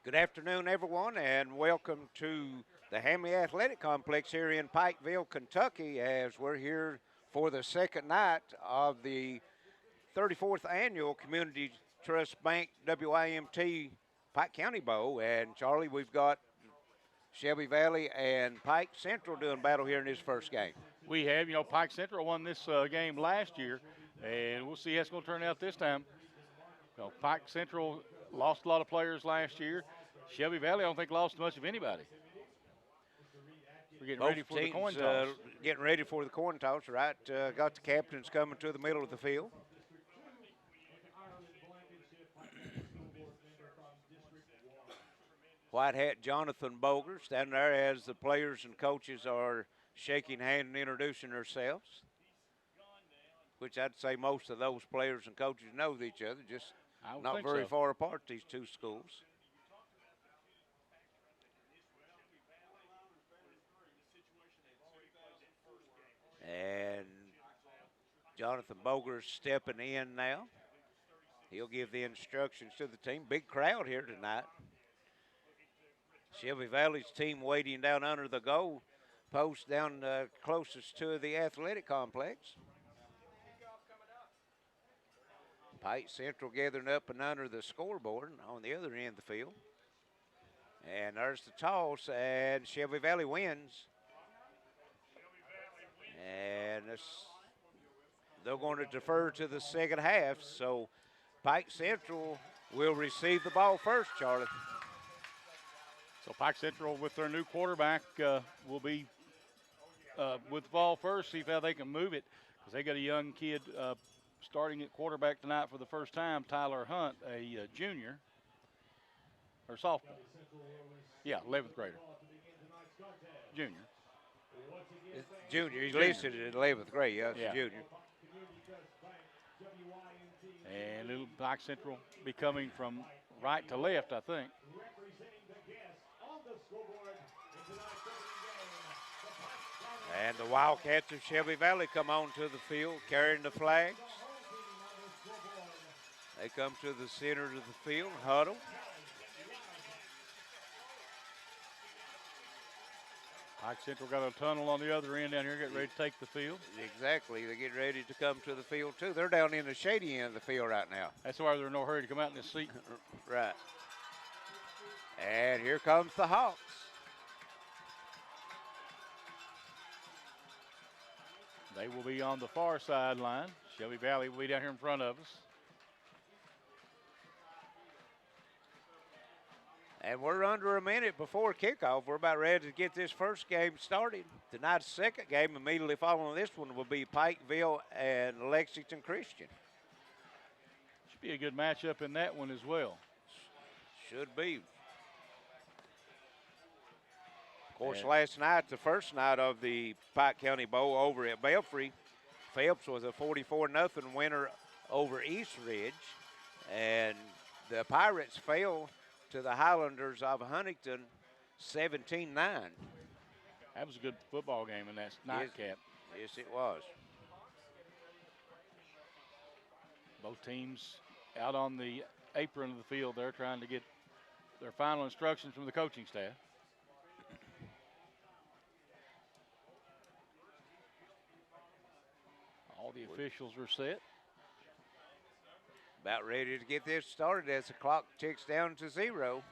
Good afternoon, everyone, and welcome to the Hamley Athletic Complex here in Pikeville, Kentucky, as we're here for the second night of the 34th Annual Community Trust Bank WIMT Pike County Bowl. And, Charlie, we've got Shelby Valley and Pike Central doing battle here in this first game. We have, Pike Central won this game last year, and we'll see how it's going to turn out this time. Pike Central lost a lot of players last year. Shelby Valley, I don't think, lost much of anybody. We're getting Both ready for teams, the coin toss. Getting ready for the coin toss, right? Got the captains coming to the middle of the field. White hat Jonathan Boger standing there as the players and coaches are shaking hands and introducing themselves, which I'd say most of those players and coaches know each other, just not very far apart, these two schools. And Jonathan Boger stepping in now. He'll give the instructions to the team. Big crowd here tonight. Shelby Valley's team waiting down under the goal post down closest to the athletic complex. Pike Central gathering up and under the scoreboard on the other end of the field. And there's the toss, and Shelby Valley wins. And they're going to defer to the second half, so Pike Central will receive the ball first, Charlie. So Pike Central with their new quarterback will be with the ball first, see how they can move it, because they got a young kid starting at quarterback tonight for the first time, Tyler Hunt, a junior or sophomore. Yeah, 11th grader. Junior. Junior. He's listed at 11th grade. Yeah, it's junior. And little Pike Central be coming from right to left, I think. And the Wildcats of Shelby Valley come onto the field carrying the flags. They come to the center of the field, huddle. Pike Central got a tunnel on the other end down here, getting ready to take the field. Exactly. They get ready to come to the field, too. They're down in the shady end of the field right now. That's why they're in no hurry to come out in this seat. Right. And here comes the Hawks. They will be on the far sideline. Shelby Valley will be down here in front of us. And we're under a minute before kickoff. We're about ready to get this first game started. Tonight's second game, immediately following this one, will be Pikeville and Lexington Christian. Should be a good matchup in that one as well. Should be. Of course, last night, the first night of the Pike County Bowl over at Belfry, Phelps was a 44-0 winner over East Ridge. And the Pirates fell to the Highlanders of Huntington 17-9. That was a good football game in that nightcap. Yes, it was. Both teams out on the apron of the field there trying to get their final instructions from the coaching staff. All the officials are set. About ready to get this started as the clock ticks down to 0.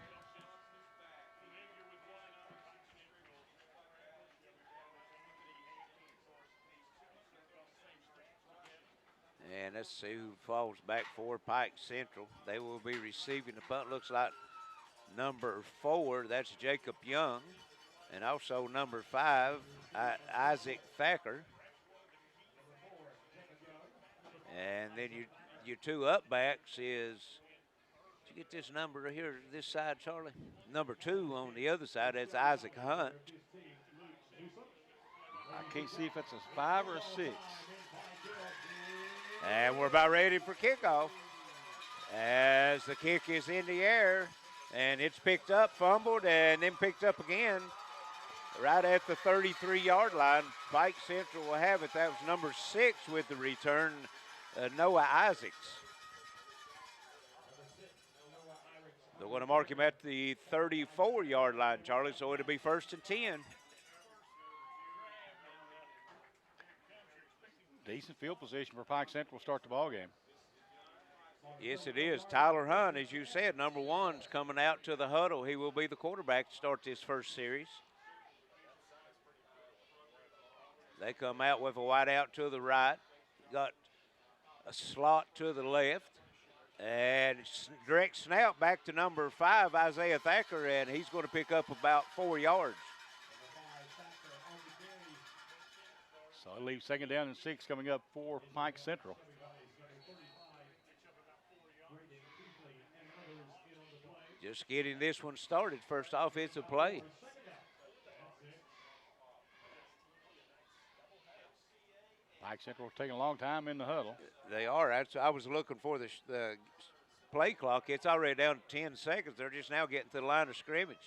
And let's see who falls back for Pike Central. They will be receiving the punt. Looks like number 4, that's Jacob Young. And also number 5, Isaac Thacker. And then your two up backs is, did you get this number here, this side, Charlie? Number 2 on the other side, that's Isaac Hunt. I can't see if it's a 5 or a 6. And we're about ready for kickoff as the kick is in the air, and it's picked up, fumbled, and then picked up again right at the 33-yard line. Pike Central will have it. That was number 6 with the return, Noah Isaacs. They're going to mark him at the 34-yard line, Charlie, so it'll be 1st and 10. Decent field position for Pike Central to start the ball game. Yes, it is. Tyler Hunt, as you said, number 1's coming out to the huddle. He will be the quarterback to start this first series. They come out with a wide out to the right. Got a slot to the left. And direct snap back to number 5, Isaiah Thacker, and he's going to pick up about 4 yards. So it leaves 2nd down and 6 coming up for Pike Central. Just getting this one started, first offensive play. Pike Central taking a long time in the huddle. They are. I was looking for the play clock. It's already down to 10 seconds. They're just now getting to the line of scrimmage.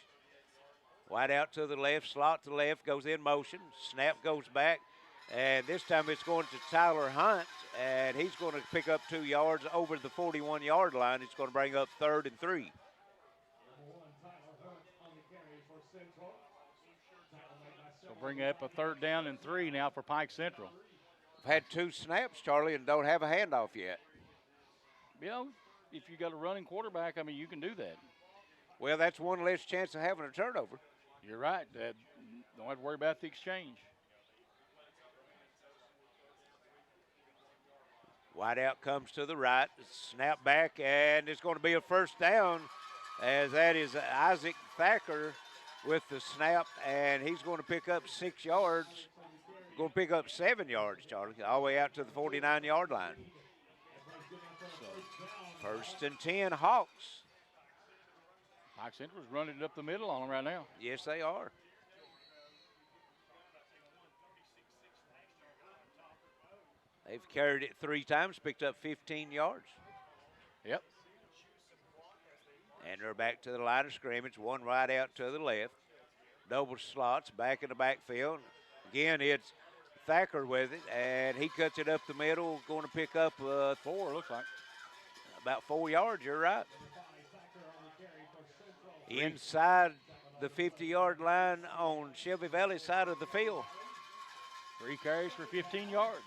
Wide out to the left, slot to the left, goes in motion. Snap goes back, and this time it's going to Tyler Hunt, and he's going to pick up 2 yards over the 41-yard line. It's going to bring up 3rd and 3. So bring up a 3rd down and 3 now for Pike Central. Had 2 snaps, Charlie, and don't have a handoff yet. You know, if you got a running quarterback, I mean, you can do that. Well, that's one less chance of having a turnover. You're right. Don't have to worry about the exchange. Wide out comes to the right, snap back, and it's going to be a 1st down, as that is Isaac Thacker with the snap, and he's going to pick up 6 yards. Going to pick up 7 yards, Charlie, all the way out to the 49-yard line. 1st and 10, Hawks. Pike Central's running it up the middle on them right now. Yes, they are. They've carried it 3 times, picked up 15 yards. Yep. And they're back to the line of scrimmage, one right out to the left. Double slots back in the backfield. Again, it's Thacker with it, and he cuts it up the middle, going to pick up 4, looks like. About 4 yards, you're right. Inside the 50-yard line on Shelby Valley side of the field. 3 carries for 15 yards.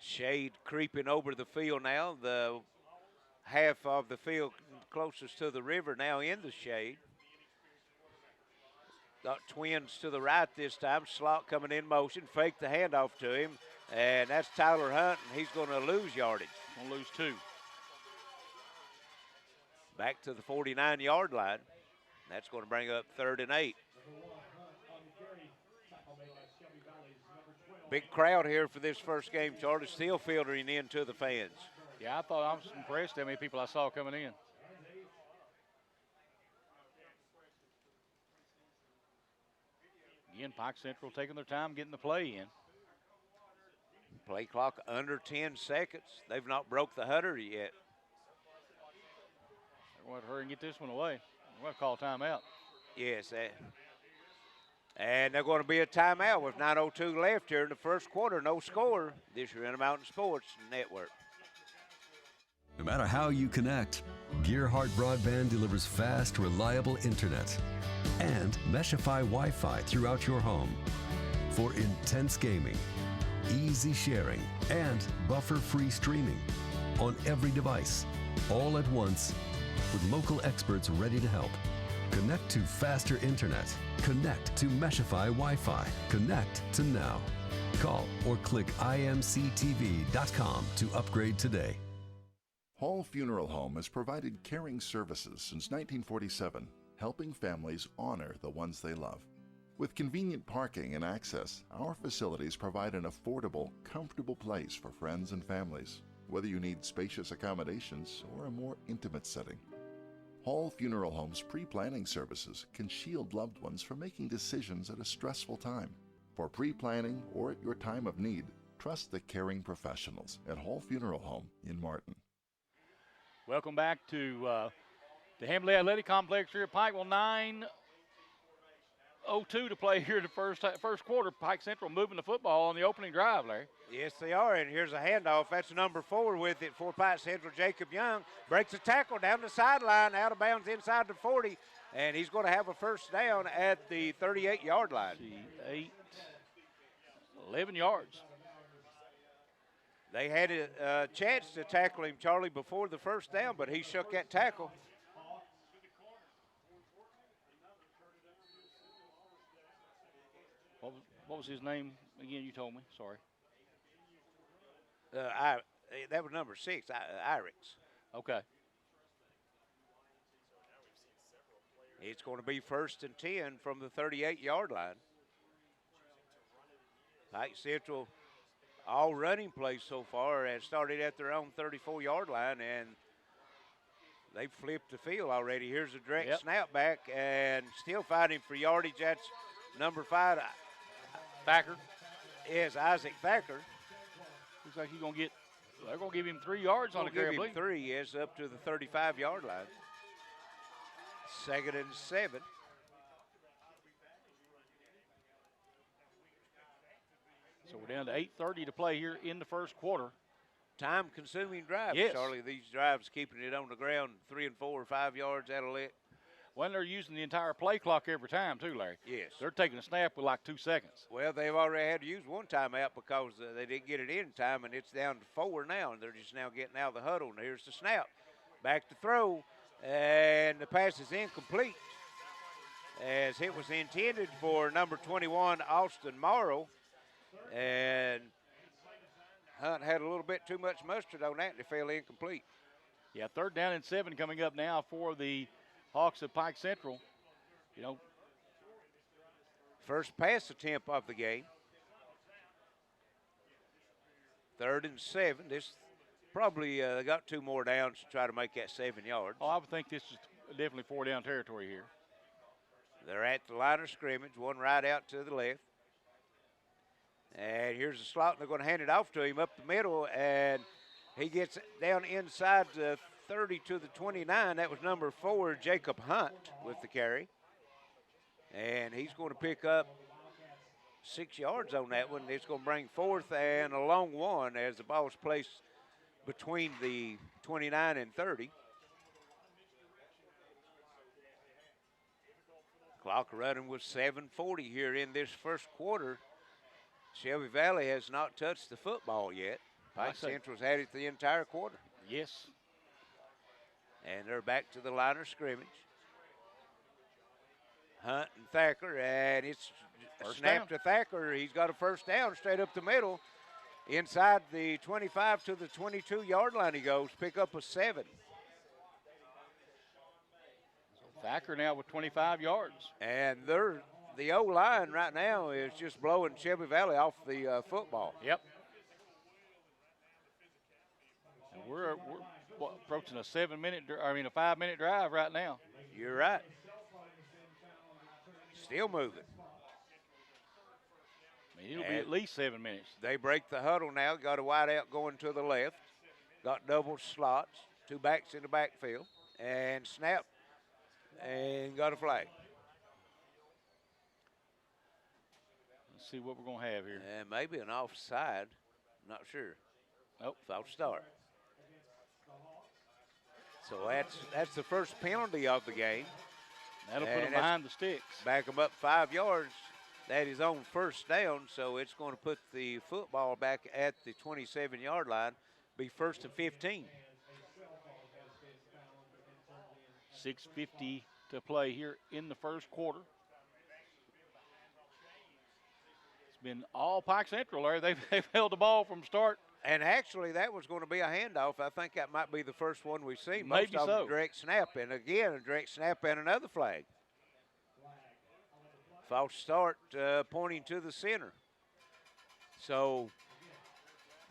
Shade creeping over the field now. The half of the field closest to the river now in the shade. Got twins to the right this time. Slot coming in motion. Fake the handoff to him. And that's Tyler Hunt, and he's going to lose yardage. Going to lose 2. Back to the 49-yard line. That's going to bring up 3rd and 8. Big crowd here for this first game, Charlie. Still filtering in to the fans. Yeah, I was impressed how many people I saw coming in. Again, Pike Central taking their time getting the play in. Play clock under 10 seconds. They've not broke the 100 yet. They're going to hurry and get this one away. We're going to call timeout. Yes, and they're going to be a timeout with 9:02 left here in the first quarter. No score. This year in the Mountain Sports Network. No matter how you connect, Gearhart Broadband delivers fast, reliable internet and Meshify Wi-Fi throughout your home for intense gaming, easy sharing, and buffer-free streaming on every device, all at once, with local experts ready to help. Connect to faster internet. Connect to Meshify Wi-Fi. Connect to now. Call or click imctv.com to upgrade today. Hall Funeral Home has provided caring services since 1947, helping families honor the ones they love. With convenient parking and access, our facilities provide an affordable, comfortable place for friends and families, whether you need spacious accommodations or a more intimate setting. Hall Funeral Home's pre-planning services can shield loved ones from making decisions at a stressful time. For pre-planning or at your time of need, trust the caring professionals at Hall Funeral Home in Martin. Welcome back to the Hamley Athletic Complex here at Pikeville. 2:02 to play here in the first quarter. Pike Central moving the football on the opening drive, Larry. Yes, they are, and here's a handoff. That's number 4 with it for Pike Central. Jacob Young breaks a tackle down the sideline, out of bounds inside the 40, and he's going to have a first down at the 38-yard line. 11 yards. They had a chance to tackle him, Charlie, before the first down, but he shook that tackle. What was his name again? You told me. Sorry. That was number 6, Irix. Okay. It's going to be 1st and 10 from the 38-yard line. Pike Central, all running plays so far, has started at their own 34-yard line, and they've flipped the field already. Here's a direct snap back, and still fighting for yardage. That's number 5. Thacker. Is Isaac Thacker. Looks like they're going to give him 3 yards on the carry. Give him 3, yes, up to the 35-yard line. 2nd and 7. So we're down to 8:30 to play here in the first quarter. Time-consuming drive, yes. Charlie. These drives keeping it on the ground 3 and 4 or 5 yards out of it. When they're using the entire play clock every time, too, Larry. Yes. They're taking a snap with like 2 seconds. Well, they've already had to use one timeout because they didn't get it in time, and it's down to 4 now, and they're just now getting out of the huddle. And here's the snap. Back to throw, and the pass is incomplete, as it was intended for number 21, Austin Morrow. And Hunt had a little bit too much mustard on that, and it fell incomplete. Yeah, 3rd down and 7 coming up now for the Hawks of Pike Central. You know, first pass attempt of the game. 3rd and 7. This probably got 2 more downs to try to make that 7 yards. Oh, I would think this is definitely 4-down territory here. They're at the line of scrimmage, one right out to the left. And here's the slot, and they're going to hand it off to him up the middle, and he gets down inside the 30 to the 29. That was number 4, Jacob Hunt, with the carry. And he's going to pick up 6 yards on that one. It's going to bring 4th and a long one as the ball is placed between the 29 and 30. Clock running with 7:40 here in this first quarter. Shelby Valley has not touched the football yet. Pike Central's had it the entire quarter. Yes. And they're back to the line of scrimmage. Hunt and Thacker, and it's a snap to Thacker. He's got a first down straight up the middle. Inside the 25 to the 22-yard line he goes, pick up a 7. So Thacker now with 25 yards. And the O-line right now is just blowing Shelby Valley off the football. Yep. And we're approaching a 5-minute drive right now. You're right. Still moving. I mean, it'll be at least 7 minutes. They break the huddle now. Got a wide out going to the left. Got double slots. 2 backs in the backfield. And snap. And got a flag. Let's see what we're going to have here. And maybe an offside. Not sure. Nope. False start. So that's the first penalty of the game. That'll put them behind the sticks. Back them up 5 yards. That is on first down, so it's going to put the football back at the 27-yard line. Be 1st and 15. 6:50 to play here in the first quarter. It's been all Pike Central there. They've held the ball from start. And actually, that was going to be a handoff. I think that might be the first one we've seen. Maybe Most of so. them direct snap, and again, a direct snap and another flag. False start pointing to the center. So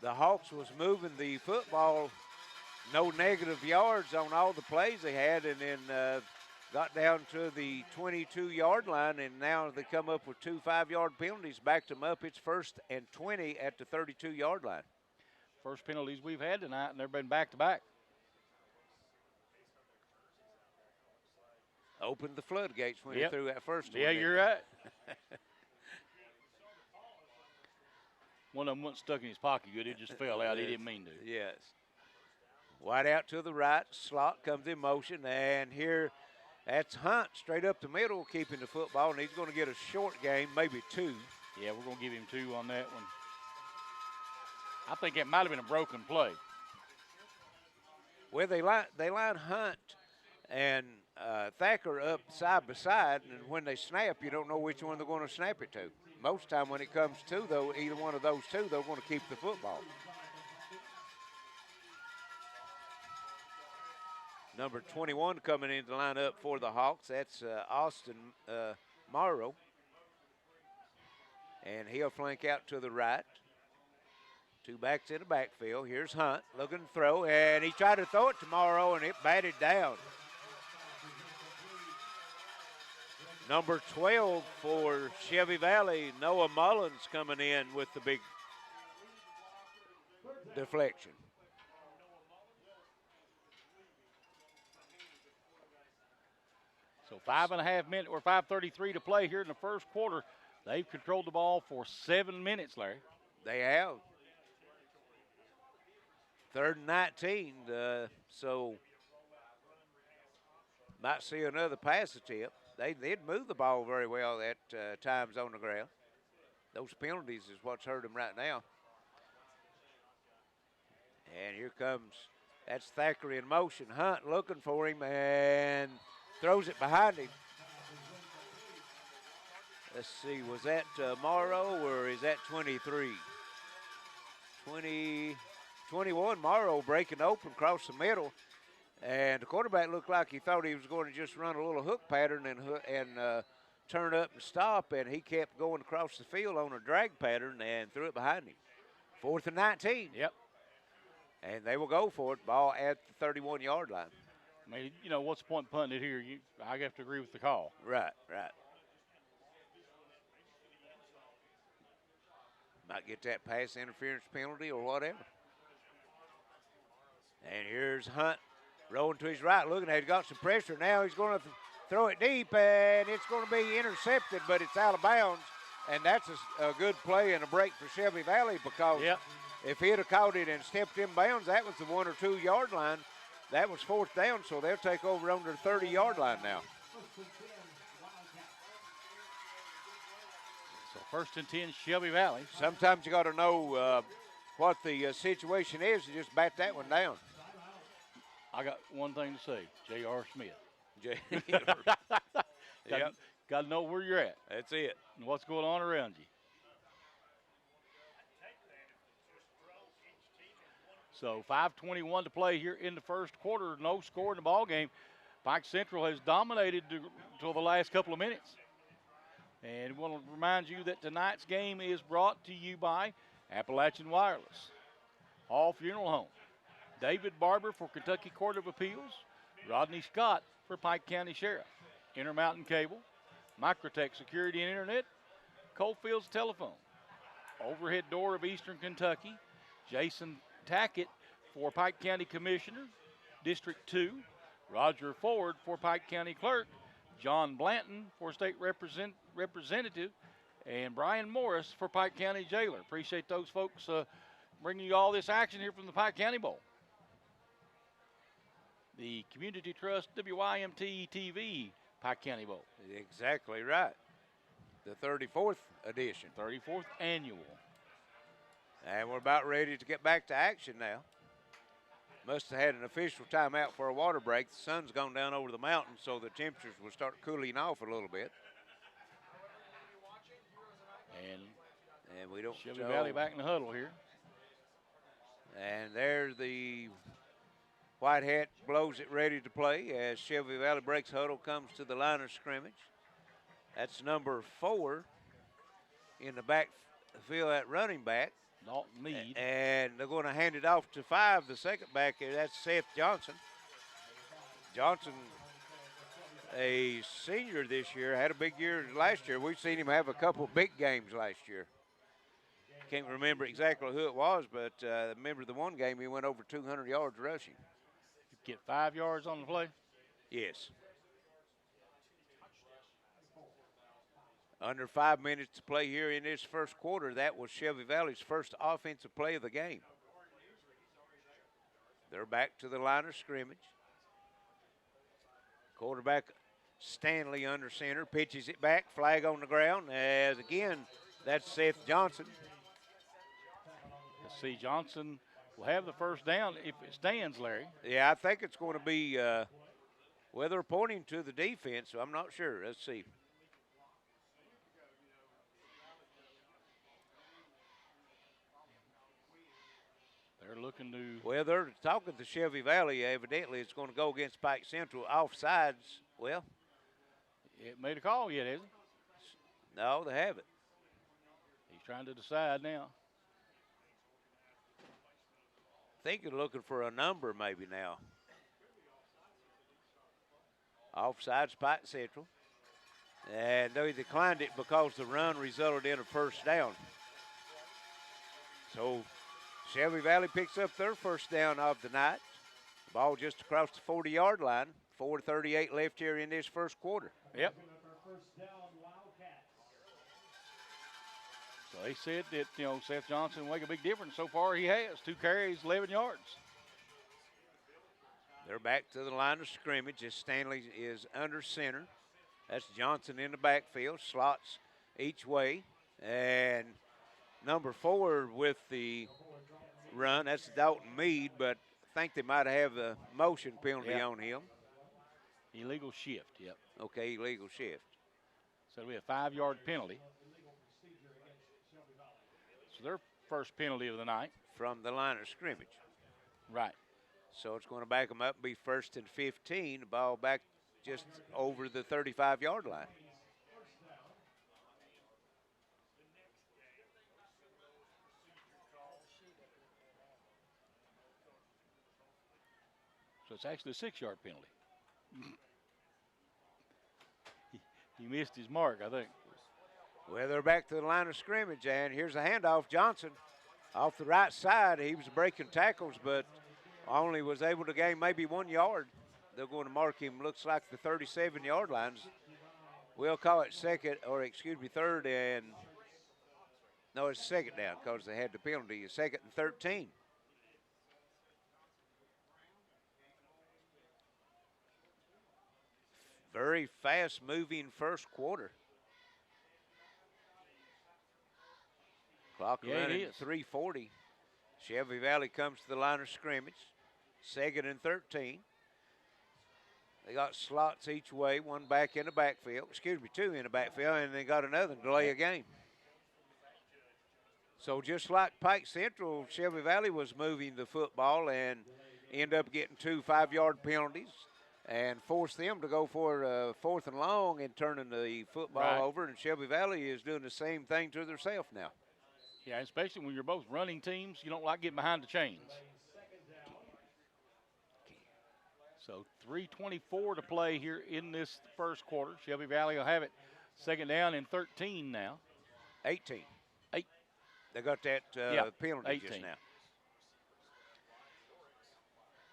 the Hawks was moving the football, no negative yards on all the plays they had, and then got down to the 22-yard line, and now they come up with 2 5-yard penalties, backed them up. It's 1st and 20 at the 32-yard line. First penalties we've had tonight, and they've been back-to-back. Opened the floodgates when he threw that first one. Yeah, you're right. One of them wasn't stuck in his pocket good. It just fell out. He didn't mean to. Yes. Wide out to the right. Slot comes in motion. And here, that's Hunt straight up the middle, keeping the football. And he's going to get a short game, maybe 2. Yeah, we're going to give him 2 on that one. I think it might have been a broken play. Well, they line Hunt and Thacker up side by side, and when they snap, you don't know which one they're going to snap it to. Most time when it comes to, though, either one of those two, they're going to keep the football. Number 21 coming in to line up for the Hawks. That's Austin Morrow. And he'll flank out to the right. 2 backs in the backfield. Here's Hunt looking to throw, and he tried to throw it to Morrow, and it batted down. Number 12 for Shelby Valley, Noah Mullins coming in with the big deflection. So 5.5 minutes or 5:33 to play here in the first quarter. They've controlled the ball for 7 minutes, Larry. They have. 3rd and 19, so might see another pass attempt. They'd move the ball very well at times on the ground. Those penalties is what's hurt them right now. And here comes, that's Thacker in motion. Hunt looking for him and throws it behind him. Let's see, was that Morrow or is that 23? 21, Morrow breaking open across the middle. And the quarterback looked like he thought he was going to just run a little hook pattern and turn up and stop, and he kept going across the field on a drag pattern and threw it behind him. 4th and 19. Yep. And they will go for it, ball at the 31-yard line. I mean, you know, what's the point in punting it here? I have to agree with the call. Right. Might get that pass interference penalty or whatever. And here's Hunt rolling to his right, looking at it, got some pressure. Now he's going to throw it deep, and it's going to be intercepted, but it's out of bounds. And that's a good play and a break for Shelby Valley, because if he'd have caught it and stepped in bounds, that was the 1 or 2 yard line. That was 4th down, so they'll take over on their 30-yard line now. So 1st and 10, Shelby Valley. Sometimes you got to know what the situation is and just bat that one down. I got one thing to say, J.R. Smith. Yep. Got to know where you're at. That's it. And what's going on around you. So 5:21 to play here in the first quarter. No score in the ball game. Pike Central has dominated until the last couple of minutes. And we want to remind you that tonight's game is brought to you by Appalachian Wireless, Hall Funeral Home, David Barber for Kentucky Court of Appeals, Rodney Scott for Pike County Sheriff, Intermountain Cable, Microtech Security and Internet, Coalfields Telephone, Overhead Door of Eastern Kentucky, Jason Tackett for Pike County Commissioner, District 2, Roger Ford for Pike County Clerk, John Blanton for State Representative, and Brian Morris for Pike County Jailer. Appreciate those folks bringing you all this action here from the Pike County Bowl. The Community Trust WYMT TV Pike County Bowl. Exactly right. The 34th edition. 34th annual. And we're about ready to get back to action now. Must have had an official timeout for a water break. The sun's gone down over the mountains, so the temperatures will start cooling off a little bit. And we don't Shelby Valley back in the huddle here. And there's the white hat blows it ready to play as Shelby Valley breaks huddle, comes to the line of scrimmage. That's number 4 in the backfield at running back. Dalton Meade. And they're going to hand it off to 5, the second back here. That's Seth Johnson. Johnson, a senior this year, had a big year last year. We've seen him have a couple big games last year. Can't remember exactly who it was, but I remember the one game he went over 200 yards rushing. Get 5 yards on the play? Yes. Under 5 minutes to play here in this first quarter. That was Shelby Valley's first offensive play of the game. They're back to the line of scrimmage. Quarterback Stanley under center, pitches it back, flag on the ground, as again, that's Seth Johnson. Let's see, Johnson will have the first down if it stands, Larry. Yeah, I think it's going to be, well, they're pointing to the defense, so I'm not sure. Let's see. They're looking to. Well, they're talking to Shelby Valley. Evidently, it's going to go against Pike Central. Offsides, well. It made a call yet, isn't it? No, they haven't. He's trying to decide now. I think you're looking for a number maybe now. Offsides, Pike Central. And they declined it because the run resulted in a first down. So Shelby Valley picks up their first down of the night. Ball just across the 40-yard line. 4:38 left here in this first quarter. Yep. So they said that, Seth Johnson will make a big difference. So far he has. 2 carries, 11 yards. They're back to the line of scrimmage as Stanley is under center. That's Johnson in the backfield, slots each way. And number 4 with the run, that's Dalton Mead, but I think they might have a motion penalty on him. Illegal shift, yep. Okay, illegal shift. So it'll be a 5-yard penalty. So their first penalty of the night. From the line of scrimmage. Right. So it's going to back them up, be 1st and 15. The ball back just over the 35-yard line. So it's actually a 6-yard penalty. He missed his mark, I think. Well, they're back to the line of scrimmage, and here's a handoff. Johnson off the right side. He was breaking tackles, but only was able to gain maybe 1 yard. They're going to mark him, looks like the 37-yard lines. We'll call it third and, no, it's second down because they had the penalty. 2nd and 13. Very fast-moving first quarter. Clock running 3:40. Shelby Valley comes to the line of scrimmage. 2nd and 13. They got slots each way, 1 back in the backfield. 2 in the backfield, and they got another delay of game. So just like Pike Central, Shelby Valley was moving the football and ended up getting 2 5-yard penalties and forced them to go for 4th and long and turning the football over. And Shelby Valley is doing the same thing to themselves now. Yeah, especially when you're both running teams, you don't like getting behind the chains. So 3:24 to play here in this first quarter. Shelby Valley will have it 2nd down and 13 now. 18. 8. They got that penalty 18. just now.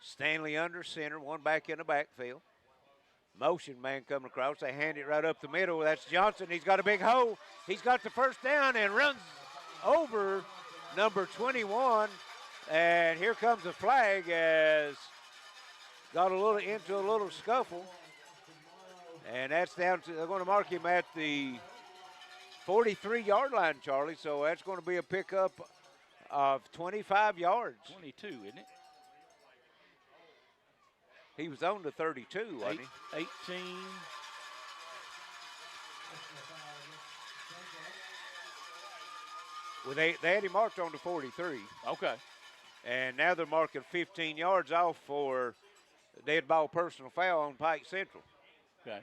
Stanley under center, 1 back in the backfield. Motion man coming across. They hand it right up the middle. That's Johnson. He's got a big hole. He's got the first down and runs over number 21. And here comes the flag as got into a little scuffle. And that's down to, they're going to mark him at the 43-yard line, Charlie. So that's going to be a pickup of 25 yards. 22, isn't it? He was on the 32, wasn't he? 18. Well, they had him marked on the 43. Okay. And now they're marking 15 yards off for a dead ball personal foul on Pike Central. Okay.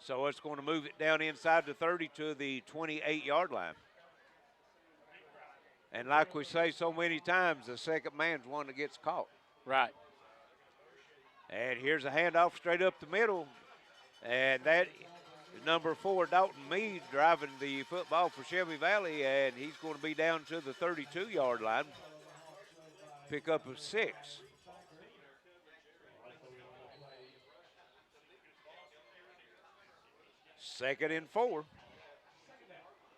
So it's going to move it down inside the 30 to the 28-yard line. And like we say so many times, the second man's one that gets caught. Right. And here's a handoff straight up the middle. And that is number 4, Dalton Mead, driving the football for Shelby Valley. And he's going to be down to the 32-yard line. Pickup of 6. Second and 4.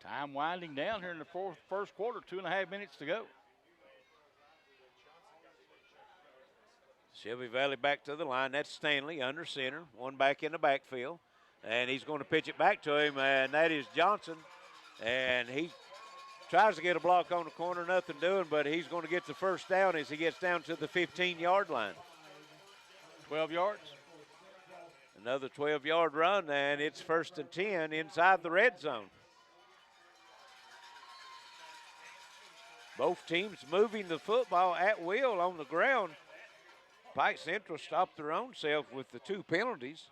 Time winding down here in the first quarter, 2.5 minutes to go. Shelby Valley back to the line. That's Stanley under center, one back in the backfield. And he's going to pitch it back to him, and that is Johnson. And he tries to get a block on the corner, nothing doing, but he's going to get the first down as he gets down to the 15-yard line. 12 yards. Another 12-yard run, and it's 1st and 10 inside the red zone. Both teams moving the football at will on the ground. Pike Central stopped their own self with the 2 penalties.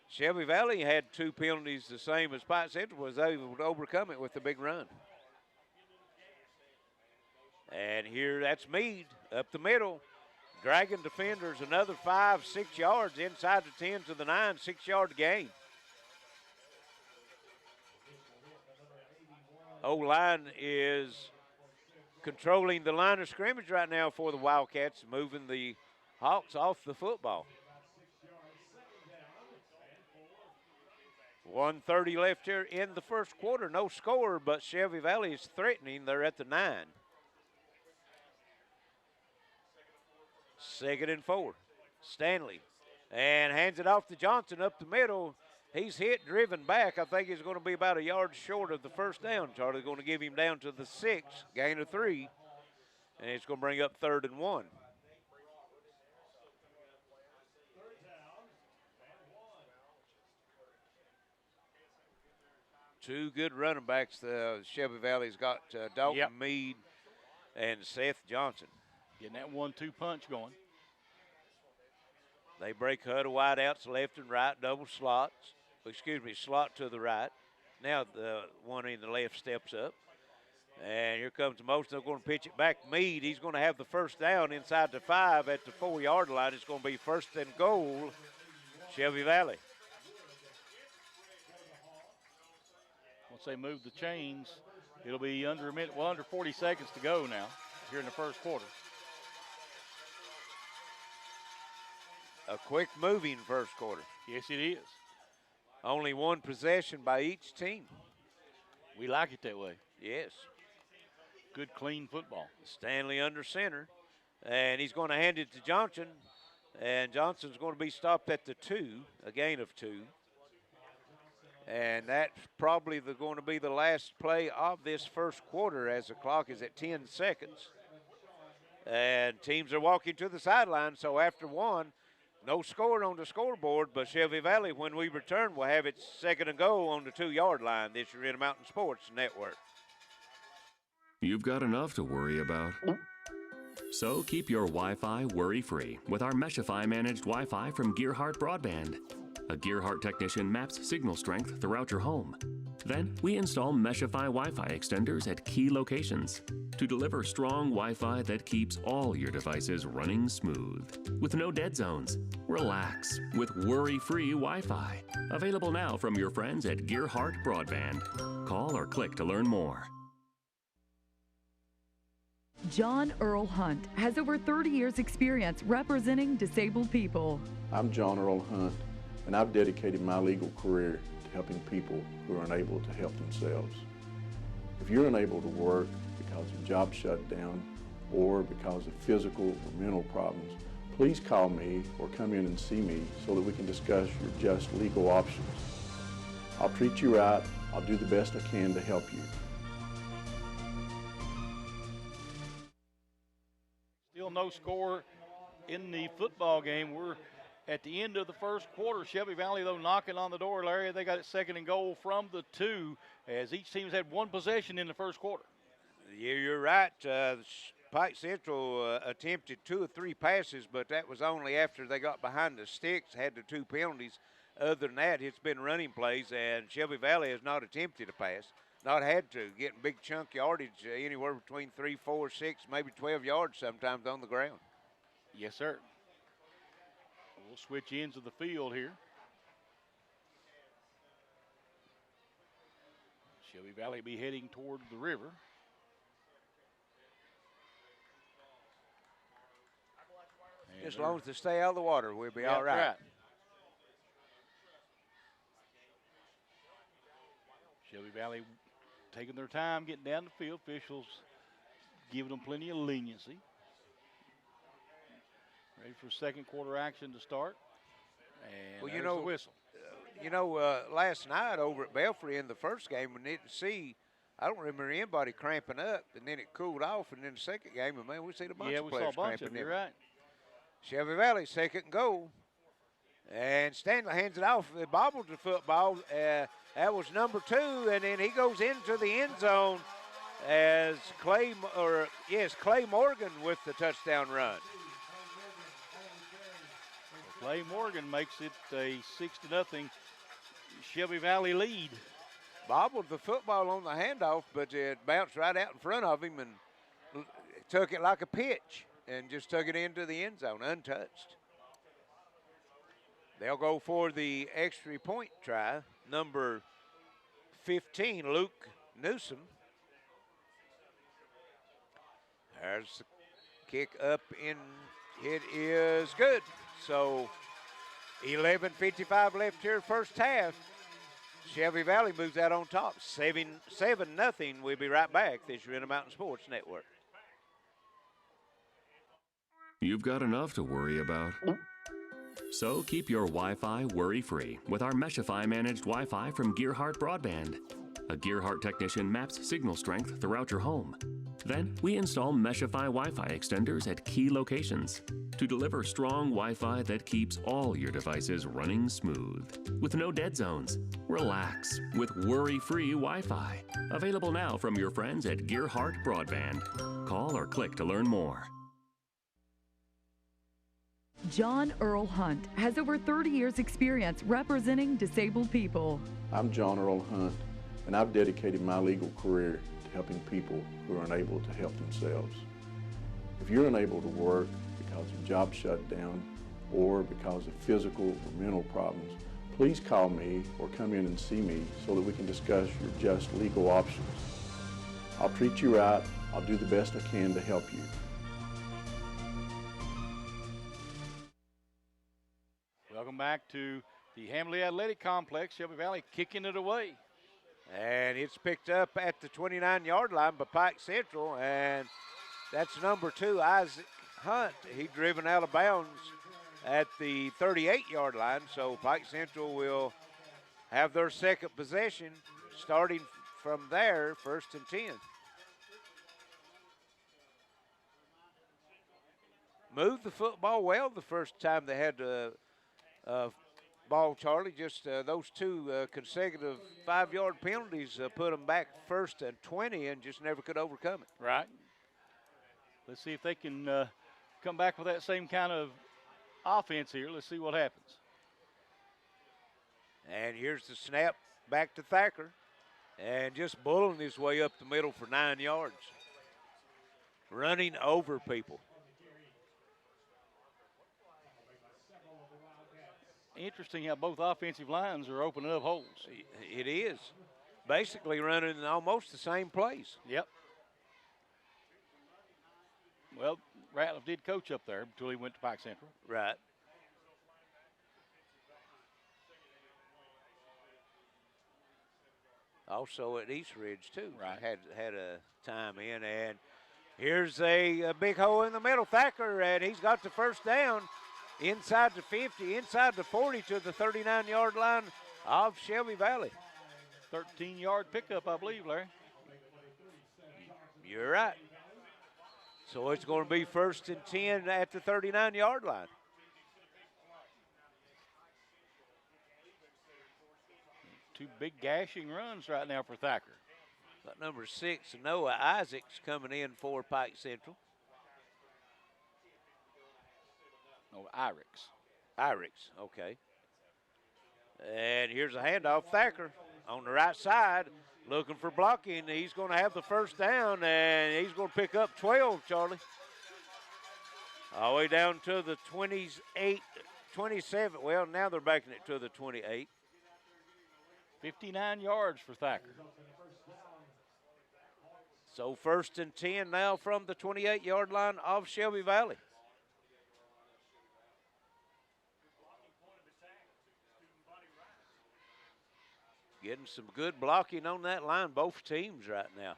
Shelby Valley had 2 penalties the same as Pike Central, was able to overcome it with the big run. And here that's Meade up the middle. Dragging defenders another 5-6 yards inside the 10 to the 9, 6-yard gain. O-line is controlling the line of scrimmage right now for the Wildcats, moving the Hawks off the football. 1:30 left here in the first quarter. No score, but Shelby Valley is threatening. They're at the 9. 2nd and 4. Stanley. And hands it off to Johnson up the middle. He's hit, driven back. I think he's going to be about a yard short of the first down. Charlie's going to give him down to the 6, gain of 3. And it's going to bring up 3rd and 1. Two good running backs. Shelby Valley's got Dalton Meade and Seth Johnson. Getting that 1-2 punch going. They break huddle wideouts left and right, double slots. Slot to the right. Now the one in the left steps up. And here comes the motion. They're going to pitch it back. Meade, he's going to have the first down inside the 5 at the 4-yard line. It's going to be 1st and goal, Shelby Valley. Once they move the chains, it'll be under a minute, under 40 seconds to go now here in the first quarter. A quick moving first quarter. Yes, it is. Only one possession by each team. We like it that way. Yes. Good, clean football. Stanley under center, and he's going to hand it to Johnson, and Johnson's going to be stopped at the 2, a gain of 2. And that's probably going to be the last play of this first quarter as the clock is at 10 seconds. And teams are walking to the sideline, so after 1, no score on the scoreboard, but Shelby Valley, when we return, will have its 2nd and goal on the 2-yard line this year in Mountain Sports Network. You've got enough to worry about. So keep your Wi-Fi worry-free with our Meshify managed Wi-Fi from Gearhart Broadband. A Gearhart technician maps signal strength throughout your home. Then we install Meshify Wi-Fi extenders at key locations to deliver strong Wi-Fi that keeps all your devices running smooth. With no dead zones. Relax with worry-free Wi-Fi. Available now from your friends at Gearhart Broadband. Call or click to learn more. John Earl Hunt has over 30 years' experience representing disabled people. I'm John Earl Hunt, and I've dedicated my legal career to helping people who are unable to help themselves. If you're unable to work because of job shutdown or because of physical or mental problems, please call me or come in and see me so that we can discuss your just legal options. I'll treat you right. I'll do the best I can to help you. Still no score in the football game. We're at the end of the first quarter. Shelby Valley, though, knocking on the door, Larry. They got it 2nd and goal from the 2 as each team's had one possession in the first quarter. Yeah, you're right. Pike Central attempted 2 or 3 passes, but that was only after they got behind the sticks, had the 2 penalties. Other than that, it's been running plays, and Shelby Valley has not attempted a pass. Not had to, getting big chunk yardage, anywhere between 3, 4, 6, maybe 12 yards sometimes on the ground. Yes, sir. We'll switch ends of the field here. Shelby Valley be heading toward the river. And As long as they stay out of the water, we'll be all right. Shelby Valley taking their time getting down the field. Officials giving them plenty of leniency. Ready for second quarter action to start. And Well, there's the whistle. Last night over at Belfry in the first game, we didn't see, I don't remember anybody cramping up, and then it cooled off, and then the second game, and man, we seen a bunch of We players saw a bunch cramping of them. You're in. right. Shelby Valley, second and goal. And Stanley hands it off. They bobbled the football. That was number 2, and then he goes into the end zone as Clay Morgan with the touchdown run. Clay Morgan makes it a 6-0 Shelby Valley lead. Bobbled the football on the handoff, but it bounced right out in front of him and took it like a pitch and just took it into the end zone untouched. They'll go for the extra point try. Number 15, Luke Newsom. There's the kick up in. It is good. So 11:55 left here, first half. Shelby Valley moves out on top, 7-0. We'll be right back. This is Intermountain Sports Network. You've got enough to worry about. So keep your Wi-Fi worry-free with our Meshify managed Wi-Fi from Gearhart Broadband. A Gearhart technician maps signal strength throughout your home. Then we install Meshify Wi-Fi extenders at key locations to deliver strong Wi-Fi that keeps all your devices running smooth. With no dead zones. Relax with worry-free Wi-Fi. Available now from your friends at Gearhart Broadband. Call or click to learn more. John Earl Hunt has over 30 years experience representing disabled people. I'm John Earl Hunt, and I've dedicated my legal career to helping people who are unable to help themselves. If you're unable to work because of job shutdown or because of physical or mental problems, please call me or come in and see me so that we can discuss your just legal options. I'll treat you right. I'll do the best I can to help you. Welcome back to the Hamley Athletic Complex. Shelby Valley kicking it away. And it's picked up at the 29-yard line by Pike Central, and that's number 2, Isaac Hunt. He driven out of bounds at the 38-yard line, so Pike Central will have their second possession starting from there, 1st and 10. Moved the football well the first time they had ball, Charlie. Just those 2 consecutive 5-yard penalties put them back 1st and 20 and just never could overcome it. Right. Let's see if they can come back with that same kind of offense here. Let's see what happens. And here's the snap back to Thacker. And just bulling his way up the middle for 9 yards. Running over people. Interesting how both offensive lines are opening up holes. It is. Basically running almost the same plays. Yep. Well, Ratliff did coach up there until he went to Pike Central. Right. Also at East Ridge, too. Right. Had a time in. And here's a big hole in the middle. Thacker, and he's got the first down. Inside the 50, inside the 40 to the 39-yard line of Shelby Valley. 13-yard pickup, I believe, Larry. You're right. So it's going to be 1st and 10 at the 39-yard line. Two big gashing runs right now for Thacker. Got number 6, Noah Isaacs, coming in for Pike Central. Oh, Irix. Irix, okay. And here's a handoff. Thacker on the right side, looking for blocking. He's going to have the first down, and he's going to pick up 12, Charlie. All the way down to the 28, 27. Well, now they're backing it to the 28. 59 yards for Thacker. So 1st and 10 now from the 28-yard line of Shelby Valley. Getting getting some good blocking on that line, both teams right now.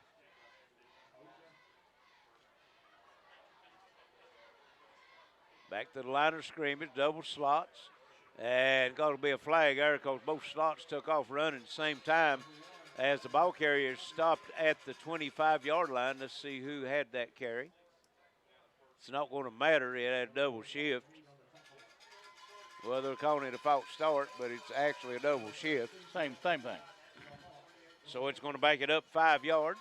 Back to the line of scrimmage, double slots. And got to be a flag there because both slots took off running at the same time as the ball carrier stopped at the 25-yard line. Let's see who had that carry. It's not going to matter. It had a double shift. Well, they're calling it a false start, but it's actually a double shift. Same thing. So it's going to back it up 5 yards.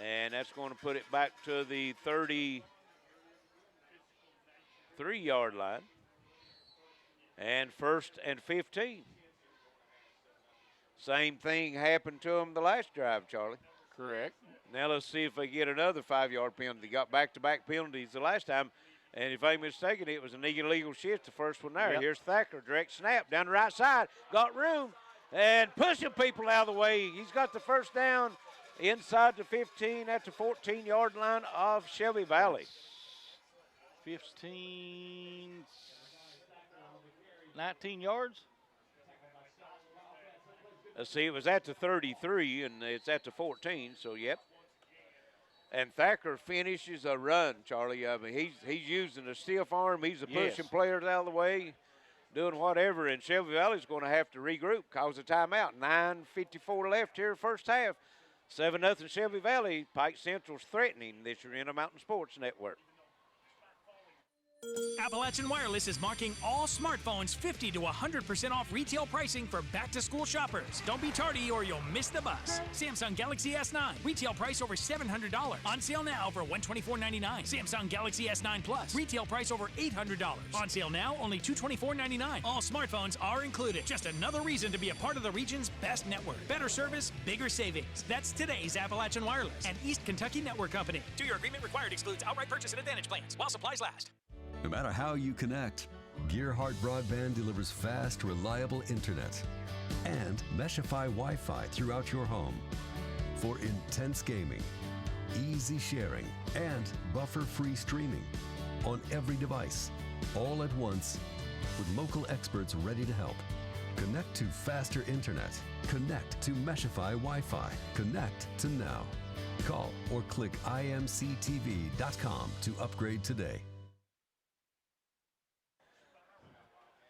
And that's going to put it back to the 33-yard line. And 1st and 15. Same thing happened to them the last drive, Charlie. Correct. Now let's see if they get another 5-yard penalty. Got back-to-back penalties the last time. And if I'm mistaken, it was an illegal shift, the first one there. Yep. Here's Thacker, direct snap down the right side. Got room and pushing people out of the way. He's got the first down inside the 15 at the 14-yard line of Shelby Valley. 15, 19 yards. Let's see, it was at the 33, and it's at the 14, so yep. And Thacker finishes a run, Charlie. I mean, he's using a stiff arm. He's pushing players out of the way, doing whatever. And Shelby Valley's going to have to regroup, cause a timeout. 9:54 left here, first half. 7-0 Shelby Valley. Pike Central's threatening this year in a Mountain Sports Network. Appalachian Wireless is marking all smartphones 50 to 100% off retail pricing for back-to-school shoppers. Don't be tardy or you'll miss the bus. Samsung Galaxy S9, retail price over $700. On sale now for $124.99. Samsung Galaxy S9 Plus, retail price over $800. On sale now, only $224.99. All smartphones are included. Just another reason to be a part of the region's best network. Better service, bigger savings. That's today's Appalachian Wireless and East Kentucky Network Company. 2-year agreement required, excludes outright purchase and advantage plans while supplies last. No matter how you connect, Gearhart Broadband delivers fast, reliable internet and Meshify Wi-Fi throughout your home for intense gaming, easy sharing, and buffer-free streaming on every device, all at once, with local experts ready to help. Connect to faster internet. Connect to Meshify Wi-Fi. Connect to now. Call or click imctv.com to upgrade today.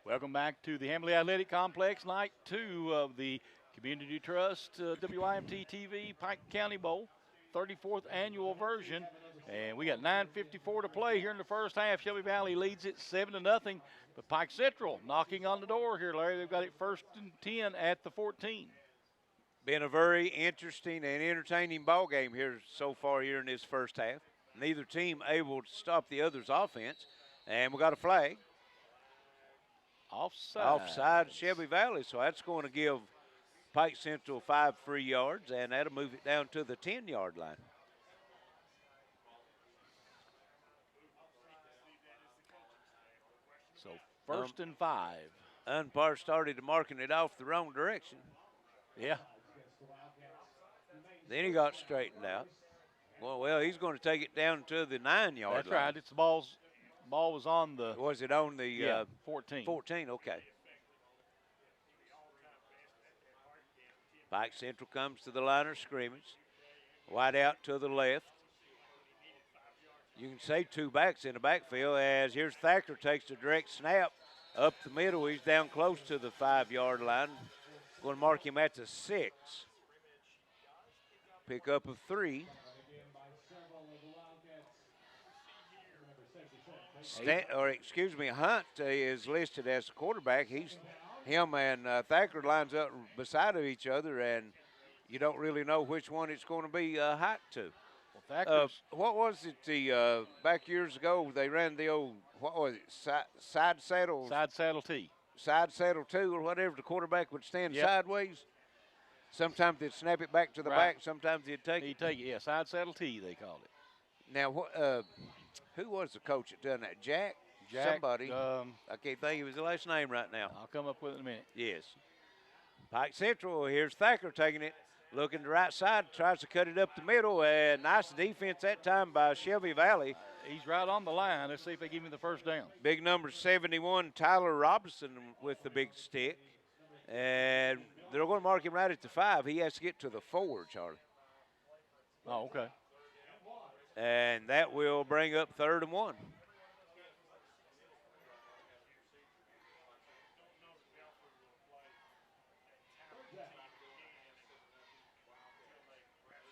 Welcome back to the Hamley Athletic Complex, night 2 of the Community Trust WIMT TV Pike County Bowl, 34th annual version. And we got 9:54 to play here in the first half. Shelby Valley leads it 7-0, but Pike Central knocking on the door here, Larry. They've got it 1st and 10 at the 14. Been a very interesting and entertaining ball game here so far here in this first half. Neither team able to stop the other's offense, and we got a flag. Offside Shelby Valley, so that's going to give Pike Central 5 free yards, and that'll move it down to the 10-yard line. So 1st and 5. Umpire started marking it off the wrong direction. Yeah. Then he got straightened out. Well, he's going to take it down to the 9-yard line. That's right. It's the ball was on the. Was it on the 14? 14, okay. Pike Central comes to the line of scrimmage. Wide out to the left. You can say 2 backs in the backfield as here's Thacker takes the direct snap up the middle. He's down close to the 5-yard line. Going to mark him at the 6. Pick up of 3. Hunt is listed as the quarterback. Him and Thacker lines up beside of each other, and you don't really know which one it's going to be hiked to. Well, Thacker's what was it back years ago? They ran the old, what was it, side saddle? Side saddle T. Side saddle 2 or whatever. The quarterback would stand sideways. Sometimes they'd snap it back to the back. Sometimes they'd take it. He'd take it, yeah. Side saddle T, they called it. Now, who was the coach that done that? Jack? Somebody. I can't think of his last name right now. I'll come up with it in a minute. Yes. Pike Central, here's Thacker taking it. Looking to the right side, tries to cut it up the middle, and nice defense that time by Shelby Valley. He's right on the line. Let's see if they give him the first down. Big number 71, Tyler Robinson with the big stick. And they're going to mark him right at the 5. He has to get to the 4, Charlie. Oh, okay. And that will bring up 3rd and 1.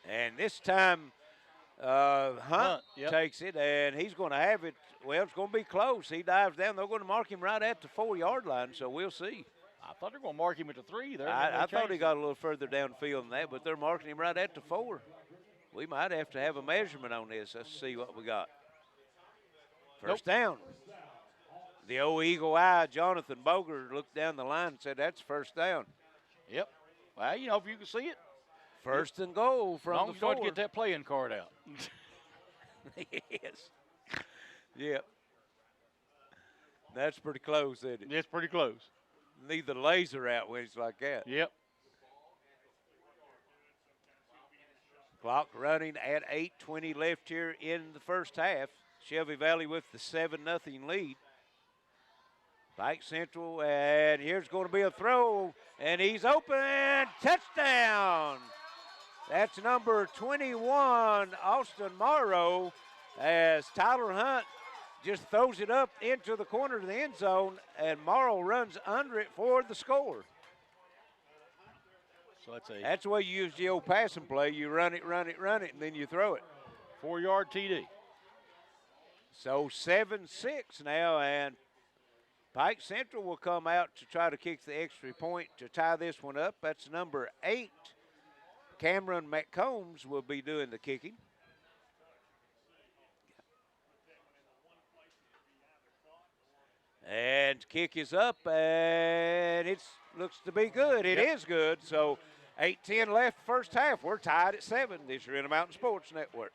And this time, Hunt yep. takes it, and he's going to have it. Well, it's going to be close. He dives down. They're going to mark him right at the 4-yard line, so we'll see. I thought they were going to mark him at the 3 there. I thought he got a little further downfield than that, but they're marking him right at the 4. We might have to have a measurement on this. Let's see what we got. First down. The old eagle eye, Jonathan Boger, looked down the line and said, that's first down. Yep. Well, you know, if you can see it. First and goal from the 4. As long as you don't get that playing card out. Yes. Yep. That's pretty close, isn't it? It's pretty close. Need the laser out when it's like that. Yep. Clock running at 8:20 left here in the first half. Shelby Valley with the 7-0 lead. Pike Central, and here's going to be a throw, and he's open. Touchdown! That's number 21, Austin Morrow, as Tyler Hunt just throws it up into the corner of the end zone, and Morrow runs under it for the score. So that's the way you use the old passing play. You run it, and then you throw it. 4-yard TD. So 7-6 now, and Pike Central will come out to try to kick the extra point to tie this one up. That's number 8. Cameron McCombs will be doing the kicking. And kick is up, and it looks to be good. It is good. So 8:10 left first half. We're tied at 7. This is Intermountain Sports Network.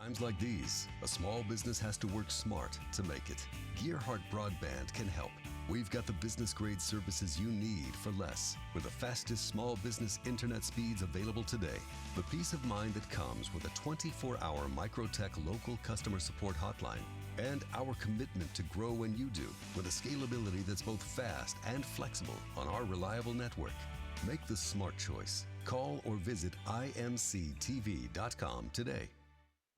Times like these, a small business has to work smart to make it. Gearhart Broadband can help. We've got the business-grade services you need for less, with the fastest small business internet speeds available today. The peace of mind that comes with a 24-hour Microtech local customer support hotline. And our commitment to grow when you do, with a scalability that's both fast and flexible on our reliable network. Make the smart choice. Call or visit imctv.com today.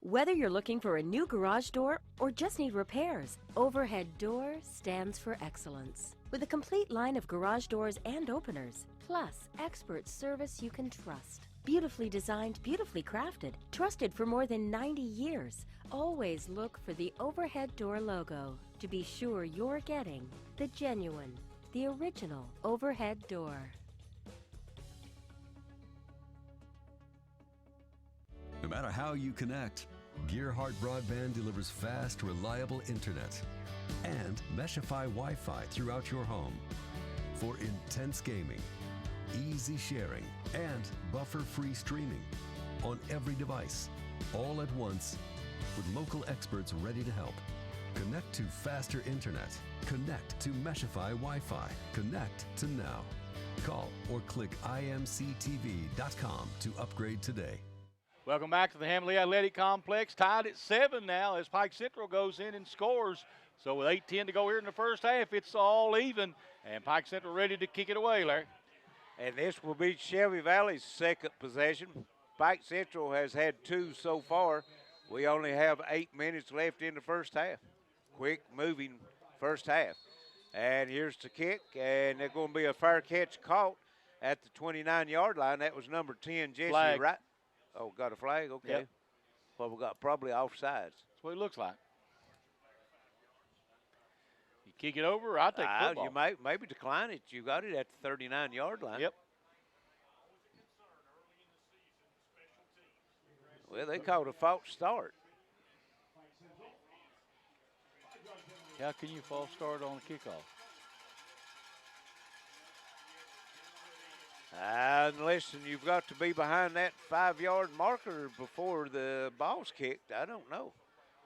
Whether you're looking for a new garage door or just need repairs, Overhead Door stands for excellence. With a complete line of garage doors and openers, plus expert service you can trust. Beautifully designed, beautifully crafted, trusted for more than 90 years. Always look for the Overhead Door logo to be sure you're getting the genuine, the original Overhead Door. No matter how you connect, Gearhart Broadband delivers fast, reliable internet and Meshify Wi-Fi throughout your home for intense gaming, easy sharing, and buffer-free streaming on every device, all at once, with local experts ready to help. Connect to faster internet. Connect to Meshify Wi-Fi. Connect to now. Call or click imctv.com to upgrade today. Welcome back to the Hamley Athletic Complex. Tied at 7 now as Pike Central goes in and scores. So with 8:10 to go here in the first half, it's all even. And Pike Central ready to kick it away, Larry. And this will be Shelby Valley's second possession. Pike Central has had 2 so far. We only have 8 minutes left in the first half. Quick moving first half. And here's the kick, and there's going to be a fair catch caught at the 29-yard line. That was number 10, Jesse Flag. Wright. Oh, got a flag? Okay. Yep. Well, we got probably offsides. That's what it looks like. You kick it over, I'll take football. You might maybe decline it. You got it at the 39-yard line. Yep. Well, they called a false start. How can you false start on a kickoff? Unless you've got to be behind that 5-yard marker before the ball's kicked. I don't know.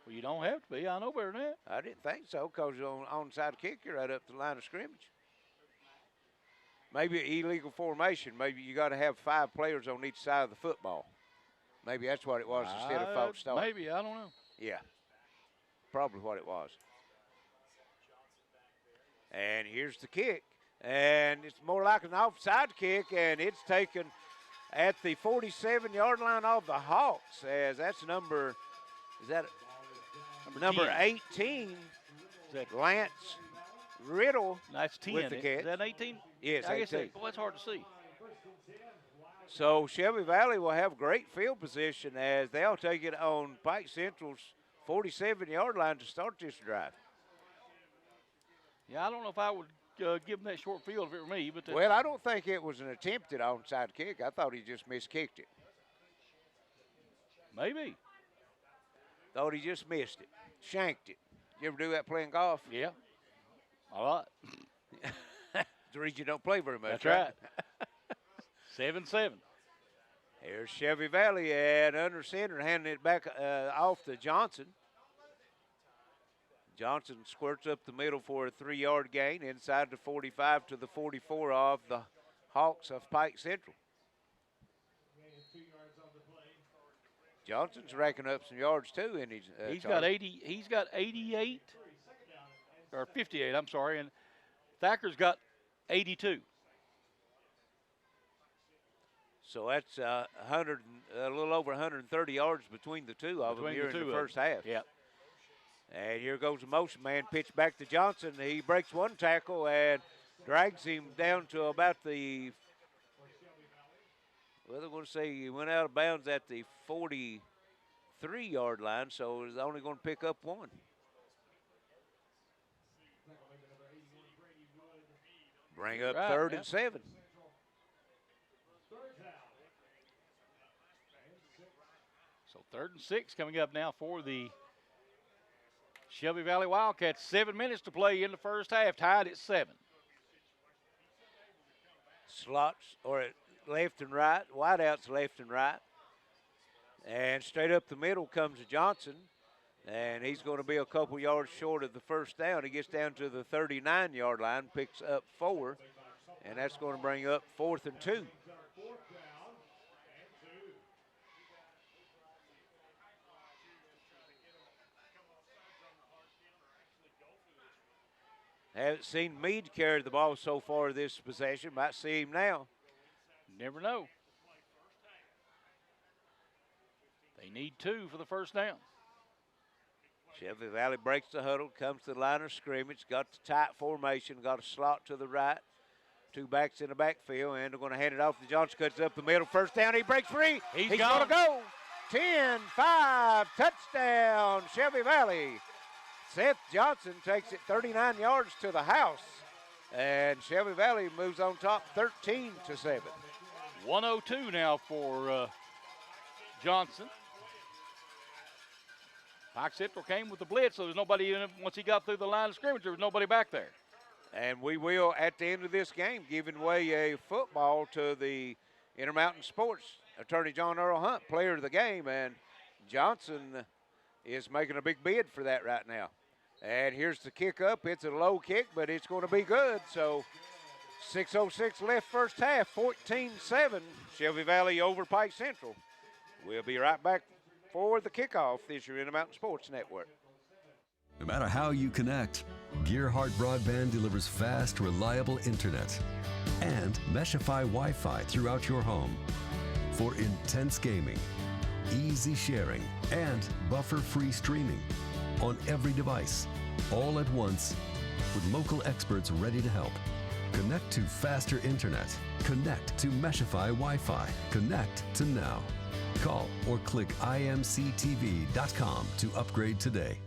Well, you don't have to be. I know better than that. I didn't think so because you're on onside kick, you're right up to the line of scrimmage. Maybe an illegal formation. Maybe you got to have 5 players on each side of the football. Maybe that's what it was instead of false start. Maybe, I don't know. Yeah, probably what it was. And here's the kick. And it's more like an offside kick, and it's taken at the 47-yard line of the Hawks, as that's number 18, Lance Riddle. That's 10. With the catch. Is that 18? Yes, I guess 18. well, that's hard to see. So Shelby Valley will have great field position as they'll take it on Pike Central's 47-yard line to start this drive. Yeah, I don't know if I would give them that short field if it were me. But Well, I don't think it was an attempted onside kick. I thought he just miskicked it. Maybe. Thought he just missed it, shanked it. You ever do that playing golf? Yeah, a lot. The reason you don't play very much. That's right. 7-7. Here's Shelby Valley and under center, handing it back off to Johnson. Johnson squirts up the middle for a 3-yard gain inside the 45 to the 44 of the Hawks of Pike Central. Johnson's racking up some yards too, and he's got 80. He's got 88 or 58. I'm sorry, and Thacker's got 82. So that's a little over 130 yards between the two of them here in the first half. Yep. And here goes the motion man. Pitch back to Johnson. He breaks one tackle and drags him down to about the, well, they're going to say he went out of bounds at the 43-yard line, so he's only going to pick up one. Bring up third and 7. So 3rd and 6 coming up now for the Shelby Valley Wildcats. 7 minutes to play in the first half, tied at 7. Slots or left and right, wideouts left and right. And straight up the middle comes Johnson. And he's going to be a couple yards short of the first down. He gets down to the 39-yard line, picks up 4. And that's going to bring up 4th and 2. Haven't seen Meade carry the ball so far this possession. Might see him now. Never know. They need 2 for the first down. Shelby Valley breaks the huddle, comes to the line of scrimmage, got the tight formation, got a slot to the right. 2 backs in the backfield, and they're going to hand it off to Johnson. Cuts up the middle, first down, he breaks free. He's going to go. 10-5, touchdown, Shelby Valley. Seth Johnson takes it 39 yards to the house, and Shelby Valley moves on top 13-7. 102 now for Johnson. Pike Central came with the blitz, so there's nobody in it. Once he got through the line of scrimmage, there was nobody back there. And we will, at the end of this game, giving away a football to the Intermountain Sports attorney John Earl Hunt, player of the game, and Johnson is making a big bid for that right now. And here's the kick up. It's a low kick, but it's going to be good. So 6:06 left first half, 14-7. Shelby Valley over Pike Central. We'll be right back for the kickoff this year in the Mountain Sports Network. No matter how you connect, Gearhart Broadband delivers fast, reliable internet and Meshify Wi-Fi throughout your home for intense gaming, easy sharing, and buffer-free streaming on every device, all at once, with local experts ready to help. Connect to faster internet. Connect to Meshify Wi-Fi. Connect to now. Call or click imctv.com to upgrade today.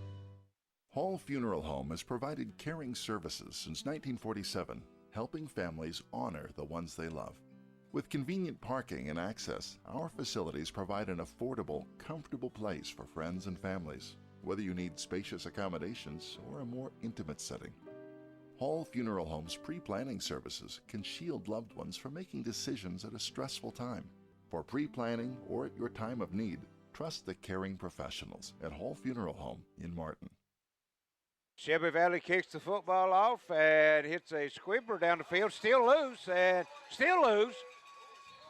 Hall Funeral Home has provided caring services since 1947, helping families honor the ones they love. With convenient parking and access, our facilities provide an affordable, comfortable place for friends and families, whether you need spacious accommodations or a more intimate setting. Hall Funeral Home's pre-planning services can shield loved ones from making decisions at a stressful time. For pre-planning or at your time of need, trust the caring professionals at Hall Funeral Home in Martin. Shelby Valley kicks the football off and hits a squibber down the field. Still loose.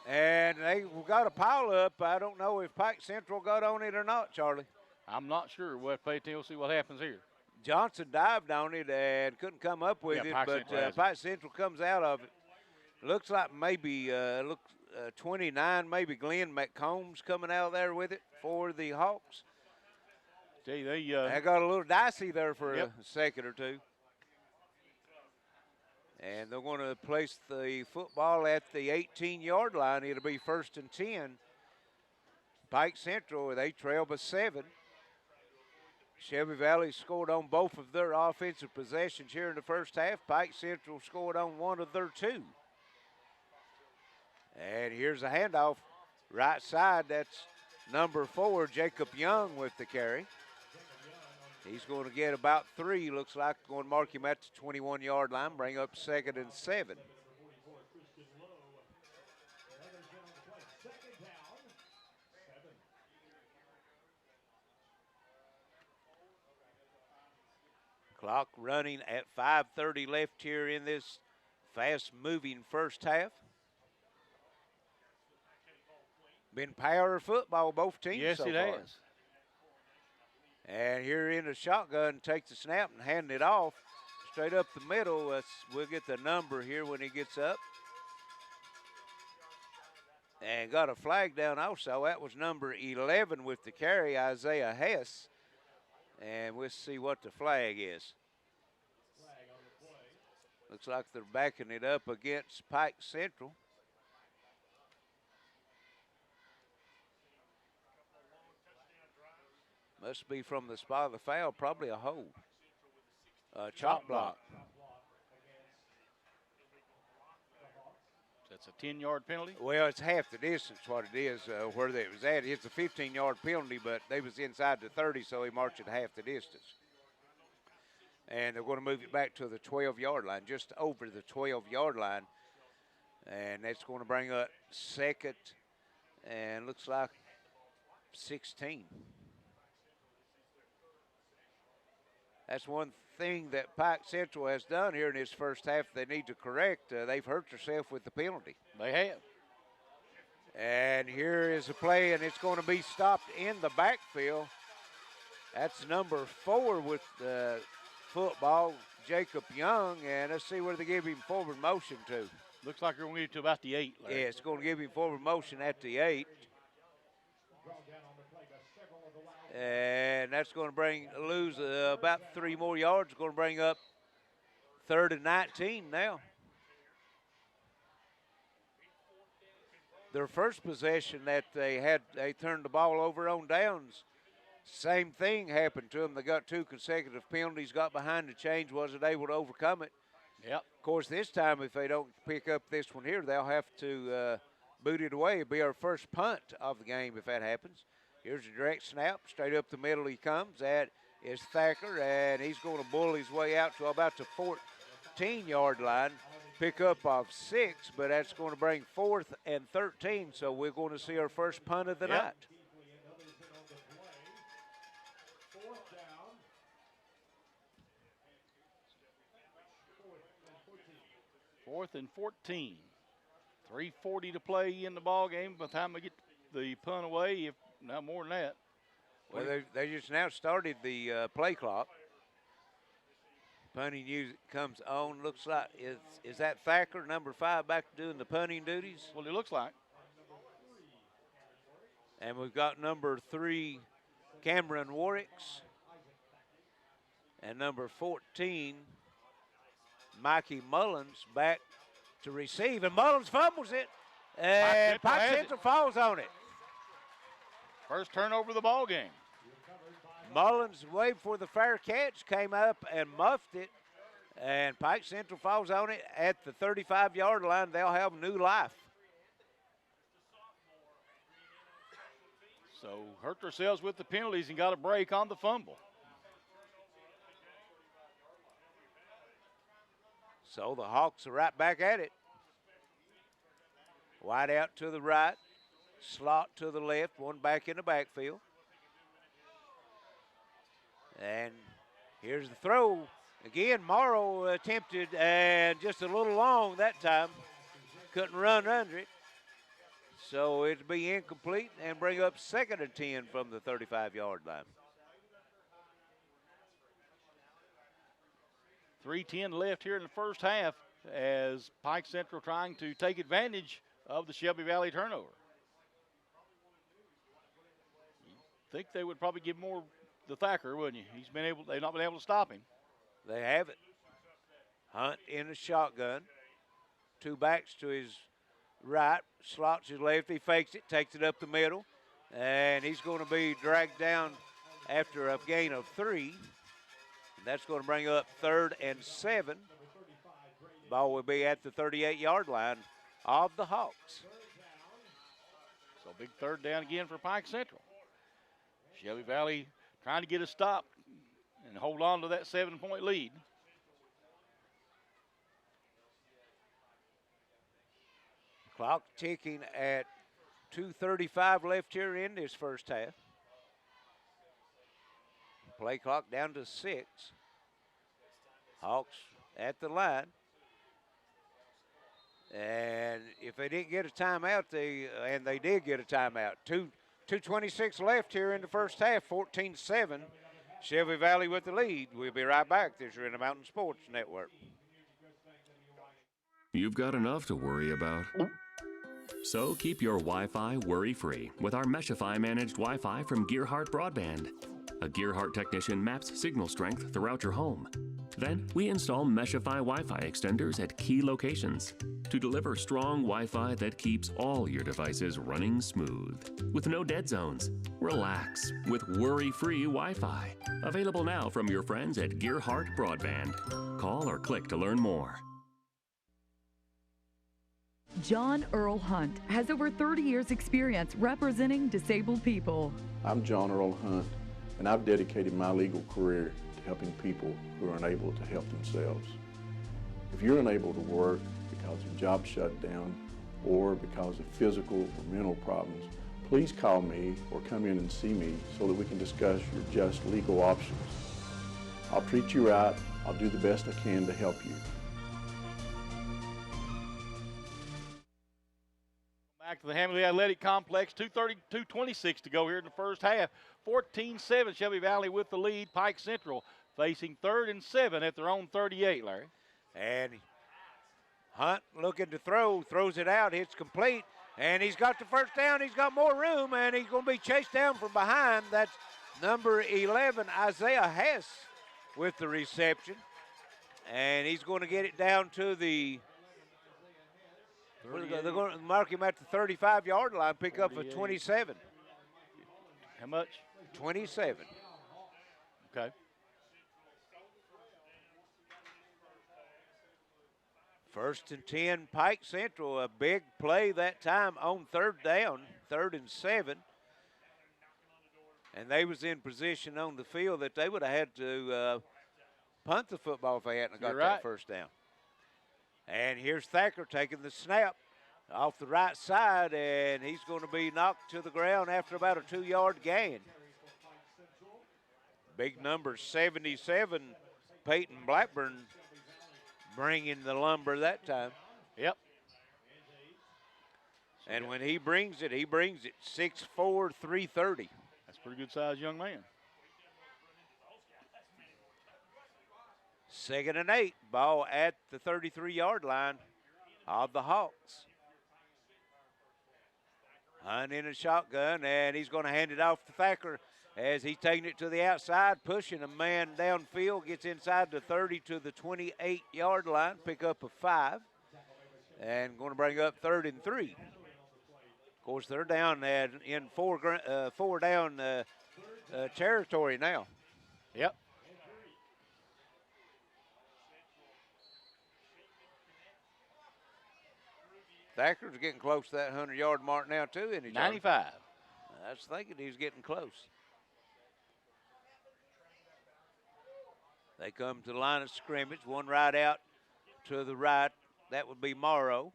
And they got a pile up. I don't know if Pike Central got on it or not, Charlie. I'm not sure. We'll have to pay attention. We'll see what happens here. Johnson dived on it and couldn't come up with it, Pike but Central has it. Pike Central comes out of it. Looks like maybe 29, maybe Glenn McCombs coming out there with it for the Hawks. They got a little dicey there for Yep. a second or two. And they're going to place the football at the 18-yard line. It'll be 1st and 10. Pike Central, they trail by 7. Shelby Valley scored on both of their offensive possessions here in the first half. Pike Central scored on one of their 2. And here's a handoff. Right side, that's number 4, Jacob Young with the carry. He's going to get about 3. Looks like going to mark him at the 21-yard line, bring up 2nd and 7. Clock running at 5:30 left here in this fast-moving first half. Been power football, both teams Yes, so it far. has. And here in the shotgun, takes the snap and handing it off straight up the middle. We'll get the number here when he gets up. And got a flag down also. That was number 11 with the carry, Isaiah Hess. And we'll see what the flag is. Looks like they're backing it up against Pike Central. Must be from the spot of the foul, probably a hold. Chop block. That's a 10-yard penalty. Well, it's half the distance what it is where they was at. It's a 15-yard penalty, but they was inside the 30, so he marched it half the distance. And they're going to move it back to the 12-yard line, just over the 12-yard line. And that's going to bring up 2nd and looks like 16. That's one thing that Pike Central has done here in this first half they need to correct. They've hurt themselves with the penalty. They have. And here is a play, and it's going to be stopped in the backfield. That's number 4 with the football, Jacob Young, and let's see where they give him forward motion to. Looks like they're going to get it to about the 8. Larry. Yeah, it's going to give him forward motion at the 8. And that's going to lose about 3 more yards. Going to bring up 3rd and 19 now. Their first possession that they turned the ball over on downs. Same thing happened to them. They got 2 consecutive penalties, got behind the change, wasn't able to overcome it. Yep. Of course, this time if they don't pick up this one here, they'll have to boot it away. It'll be our first punt of the game if that happens. Here's a direct snap. Straight up the middle he comes. That is Thacker, and he's going to bull his way out to about the 14-yard line. Pick up of 6, but that's going to bring 4th and 13, so we're going to see our first punt of the night. 4th and 14. 3:40 to play in the ball game. By the time we get the punt away, if not more than that. Well, they just now started the play clock. Punting music comes on. Looks like, is that Thacker, number 5, back doing the punting duties? Well, it looks like. And we've got number 3, Cameron Warwicks. And number 14, Mikey Mullins, back to receive. And Mullins fumbles it. And Pike Central falls on it. First turnover of the ball game. Mullins waited for the fair catch, came up and muffed it, and Pike Central falls on it at the 35-yard line. They'll have new life. So hurt themselves with the penalties and got a break on the fumble. So the Hawks are right back at it. Wide out to the right, slot to the left, one back in the backfield. And here's the throw. Again, Morrow attempted and just a little long that time. Couldn't run under it. So it'll be incomplete and bring up 2nd and 10 from the 35-yard line. 3:10 left here in the first half as Pike Central trying to take advantage of the Shelby Valley turnover. Think they would probably give more to Thacker, wouldn't you? They've not been able to stop him. They have it. Hunt in a shotgun. Two backs to his right, slots his left, he fakes it, takes it up the middle, and he's going to be dragged down after a gain of 3. That's going to bring up 3rd and 7. Ball will be at the 38-yard line of the Hawks. So big 3rd down again for Pike Central. Shelby Valley trying to get a stop and hold on to that 7-point lead. Clock ticking at 2:35 left here in this first half. Play clock down to 6. Hawks at the line. And if they didn't get a timeout, they did get a timeout. 2:26 left here in the first half, 14-7. Shelby Valley with the lead. We'll be right back. This is Intermountain Sports Network. You've got enough to worry about. So keep your Wi-Fi worry-free with our Meshify managed Wi-Fi from Gearhart Broadband. A Gearhart technician maps signal strength throughout your home. Then we install Meshify Wi-Fi extenders at key locations to deliver strong Wi-Fi that keeps all your devices running smooth. With no dead zones, relax with worry-free Wi-Fi. Available now from your friends at Gearhart Broadband. Call or click to learn more. John Earl Hunt has over 30 years experience representing disabled people. I'm John Earl Hunt, and I've dedicated my legal career to helping people who are unable to help themselves. If you're unable to work because your job shut down or because of physical or mental problems, please call me or come in and see me so that we can discuss your just legal options. I'll treat you right. I'll do the best I can to help you. Back to the Hamley Athletic Complex, 2:26 to go here in the first half. 14-7, Shelby Valley with the lead. Pike Central facing 3rd and 7 at their own 38, Larry. And Hunt looking to throw, throws it out, it's complete, and he's got the first down, he's got more room, and he's going to be chased down from behind. That's number 11, Isaiah Hess, with the reception. And he's going to get it down to the they're going to mark him at the 35-yard line, pick up a 27. How much? 27. Okay. First and 10, Pike Central. A big play that time on 3rd down, 3rd and 7. And they was in position on the field that they would have had to punt the football if they hadn't got that first down. And here's Thacker taking the snap off the right side, and he's going to be knocked to the ground after about a 2-yard gain. Big number 77, Peyton Blackburn, bringing the lumber that time. Yep. And when he brings it 6'4", 330. That's a pretty good sized young man. 2nd and 8, ball at the 33-yard line of the Hawks. Hunt in a shotgun, and he's going to hand it off to Thacker as he's taking it to the outside, pushing a man downfield, gets inside the 30 to the 28-yard line, pick up a 5, and going to bring up 3rd and 3. Of course, they're down in four down territory now. Yep. Thacker's getting close to that 100-yard mark now, too, isn't he, John? 95. I was thinking he was getting close. They come to the line of scrimmage, one right out to the right. That would be Morrow.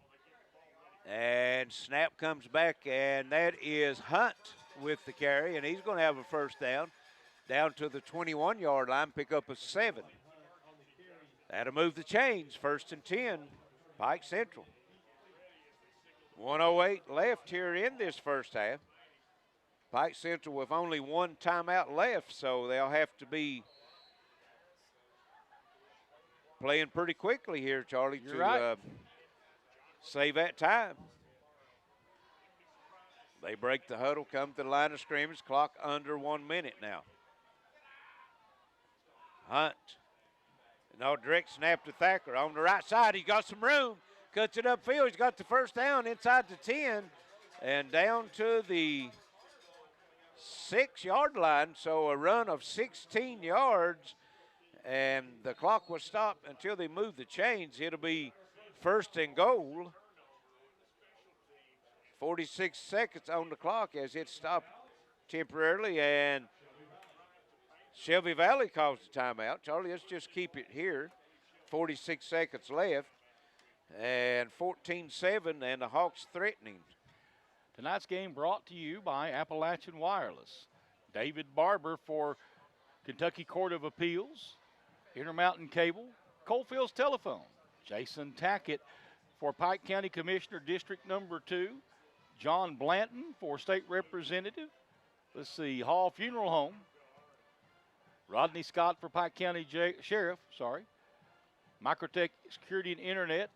And snap comes back, and that is Hunt with the carry, and he's going to have a first down to the 21-yard line, pick up a 7. That'll move the chains, 1st and 10, Pike Central. 1:08 left here in this first half. Pike Central with only one timeout left, so they'll have to be playing pretty quickly here, Charlie, You're to right. save that time. They break the huddle, come to the line of scrimmage, clock under 1 minute now. Hunt. No, direct snap to Thacker on the right side. He's got some room. Cuts it upfield. He's got the first down inside the 10 and down to the 6-yard line. So a run of 16 yards, and the clock was stopped until they move the chains. It'll be first and goal. 46 seconds on the clock as it stopped temporarily, and Shelby Valley calls the timeout. Charlie, let's just keep it here. 46 seconds left, and 14-7, and the Hawks threatening. Tonight's game brought to you by Appalachian Wireless. David Barber for Kentucky Court of Appeals, Intermountain Cable, Coalfields Telephone. Jason Tackett for Pike County Commissioner District Number 2. John Blanton for State Representative. Let's see, Hall Funeral Home. Rodney Scott for Pike County Sheriff, Microtech Security and Internet.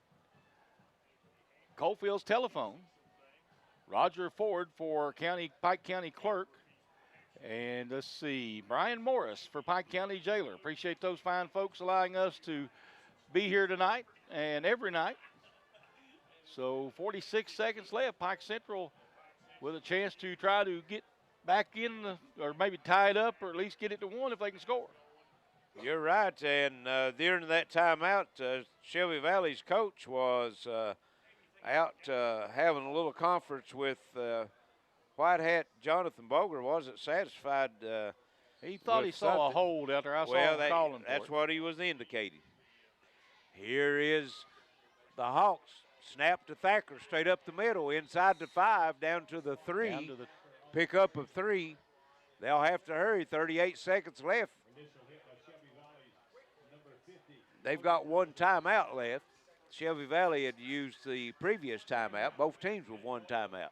Coalfields Telephone. Roger Ford for Pike County Clerk. And let's see, Brian Morris for Pike County Jailer. Appreciate those fine folks allowing us to be here tonight and every night. So 46 seconds left. Pike Central with a chance to try to get back in, or maybe tie it up, or at least get it to 1 if they can score. You're right, and during that timeout, Shelby Valley's coach was out having a little conference with White Hat. Jonathan Boger wasn't satisfied. He thought he saw a hold out there. I saw him calling for that's it. what he was indicating. Here is the Hawks. Snap to Thacker, straight up the middle, inside the 5, down to the 3. Down to the Pick up of 3. They'll have to hurry. 38 seconds left. They've got 1 timeout left. Shelby Valley had used the previous timeout. Both teams with 1 timeout.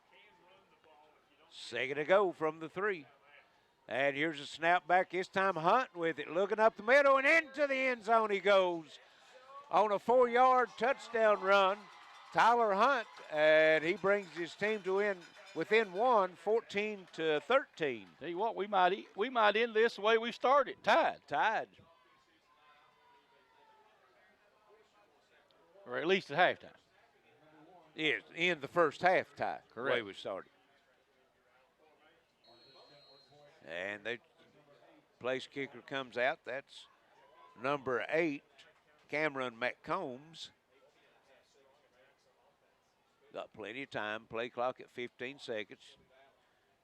Second to go from the 3. And here's a snap back. This time Hunt with it, looking up the middle, and into the end zone he goes on a 4-yard touchdown run. Tyler Hunt, and he brings his team to within 1, 14-13. Tell you what, we might end this the way we started, tied. Or at least at halftime. Yes, in the first half tie. Correct. The way we started. And the place kicker comes out. That's number 8, Cameron McCombs. Got plenty of time. Play clock at 15 seconds.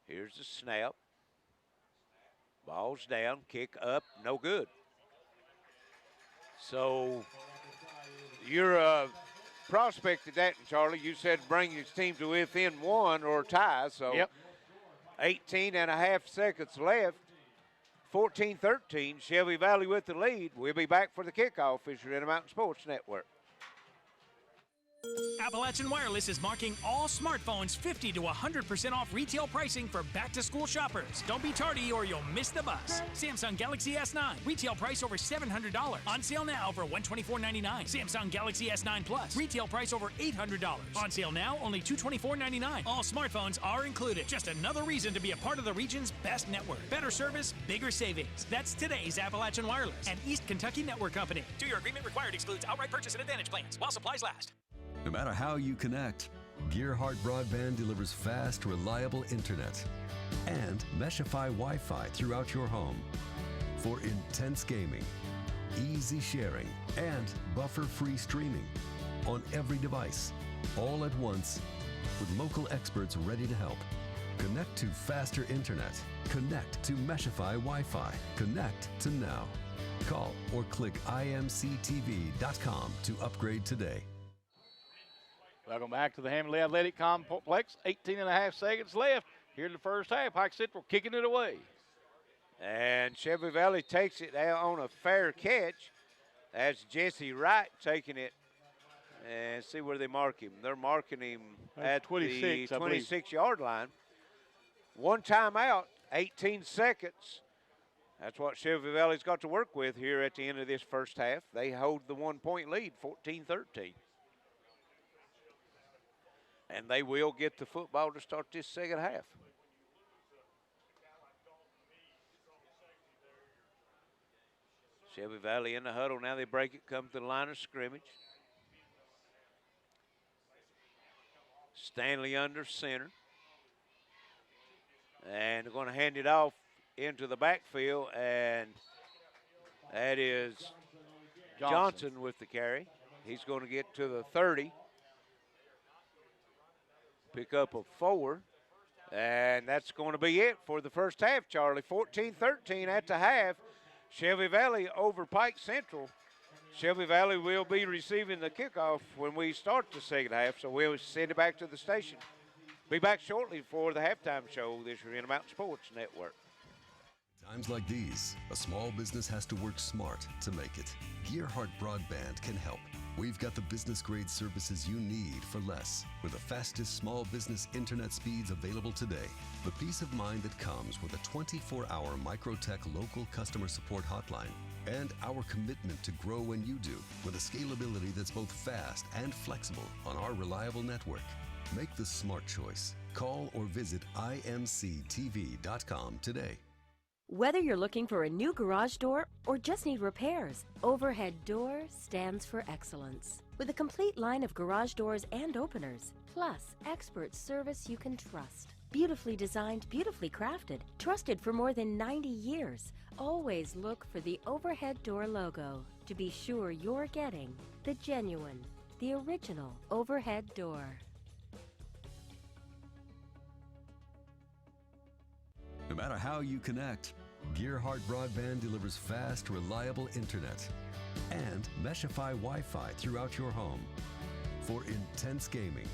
Here's the snap. Ball's down. Kick up. No good. So you're a prospect at that, Charlie. You said bring his team to within 1 or tie. So yep. 18 and a half seconds left. 14-13. Shelby Valley with the lead. We'll be back for the kickoff. It's your Intermountain Sports Network. Appalachian Wireless is marking all smartphones 50 to 100% off retail pricing for back-to-school shoppers. Don't be tardy or you'll miss the bus. Samsung Galaxy S9, retail price over $700. On sale now for $124.99. Samsung Galaxy S9 Plus, retail price over $800. On sale now, only $224.99. All smartphones are included. Just another reason to be a part of the region's best network. Better service, bigger savings. That's today's Appalachian Wireless, an East Kentucky network company. 2-year agreement required, excludes outright purchase and advantage plans while supplies last. No matter how you connect, Gearhart Broadband delivers fast, reliable internet and Meshify Wi-Fi throughout your home for intense gaming, easy sharing, and buffer-free streaming on every device, all at once, with local experts ready to help. Connect to faster internet. Connect to Meshify Wi-Fi. Connect to now. Call or click imctv.com to upgrade today. Welcome back to the Hamley Athletic Complex. 18 and a half seconds left here in the first half. Pike Central kicking it away. And Shelby Valley takes it out on a fair catch. That's Jesse Wright taking it. And see where they mark him. They're marking him at 26, the 26-yard line. 1 timeout, 18 seconds. That's what Shelby Valley's got to work with here at the end of this first half. They hold the 1-point lead, 14-13. And they will get the football to start this second half. Shelby Valley in the huddle. Now they break it, come to the line of scrimmage. Stanley under center. And they're going to hand it off into the backfield, and that is Johnson with the carry. He's going to get to the 30. Pick up a 4. And that's going to be it for the first half, Charlie. 14-13 at the half. Shelby Valley over Pike Central. Shelby Valley will be receiving the kickoff when we start the second half, so we'll send it back to the station. Be back shortly for the halftime show this year in the Mountain Sports Network. Times like these, a small business has to work smart to make it. Gearhart Broadband can help. We've got the business-grade services you need for less, with the fastest small business internet speeds available today. The peace of mind that comes with a 24-hour Microtech local customer support hotline. And our commitment to grow when you do, with a scalability that's both fast and flexible on our reliable network. Make the smart choice. Call or visit imctv.com today. Whether you're looking for a new garage door or just need repairs, Overhead Door stands for excellence. With a complete line of garage doors and openers, plus expert service you can trust. Beautifully designed, beautifully crafted, trusted for more than 90 years. Always look for the Overhead Door logo to be sure you're getting the genuine, the original Overhead Door. No matter how you connect, Gearhart Broadband delivers fast, reliable internet and Meshify Wi-Fi throughout your home for intense gaming,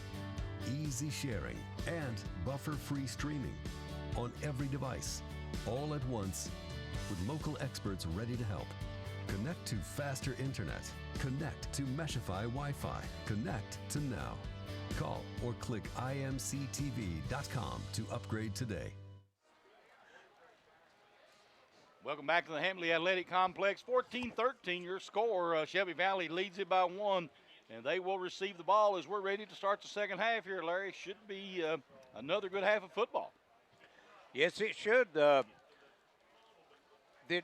easy sharing, and buffer-free streaming on every device, all at once, with local experts ready to help. Connect to faster internet. Connect to Meshify Wi-Fi. Connect to now. Call or click imctv.com to upgrade today. Welcome back to the Hamley Athletic Complex. 14-13 your score. Shelby Valley leads it by 1, and they will receive the ball as we're ready to start the second half here, Larry. Should be another good half of football. Yes, it should. Did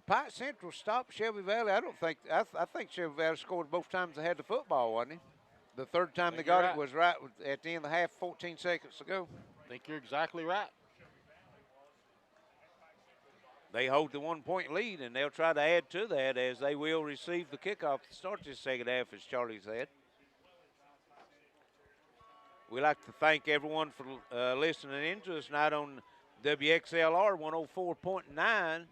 Pike Central stop Shelby Valley? I don't think. I think Shelby Valley scored both times they had the football, wasn't he? The third time they got it was right at the end of the half, 14 seconds ago. I think you're exactly right. They hold the 1-point lead, and they'll try to add to that as they will receive the kickoff to start this second half, as Charlie said. We'd like to thank everyone for listening in to us tonight on WXLR 104.9.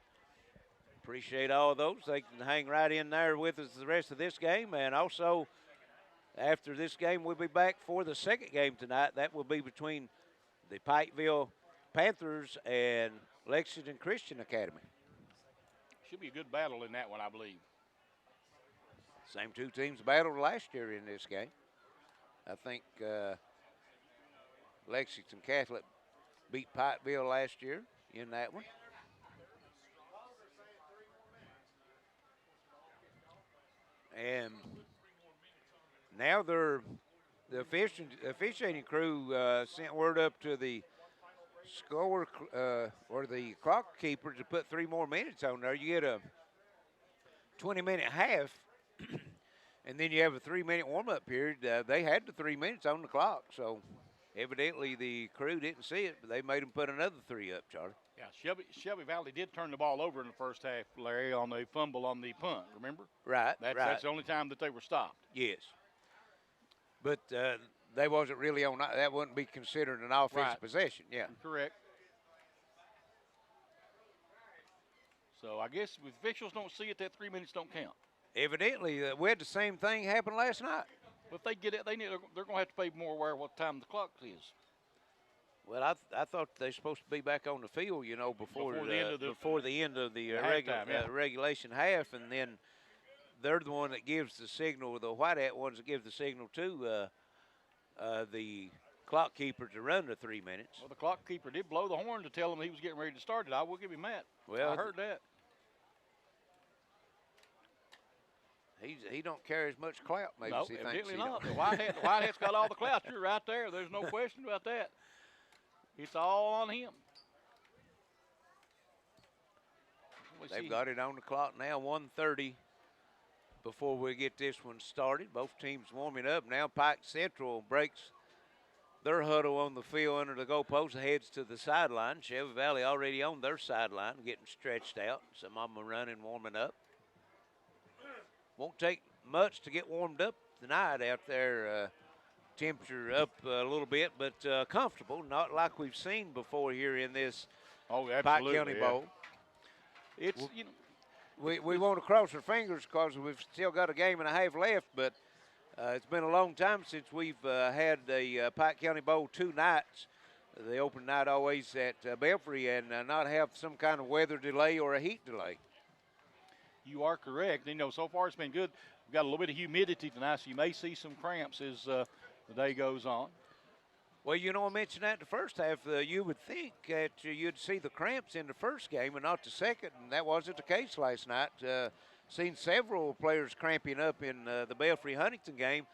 Appreciate all of those. They can hang right in there with us the rest of this game. And also, after this game, we'll be back for the second game tonight. That will be between the Pikeville Panthers and Lexington Christian Academy. Should be a good battle in that one, I believe. Same two teams battled last year in this game. I think Lexington Catholic beat Pikeville last year in that one. And now the officiating crew sent word up to the score or the clock keeper to put 3 more minutes on there. You get a 20-minute half, and then you have a 3-minute warm-up period. They had the 3 minutes on the clock, so evidently the crew didn't see it, but they made them put another 3 up, Charlie. Yeah, Shelby Valley did turn the ball over in the first half, Larry, on a fumble on the punt, remember? Right, That's the only time that they were stopped. Yes. But they wasn't really on, that wouldn't be considered an offensive possession, yeah. Correct. So I guess if officials don't see it, that 3 minutes don't count. Evidently, we had the same thing happen last night. But if they get it, they're going to have to pay more aware of what time the clock is. Well, I thought they're supposed to be back on the field, you know, before the end of the regulation half, and then they're the one that gives the signal. The white hat ones that give the signal to the clock keeper to run the 3 minutes. Well, the clock keeper did blow the horn to tell him he was getting ready to start it. I will give him that. Well, I heard that. He don't carry as much clout, maybe. No, as he thinks evidently he not. don't. The Whitehead's got all the clout. You're right there. There's no question about that. It's all on him. They've got it on the clock now, 1:30 before we get this one started. Both teams warming up. Now Pike Central breaks their huddle on the field under the goalpost and heads to the sideline. Shelby Valley already on their sideline, getting stretched out. Some of them are running, warming up. Won't take much to get warmed up tonight out there. Temperature up a little bit, but comfortable, not like we've seen before here in this Pike County Bowl. It's, we want to cross our fingers because we've still got a game and a half left, but it's been a long time since we've had a Pike County Bowl 2 nights. The open night always at Belfry, and not have some kind of weather delay or a heat delay. You are correct. So far it's been good. We've got a little bit of humidity tonight, so you may see some cramps as the day goes on. Well, I mentioned that in the first half. You would think that you'd see the cramps in the first game and not the second, and that wasn't the case last night. Seen several players cramping up in the Belfry-Huntington game,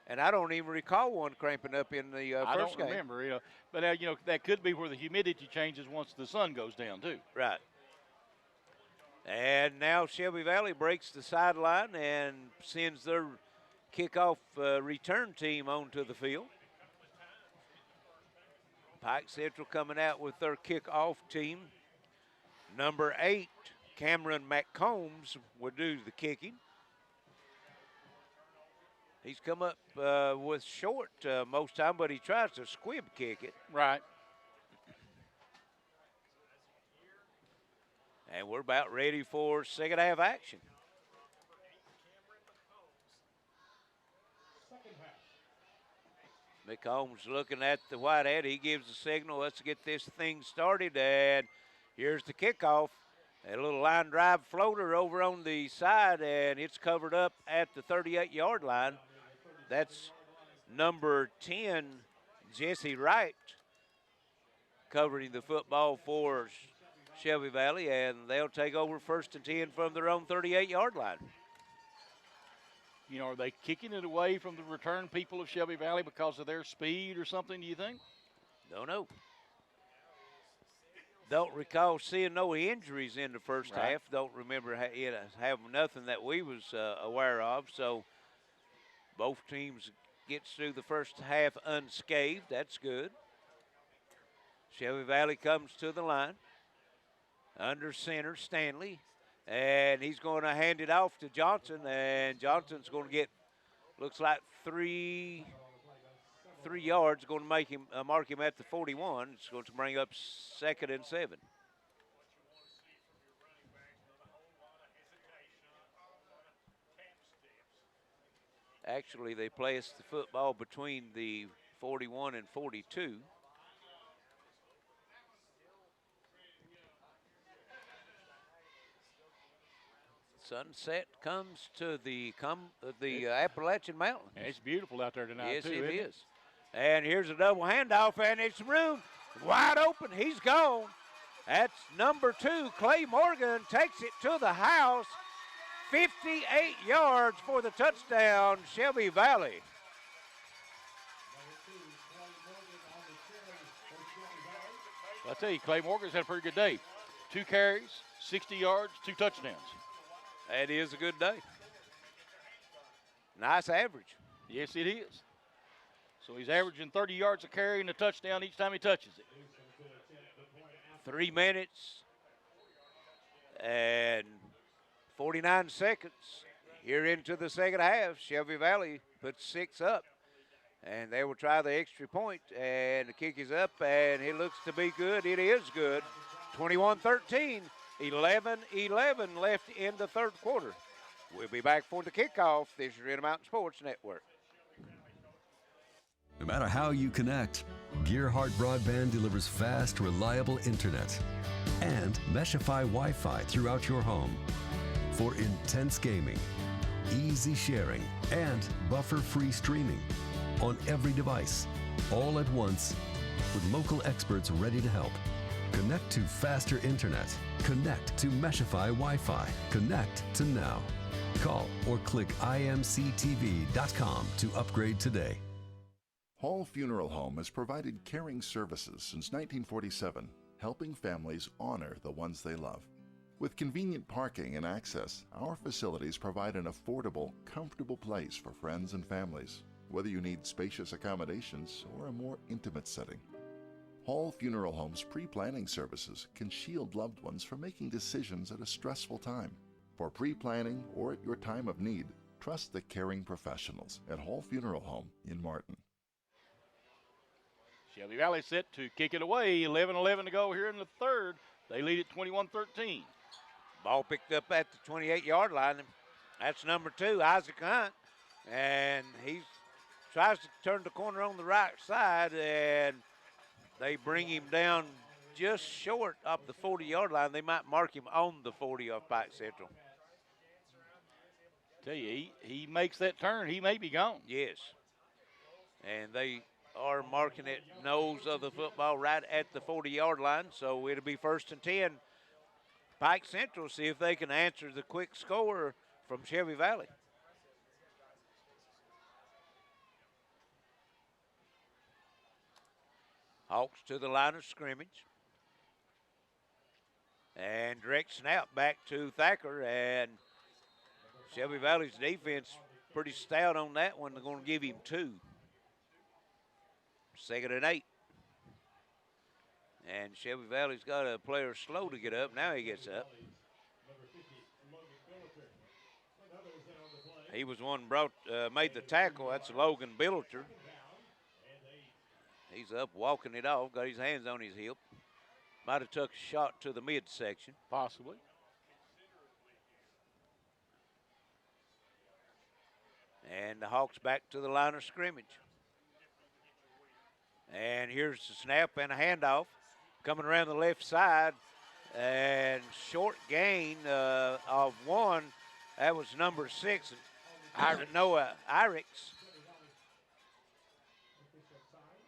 and I don't even recall one cramping up in the first game. I don't remember, but that could be where the humidity changes once the sun goes down, too. Right. And now Shelby Valley breaks the sideline and sends their kickoff return team onto the field. Pike Central coming out with their kickoff team. Number 8, Cameron McCombs, will do the kicking. He's come up with short most time, but he tries to squib kick it. Right. And we're about ready for second half action. McCombs looking at the Whitehead. He gives the signal. Let's get this thing started. And here's the kickoff. A little line drive floater over on the side, and it's covered up at the 38-yard line. That's number 10, Jesse Wright, covering the football for Shelby Valley, and they'll take over 1st and 10 from their own 38-yard line. Are they kicking it away from the return people of Shelby Valley because of their speed or something, do you think? Don't know. Don't recall seeing no injuries in the first half. Don't remember having nothing that we was aware of. So both teams gets through the first half unscathed. That's good. Shelby Valley comes to the line. Under center, Stanley. And he's going to hand it off to Johnson. And Johnson's going to get, looks like 3 yards. Going to make him mark him at the 41. It's going to bring up 2nd and 7. Actually, they placed the football between the 41 and 42. Sunset comes to the Appalachian Mountains. It's beautiful out there tonight, yes, too. Yes, it is. And here's a double handoff, and it's room wide open. He's gone. That's number 2, Clay Morgan, takes it to the house. 58 yards for the touchdown, Shelby Valley. I tell you, Clay Morgan's had a pretty good day. 2 carries, 60 yards, 2 touchdowns. That is a good day. Nice average. Yes, it is. So he's averaging 30 yards a carry and a touchdown each time he touches it. 3 minutes and 49 seconds here into the second half. Shelby Valley puts 6 up, and they will try the extra point, and the kick is up, and it looks to be good. It is good. 21-13. 11-11 left in the third quarter. We'll be back for the kickoff. This is Intermountain Sports Network. No matter how you connect, Gearhart Broadband delivers fast, reliable internet and Meshify Wi-Fi throughout your home for intense gaming, easy sharing, and buffer-free streaming on every device all at once with local experts ready to help. Connect to faster internet. Connect to Meshify Wi-Fi. Connect to now. Call or click imctv.com to upgrade today. Hall Funeral Home has provided caring services since 1947, helping families honor the ones they love. With convenient parking and access, our facilities provide an affordable, comfortable place for friends and families, whether you need spacious accommodations or a more intimate setting. Hall Funeral Home's pre-planning services can shield loved ones from making decisions at a stressful time. For pre-planning or at your time of need, trust the caring professionals at Hall Funeral Home in Martin. Shelby Valley set to kick it away. 11-11 to go here in the third. They lead at 21-13. Ball picked up at the 28-yard line. That's number 2, Isaac Hunt. And he tries to turn the corner on the right side, and they bring him down just short of the 40-yard line. They might mark him on the 40 of Pike Central. Tell you, he makes that turn, he may be gone. Yes. And they are marking it nose of the football right at the 40-yard line, so it'll be 1st and 10. Pike Central, see if they can answer the quick score from Shelby Valley. Hawks to the line of scrimmage. And direct snap back to Thacker, and Shelby Valley's defense pretty stout on that one. They're going to give him 2. 2nd and 8. And Shelby Valley's got a player slow to get up. Now he gets up. He was one made the tackle. That's Logan Billiter. He's up walking it off, got his hands on his hip. Might have took a shot to the midsection. Possibly. And the Hawks back to the line of scrimmage. And here's the snap and a handoff. Coming around the left side, and short gain of 1. That was number 6, Noah Irix.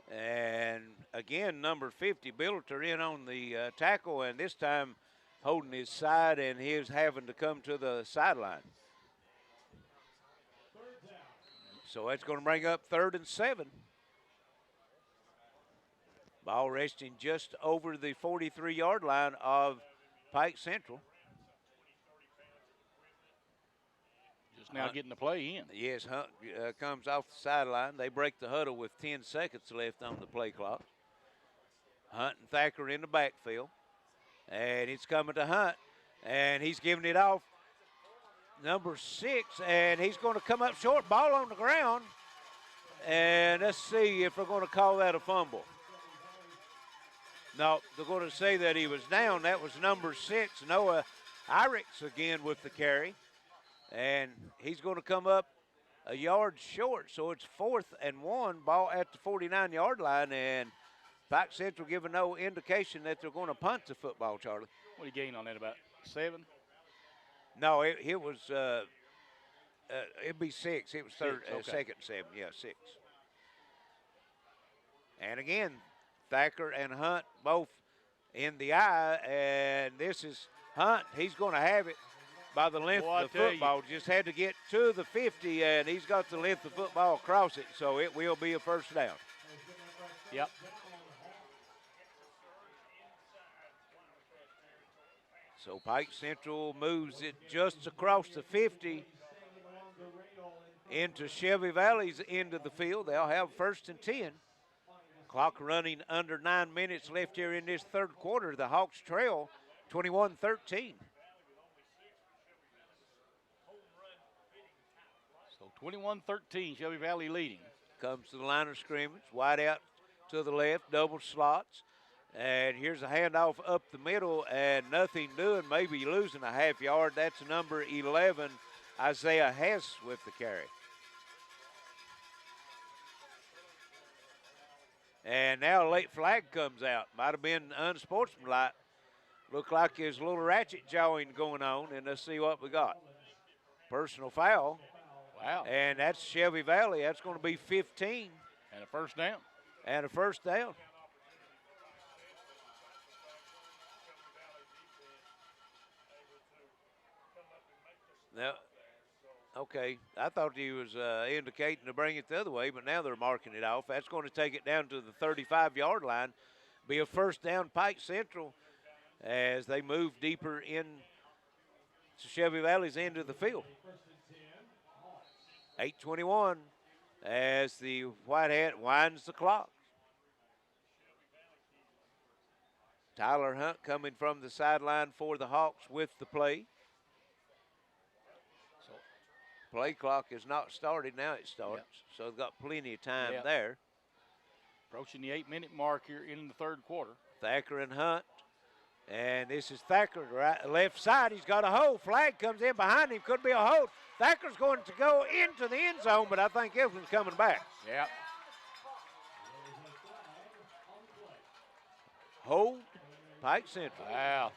And again, number 50, Billiter in on the tackle, and this time holding his side, and he is having to come to the sideline. So that's going to bring up 3rd and 7. Ball resting just over the 43-yard line of Pike Central. Just now getting the play in. Yes, Hunt comes off the sideline. They break the huddle with 10 seconds left on the play clock. Hunt and Thacker in the backfield. And it's coming to Hunt, and he's giving it off. Number 6, and he's going to come up short. Ball on the ground. And let's see if we're going to call that a fumble. No, they're going to say that he was down. That was number 6, Noah Irix again with the carry. And he's going to come up a yard short, so it's 4th and 1, ball at the 49-yard line, and Pike Central giving no indication that they're going to punt the football, Charlie. What did he gain on that, about 7? No, it was, it'd be 6. It was third, 2nd, 7, yeah, 6. And again, Thacker and Hunt both in the eye, and this is Hunt. He's going to have it by the length of the football. Just had to get to the 50, and he's got the length of football across it, so it will be a 1st down. Yep. So Pike Central moves it just across the 50 into Shelby Valley's end of the field. They'll have 1st and 10. Clock running under 9 minutes left here in this 3rd quarter. The Hawks trail 21-13. So 21-13, Shelby Valley leading. Comes to the line of scrimmage, wide out to the left, double slots. And here's a handoff up the middle, and nothing doing, maybe losing a half yard. That's number 11, Isaiah Hess with the carry. And now a late flag comes out. Might have been unsportsmanlike. Looked like there's a little ratchet jawing going on, and let's see what we got. Personal foul. Wow. And that's Shelby Valley. That's going to be 15. And a 1st down. And a first down. Now, okay, I thought he was indicating to bring it the other way, but now they're marking it off. That's going to take it down to the 35-yard line. Be a first down Pike Central as they move deeper in to Shelby Valley's end of the field. 8:21 as the White Hat winds the clock. Tyler Hunt coming from the sideline for the Hawks with the play. So play clock is not started. Now it starts. Yep. So they've got plenty of time there. Approaching the 8-minute mark here in the third quarter. Thacker and Hunt. And this is Thacker, right, left side. He's got a hold. Flag comes in behind him. Could be a hold. Thacker's going to go into the end zone, but I think Evelyn's coming back. Yeah. Hold, Pike Central. Wow.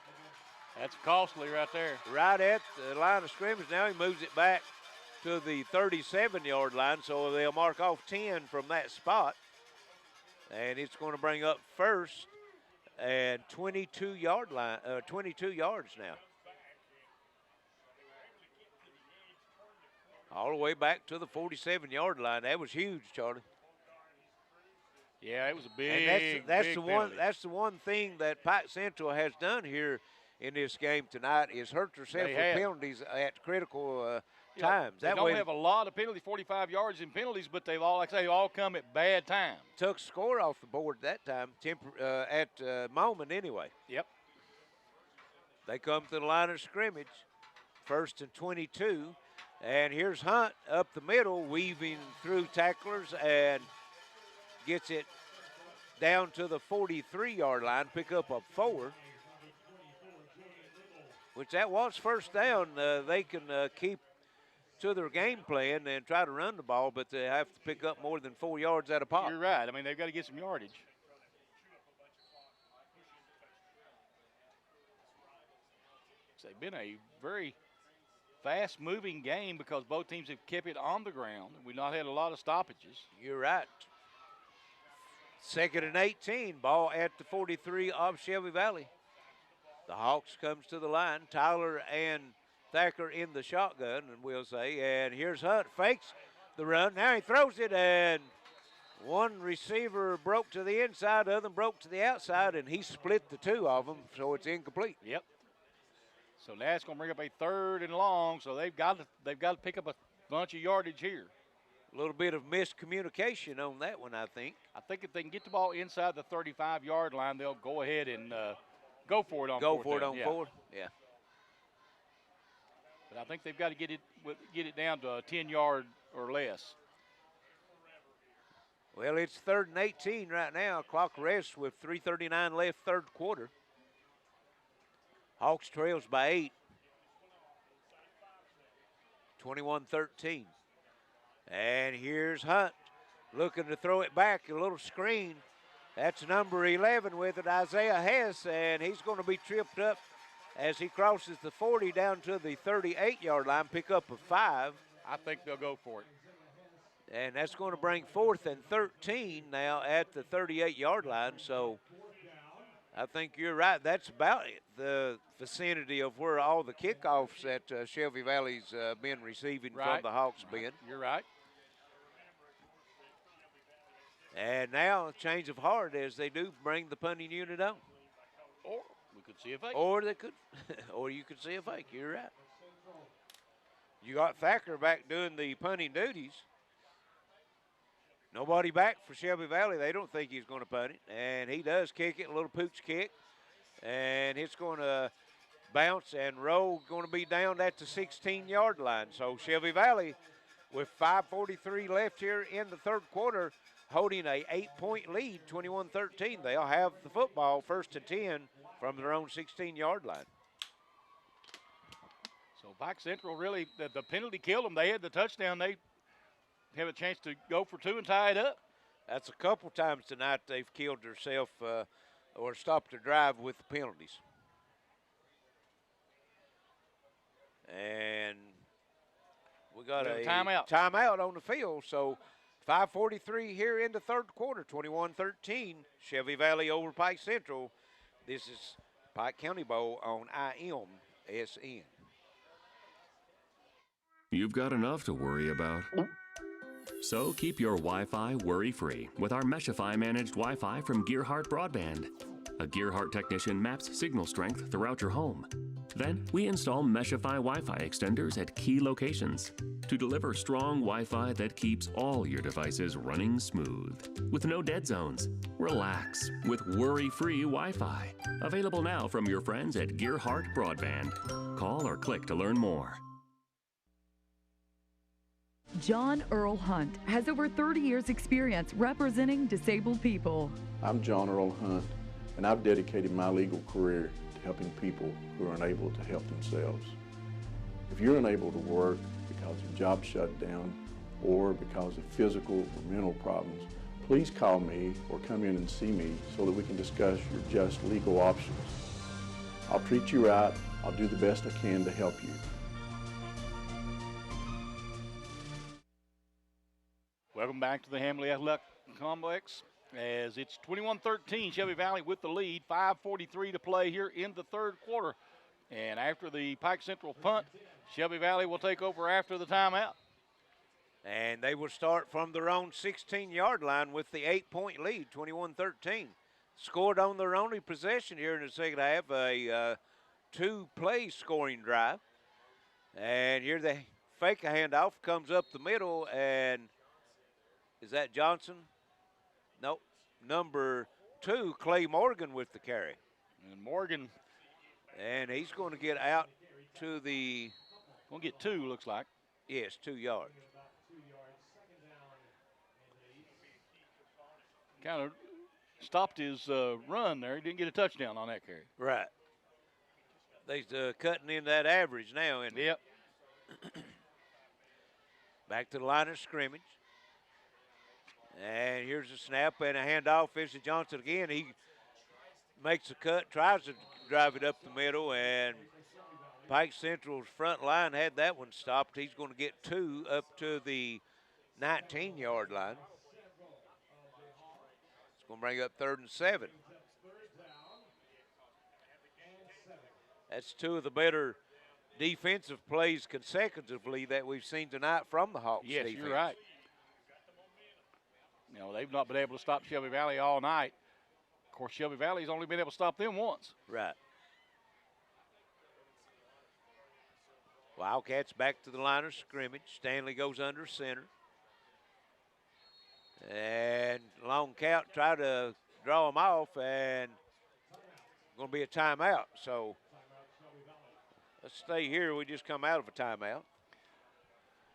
That's costly right there. Right at the line of scrimmage. Now he moves it back to the 37-yard line, so they'll mark off 10 from that spot. And it's going to bring up first and 22-yard line, 22 yards now. All the way back to the 47-yard line. That was huge, Charlie. Yeah, it was a big. And that's big the one. penalty. That's the one thing that Pike Central has done here in this game tonight is hurt herself with penalties at critical times. They don't have a lot of penalties, 45 yards in penalties, but they've all, like I say, all come at bad times. Took score off the board that time, at moment anyway. Yep. They come to the line of scrimmage, 1st and 22, and here's Hunt up the middle, weaving through tacklers and gets it down to the 43-yard line, pick up a 4. Which that was first down. They can keep to their game plan and try to run the ball, but they have to pick up more than 4 yards at a pop. You're right. I mean, they've got to get some yardage. It's been a very fast-moving game because both teams have kept it on the ground. We've not had a lot of stoppages. You're right. 2nd and 18, ball at the 43 of Shelby Valley. The Hawks comes to the line. Tyler and Thacker in the shotgun, and we'll say, and here's Hunt, fakes the run. Now he throws it, and one receiver broke to the inside, the other broke to the outside, and he split the two of them, so it's incomplete. Yep. So now it's going to bring up a 3rd and long, so they've got to pick up a bunch of yardage here. A little bit of miscommunication on that one, I think. I think if they can get the ball inside the 35-yard line, they'll go ahead and go for it on 4th. Yeah. But I think they've got to get it down to a 10-yard or less. Well, it's 3rd and 18 right now. Clock rests with 3:39 left, third quarter. Hawks trails by 8. 21-13. And here's Hunt looking to throw it back, a little screen. That's number 11 with it, Isaiah Hess, and he's going to be tripped up as he crosses the 40 down to the 38-yard line, pick up a 5. I think they'll go for it. And that's going to bring 4th and 13 now at the 38-yard line. So I think you're right. That's about it, the vicinity of where all the kickoffs at Shelby Valley's been receiving from the Hawks been. You're right. And now a change of heart as they do bring the punting unit on. Or we could see a fake. Or they could, or you could see a fake. You're right. You got Thacker back doing the punting duties. Nobody back for Shelby Valley. They don't think he's going to punt it. And he does kick it, a little pooch kick. And it's going to bounce and roll, going to be down at the 16-yard line. So Shelby Valley, with 5:43 left here in the third quarter, holding a 8-point lead, 21-13. They'll have the football 1st and 10 from their own 16-yard line. So Pike Central really, the penalty killed them. They had the touchdown. They have a chance to go for 2 and tie it up. That's a couple times tonight they've killed themselves or stopped their drive with the penalties. And we got a timeout. Timeout on the field, so 5:43 here in the third quarter, 21-13, Shelby Valley over Pike Central. This is Pike County Bowl on IMSN. You've got enough to worry about. So keep your Wi-Fi worry-free with our Meshify managed Wi-Fi from Gearhart Broadband. A Gearhart technician maps signal strength throughout your home. Then we install Meshify Wi-Fi extenders at key locations to deliver strong Wi-Fi that keeps all your devices running smooth. With no dead zones. Relax with worry-free Wi-Fi. Available now from your friends at Gearhart Broadband. Call or click to learn more. John Earl Hunt has over 30 years experience representing disabled people. I'm John Earl Hunt, and I've dedicated my legal career to helping people who are unable to help themselves. If you're unable to work because of job shutdown or because of physical or mental problems, please call me or come in and see me so that we can discuss your just legal options. I'll treat you right. I'll do the best I can to help you. Welcome back to the Hamley Athletic Complex as it's 21-13, Shelby Valley with the lead, 5:43 to play here in the third quarter. And after the Pike Central punt, Shelby Valley will take over after the timeout. And they will start from their own 16-yard line with the 8-point lead, 21-13. Scored on their only possession here in the second half, a two-play scoring drive. And here they fake a handoff, comes up the middle, and is that Johnson? Nope. Number 2, Clay Morgan with the carry. And Morgan. And he's going to get out to the. Going to get 2, looks like. Yes, 2 yards. Kind of stopped his run there. He didn't get a touchdown on that carry. Right. They're cutting in that average now. And yep. Back to the line of scrimmage. And here's a snap and a handoff. It's to Johnson again. He makes a cut, tries to drive it up the middle, and Pike Central's front line had that one stopped. He's going to get 2 up to the 19-yard line. It's going to bring up 3rd and 7. That's 2 of the better defensive plays consecutively that we've seen tonight from the Hawks yes, defense. You're right. You know, they've not been able to stop Shelby Valley all night. Of course, Shelby Valley's only been able to stop them once. Right. Wildcats back to the line of scrimmage. Stanley goes under center. And long count, try to draw him off, and going to be a timeout. So let's stay here. We just come out of a timeout.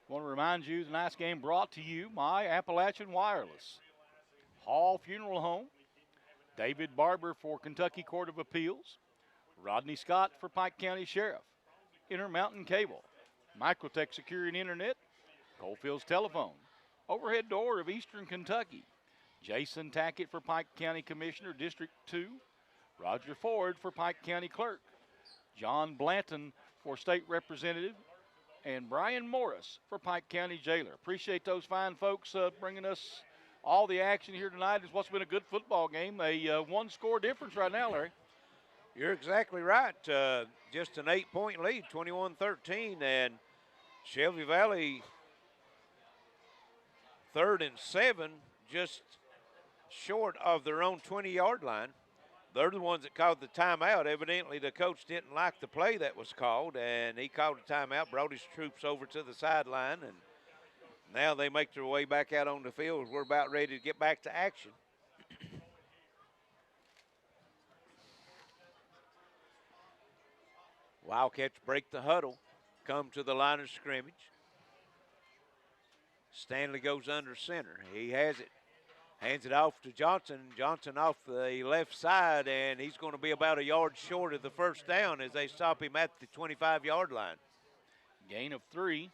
Want to remind you tonight's game brought to you by Appalachian Wireless, Hall Funeral Home, David Barber for Kentucky Court of Appeals, Rodney Scott for Pike County Sheriff, Intermountain Cable, Microtech Security Internet, Coalfields Telephone, Overhead Door of Eastern Kentucky, Jason Tackett for Pike County Commissioner, District 2, Roger Ford for Pike County Clerk, John Blanton for State Representative, and Brian Morris for Pike County Jailer. Appreciate those fine folks bringing us all the action here tonight. It's what's been a good football game. A one-score difference right now, Larry. You're exactly right. Just an 8-point lead, 21-13, and Shelby Valley 3rd and 7, just short of their own 20-yard line. They're the ones that called the timeout. Evidently, the coach didn't like the play that was called, and he called a timeout, brought his troops over to the sideline, and now they make their way back out on the field. We're about ready to get back to action. Wildcats break the huddle, come to the line of scrimmage. Stanley goes under center. He has it. Hands it off to Johnson. Johnson off the left side, and he's going to be about a yard short of the first down as they stop him at the 25-yard line. Gain of 3.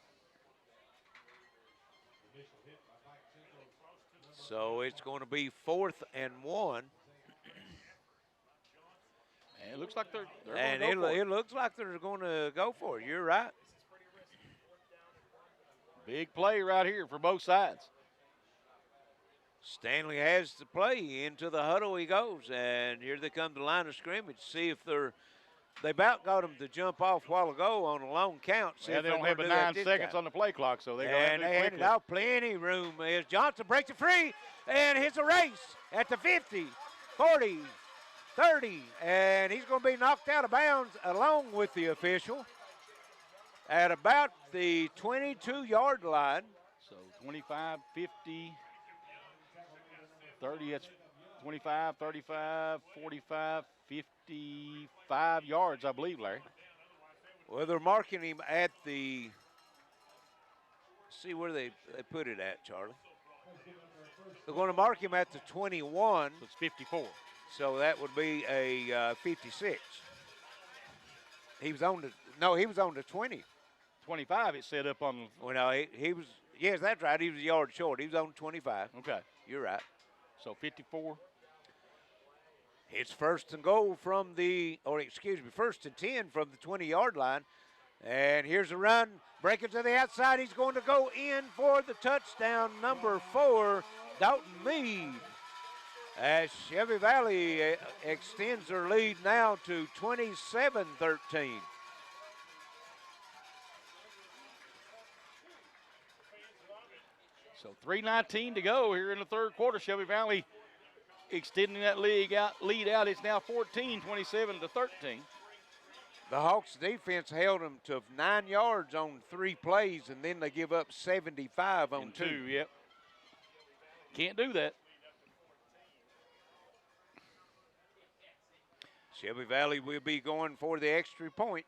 So it's going to be 4th and 1. And it looks like they're and going to go for it. It looks like they're going to go for it. You're right. Big play right here for both sides. Stanley has the play. Into the huddle he goes, and here they come to the line of scrimmage. See if they about got him to jump off a while ago on a long count. See Yeah, if they they're don't have gonna but do that 9 this seconds time. on the play clock, so they're going to have And to they handed quickly. out plenty room as Johnson breaks it free, and hits a race at the 50, 40, 30, and he's going to be knocked out of bounds along with the official at about the 22-yard line. So 25, 50, 30, that's 25, 35, 45, 55 yards, I believe, Larry. Well, they're marking him at the, see where they put it at, Charlie. They're going to mark him at the 21. So it's 54. So that would be a 56. He was on the 20. 25, it's set up on. Well, no, he was, yes, that's right. He was a yard short. He was on 25. Okay. You're right. So 54. It's first and goal from first and 10 from the 20-yard line. And here's a run, breaking to the outside. He's going to go in for the touchdown, number 4, Dalton Meade. As Shelby Valley extends their lead now to 27-13. So 3:19 to go here in the third quarter. Shelby Valley extending that lead out. It's now 14, 27 to 13. The Hawks defense held them to 9 yards on 3 plays, and then they give up 75 on 2. Yep. Can't do that. Shelby Valley will be going for the extra point.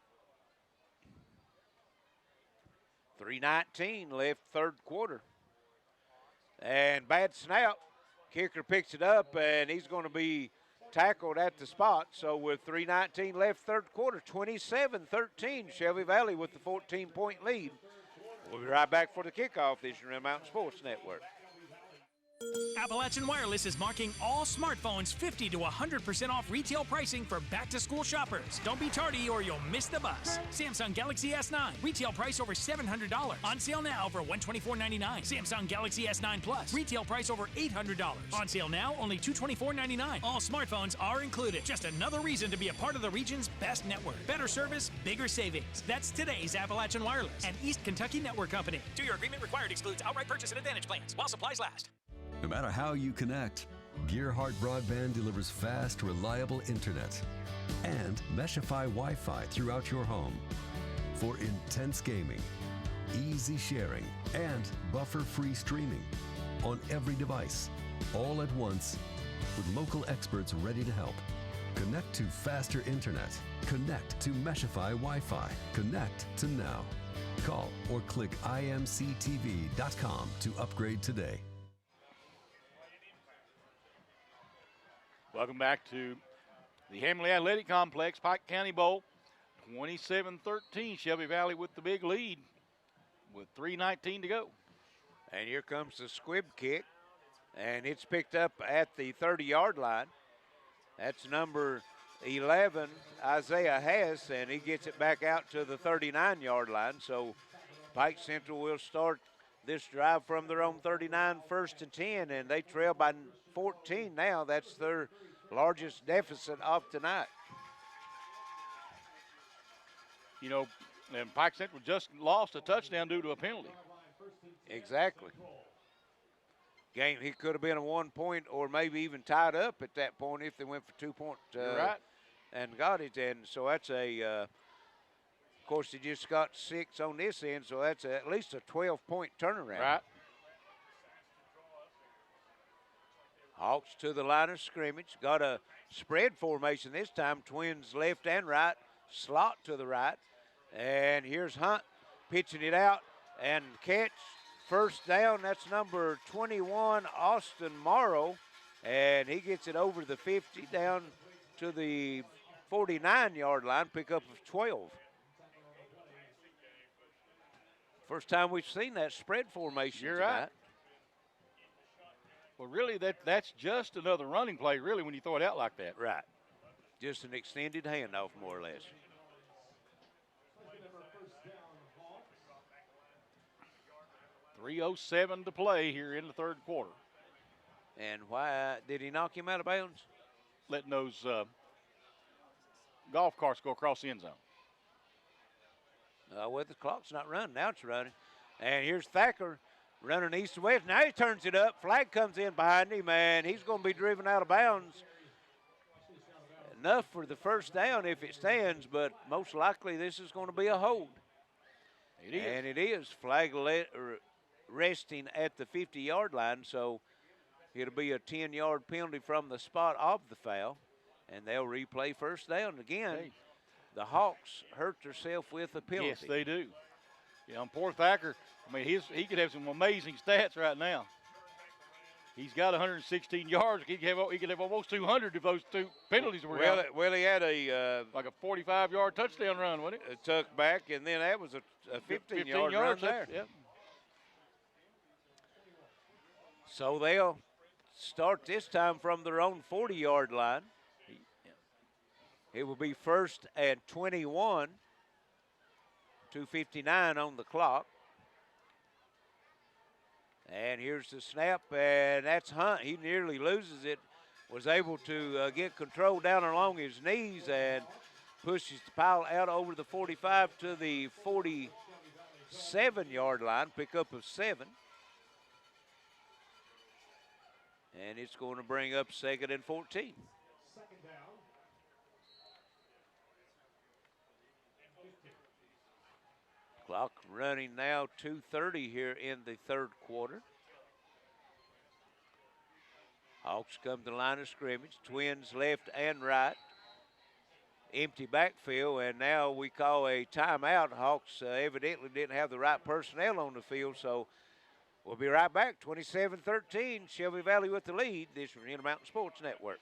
3:19 left third quarter. And bad snap. Kicker picks it up, and he's going to be tackled at the spot. So with 3:19 left third quarter, 27-13, Shelby Valley with the 14-point lead. We'll be right back for the kickoff. This is Rim Mountain Sports Network. Appalachian Wireless is marking all smartphones 50 to 100% off retail pricing for back-to-school shoppers. Don't be tardy or you'll miss the bus. Samsung Galaxy S9, retail price over $700. On sale now for $124.99. Samsung Galaxy S9 Plus, retail price over $800. On sale now, only $224.99. All smartphones are included. Just another reason to be a part of the region's best network. Better service, bigger savings. That's today's Appalachian Wireless, an East Kentucky network company. 2-year agreement required, excludes outright purchase and advantage plans while supplies last. No matter how you connect, Gearhart Broadband delivers fast, reliable internet and Meshify Wi-Fi throughout your home for intense gaming, easy sharing, and buffer-free streaming on every device, all at once with local experts ready to help. Connect to faster internet. Connect to Meshify Wi-Fi. Connect to now. Call or click imctv.com to upgrade today. Welcome back to the Hamley Athletic Complex, Pike County Bowl. 27-13, Shelby Valley with the big lead with 3:19 to go. And here comes the squib kick, and it's picked up at the 30-yard line. That's number 11, Isaiah Hess, and he gets it back out to the 39-yard line. So Pike Central will start this drive from their own 39, 1st and 10, and they trail by 14 now. That's their largest deficit of tonight. You know, and Pike Central just lost a touchdown due to a penalty. Exactly. Game, he could have been a 1 point or maybe even tied up at that point if they went for 2 point. You're right. And got it. And so that's of course, they just got 6 on this end, so that's at least a 12-point turnaround. Right. Hawks to the line of scrimmage. Got a spread formation this time. Twins left and right. Slot to the right. And here's Hunt pitching it out and catch. First down, that's number 21, Austin Morrow. And he gets it over the 50 down to the 49-yard line, pickup of 12. First time we've seen that spread formation You're tonight. right. Well, really, that's just another running play, really, when you throw it out like that. Right. Just an extended handoff, more or less. .307 to play here in the third quarter. And why did he knock him out of bounds? Letting those golf carts go across the end zone. Well, the clock's not running. Now it's running. And here's Thacker running east and west. Now he turns it up. Flag comes in behind him, and he's going to be driven out of bounds. Enough for the first down if it stands, but most likely this is going to be a hold. It is. And it is. Flag resting at the 50-yard line, so it'll be a 10-yard penalty from the spot of the foul, and they'll replay first down again. Hey. The Hawks hurt themselves with a penalty. Yes, they do. Yeah, and poor Thacker, I mean, he could have some amazing stats right now. He's got 116 yards. He could have almost 200 if those two penalties were out. Well, he had a like a 45-yard touchdown run, wasn't it? a tuck back, and then that was a 15-yard run there. Yep. So they'll start this time from their own 40-yard line. It will be first and 21, 2:59 on the clock. And here's the snap, and that's Hunt. He nearly loses it, was able to get control down along his knees and pushes the pile out over the 45 to the 47-yard line, pickup of 7. And it's going to bring up 2nd and 14. Clock running now, 2:30 here in the third quarter. Hawks come to the line of scrimmage, twins left and right. Empty backfield, and now we call a timeout. Hawks evidently didn't have the right personnel on the field, so we'll be right back. 27-13, Shelby Valley with the lead. This is Intermountain Sports Network.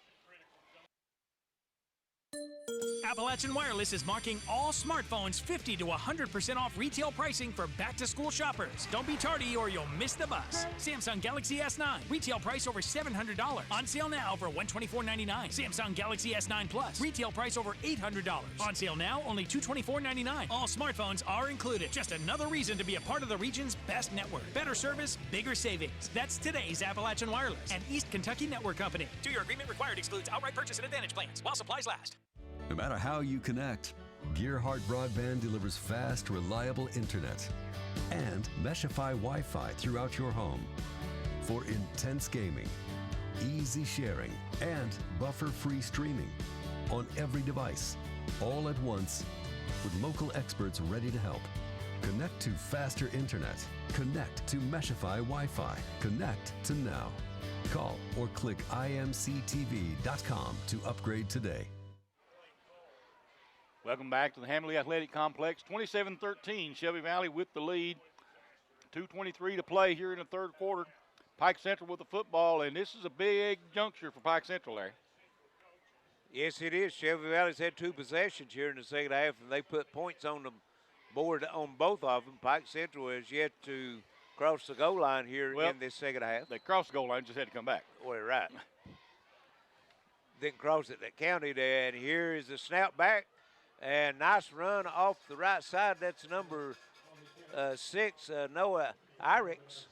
Appalachian Wireless is marking all smartphones 50 to 100% off retail pricing for back-to-school shoppers. Don't be tardy or you'll miss the bus. Samsung Galaxy S9, retail price over $700. On sale now for $124.99. Samsung Galaxy S9 Plus, retail price over $800. On sale now, only $224.99. All smartphones are included. Just another reason to be a part of the region's best network. Better service, bigger savings. That's today's Appalachian Wireless, an East Kentucky network company. 2-year agreement required, excludes outright purchase and advantage plans while supplies last. No matter how you connect, Gearhart Broadband delivers fast, reliable internet and Meshify Wi-Fi throughout your home for intense gaming, easy sharing, and buffer-free streaming on every device, all at once with local experts ready to help. Connect to faster internet. Connect to Meshify Wi-Fi. Connect to now. Call or click imctv.com to upgrade today. Welcome back to the Hamley Athletic Complex. 27-13, Shelby Valley with the lead. 2:23 to play here in the third quarter. Pike Central with the football, and this is a big juncture for Pike Central there. Yes, it is. Shelby Valley's had 2 possessions here in the second half, and they put points on the board on both of them. Pike Central has yet to cross the goal line here in this second half. They crossed the goal line, just had to come back. Well, right. Didn't cross it, that counted, and here is the snap back. And nice run off the right side. That's number 6, Noah Irix.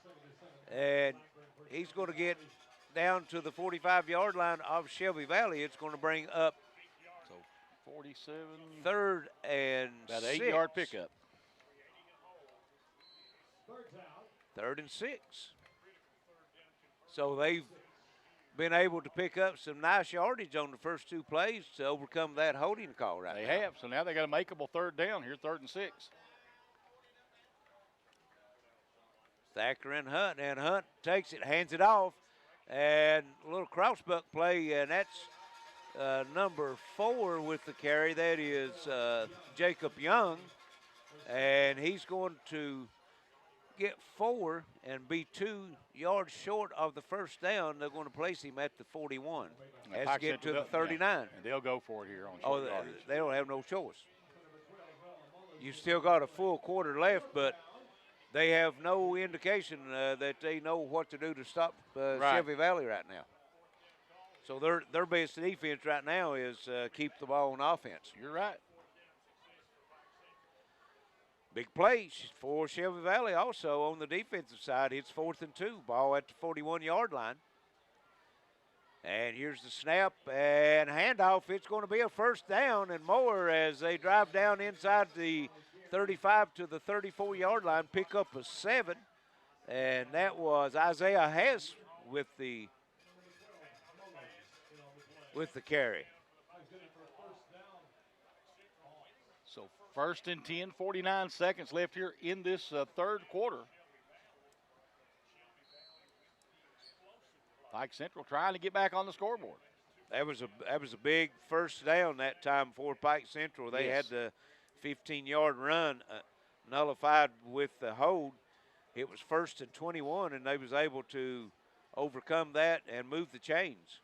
And he's going to get down to the 45-yard line of Shelby Valley. It's going to bring up 47. 3rd and about 6. About 8-yard pickup. 3rd and 6. So they've been able to pick up some nice yardage on the first 2 plays to overcome that holding call right now. They have. So now they got a makeable 3rd down here, 3rd and 6. Thacker and Hunt takes it, hands it off, and a little crossbuck play, and that's number 4 with the carry. That is Jacob Young, and he's going to get 4 and be 2 yards short of the first down. They're going to place him at the 41. Has to get to the 39. Yeah. And they'll go for it here on short yardage. They don't have no choice. You still got a full quarter left, but they have no indication that they know what to do to stop Shelby Valley right now. So their best defense right now is keep the ball on offense. You're right. Big play for Shelby Valley also on the defensive side. It's 4th and 2. Ball at the 41-yard line. And here's the snap and handoff. It's going to be a first down and more as they drive down inside the 35 to the 34-yard line, pick up a 7. And that was Isaiah Hess with the carry. So first and 10, 49 seconds left here in this third quarter. Pike Central trying to get back on the scoreboard. That was a big first down that time for Pike Central. They Yes. had the 15-yard run nullified with the hold. It was first and 21, and they was able to overcome that and move the chains.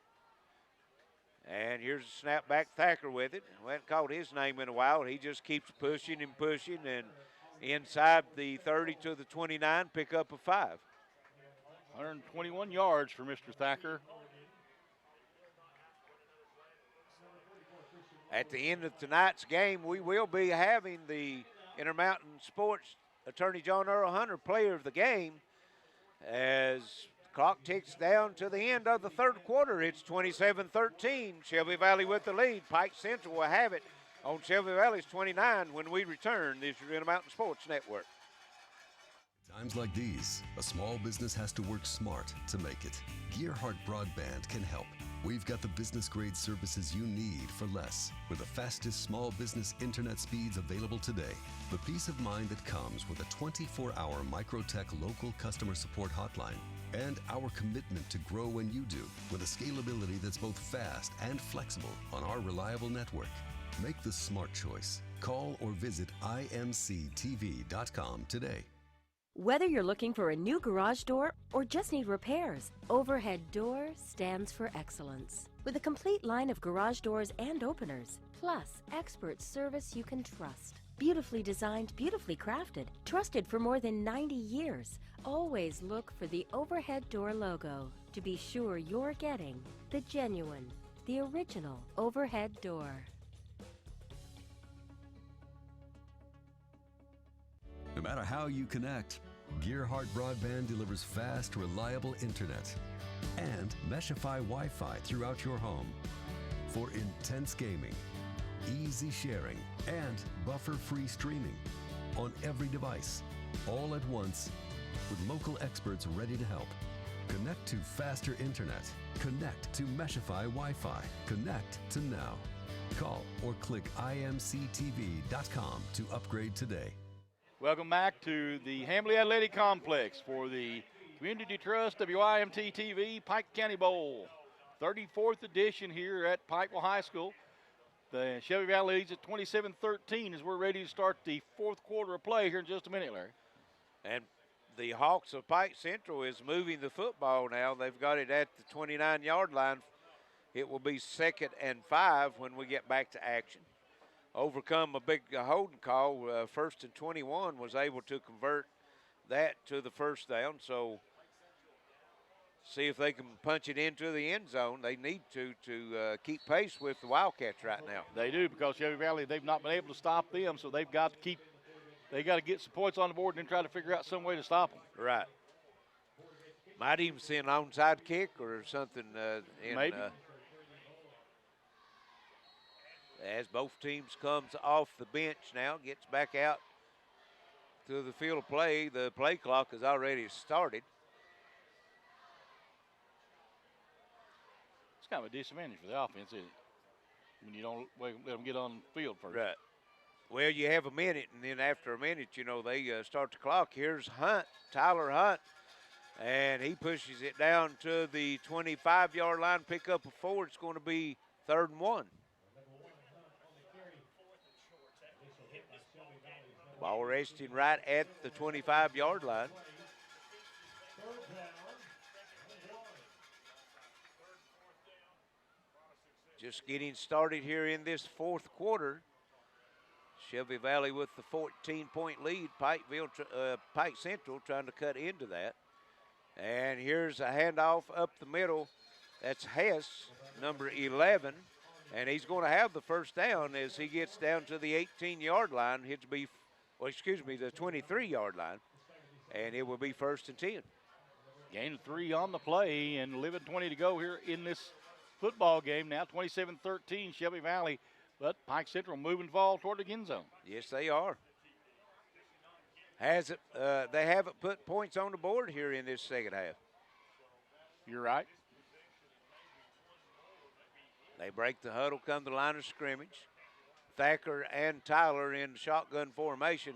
And here's a snap back. Thacker with it. We haven't called his name in a while. He just keeps pushing and pushing, and inside the 30 to the 29, pick up a 5. 121 yards for Mr. Thacker. At the end of tonight's game, we will be having the Intermountain Sports Attorney John Earl Hunter Player of the Game as the clock ticks down to the end of the third quarter. It's 27-13. Shelby Valley with the lead. Pike Central will have it on Shelby Valley's 29 when we return. This is Intermountain Sports Network. Times like these, a small business has to work smart to make it. Gearhart Broadband can help. We've got the business-grade services you need for less, with the fastest small business internet speeds available today. The peace of mind that comes with a 24-hour Microtech local customer support hotline. And our commitment to grow when you do, with a scalability that's both fast and flexible on our reliable network. Make the smart choice. Call or visit imctv.com today. Whether you're looking for a new garage door or just need repairs, Overhead Door stands for excellence. With a complete line of garage doors and openers, plus expert service you can trust. Beautifully designed, beautifully crafted, trusted for more than 90 years. Always look for the Overhead Door logo to be sure you're getting the genuine, the original Overhead Door. No matter how you connect, Gearhart Broadband delivers fast, reliable internet and Meshify Wi-Fi throughout your home for intense gaming, easy sharing, and buffer-free streaming on every device, all at once, with local experts ready to help. Connect to faster internet. Connect to Meshify Wi-Fi. Connect to now. Call or click imctv.com to upgrade today. Welcome back to the Hamley Athletic Complex for the Community Trust WIMT TV Pike County Bowl. 34th edition here at Pikeville High School. The Shelby Valley leads at 27-13 as we're ready to start the fourth quarter of play here in just a minute, Larry. And the Hawks of Pike Central is moving the football now. They've got it at the 29-yard line. It will be 2nd and 5 when we get back to action. Overcome a big holding call. 1st and 21 was able to convert that to the first down. So see if they can punch it into the end zone. They need to keep pace with the Wildcats right now. They do, because Shelby Valley, they've not been able to stop them, so they've got to get some points on the board and then try to figure out some way to stop them. Right. Might even see an onside kick or something. Maybe. As both teams comes off the bench now, gets back out to the field of play. The play clock has already started. It's kind of a disadvantage for the offense, isn't it? When you don't let them get on the field first. Right. Well, you have a minute, and then after a minute, they start the clock. Here's Hunt, Tyler Hunt, and he pushes it down to the 25-yard line, pick up a 4. It's going to be 3rd and 1. Ball resting right at the 25-yard line. Just getting started here in this fourth quarter. Shelby Valley with the 14-point lead. Pike Central trying to cut into that. And here's a handoff up the middle. That's Hess, number 11. And he's going to have the first down as he gets down to the 18-yard line. The 23-yard line. And it will be 1st and 10. Gain of 3 on the play and 11:20 to go here in this football game now, 27-13 Shelby Valley, but Pike Central moving the ball toward the end zone. Yes, they are. They haven't put points on the board here in this second half. You're right. They break the huddle, come to the line of scrimmage. Thacker and Tyler in shotgun formation.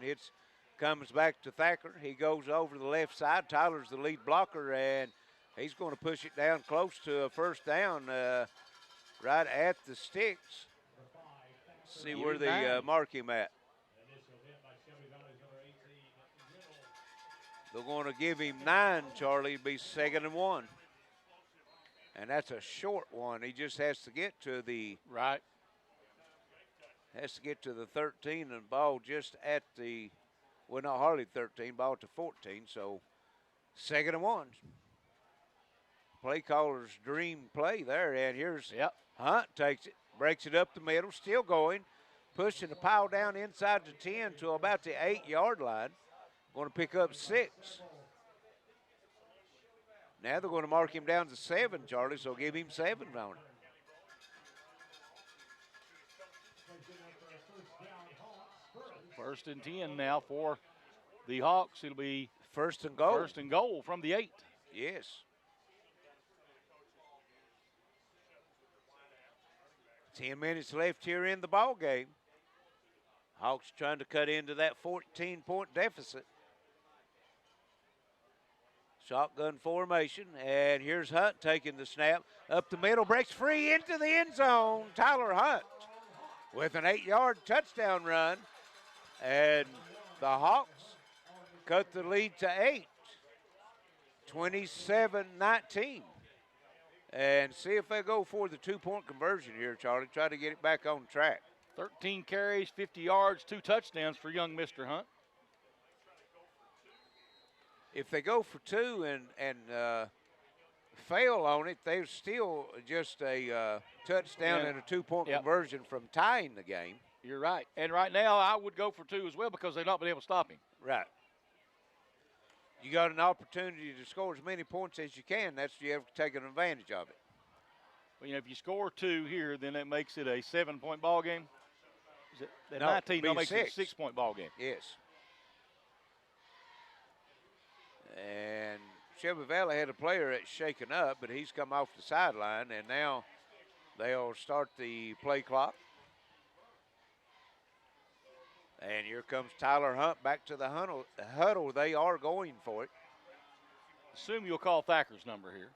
Comes back to Thacker. He goes over the left side. Tyler's the lead blocker, and he's going to push it down close to a first down right at the sticks. See where they mark him at. They're going to give him 9, Charlie. It'll be 2nd and 1. And that's a short one. He just has to get to the right. Has to get to the 13 and ball just at the, well, not hardly 13, ball to 14. So 2nd and 1. Play caller's dream play there. And here's Hunt takes it, breaks it up the middle, still going, pushing the pile down inside the 10 to about the 8-yard line. Going to pick up 6. Now they're going to mark him down to 7, Charlie, so give him 7 on it. First and 10 now for the Hawks. It'll be first and goal. First and goal from the 8. Yes. Ten minutes left here in the ball game. Hawks trying to cut into that 14-point deficit. Shotgun formation, and here's Hunt taking the snap. Up the middle, breaks free into the end zone. Tyler Hunt with an 8-yard touchdown run. And the Hawks cut the lead to 8, 27-19. And see if they go for the 2-point conversion here, Charlie. Try to get it back on track. 13 carries, 50 yards, 2 touchdowns for young Mr. Hunt. If they go for 2 and fail on it, they're still just a touchdown and a 2-point conversion from tying the game. You're right. And right now, I would go for 2 as well because they've not been able to stop him. Right. You got an opportunity to score as many points as you can. You have to take an advantage of it. Well, if you score 2 here, then that makes it a 7-point ball game. That no, 19 now makes it a 6-point ball game. Yes. And Shelby Valley had a player that's shaken up, but he's come off the sideline, and now they'll start the play clock. And here comes Tyler Hunt back to the huddle. They are going for it. Assume you'll call Thacker's number here.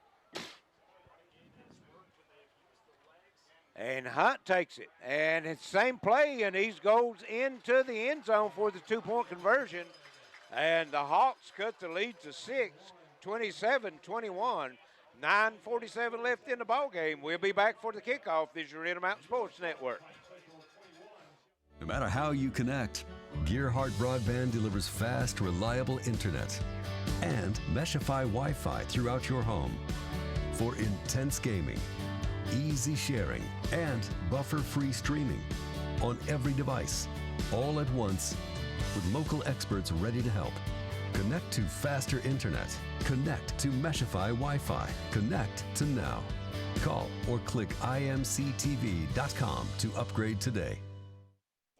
And Hunt takes it. And it's the same play, and he goes into the end zone for the 2-point conversion. And the Hawks cut the lead to 6, 27-21. 9:47 left in the ball game. We'll be back for the kickoff. This is your Intermountain Sports Network. No matter how you connect, Gearhart Broadband delivers fast, reliable internet and Meshify Wi-Fi throughout your home for intense gaming, easy sharing, and buffer-free streaming on every device, all at once, with local experts ready to help. Connect to faster internet. Connect to Meshify Wi-Fi. Connect to now. Call or click imctv.com to upgrade today.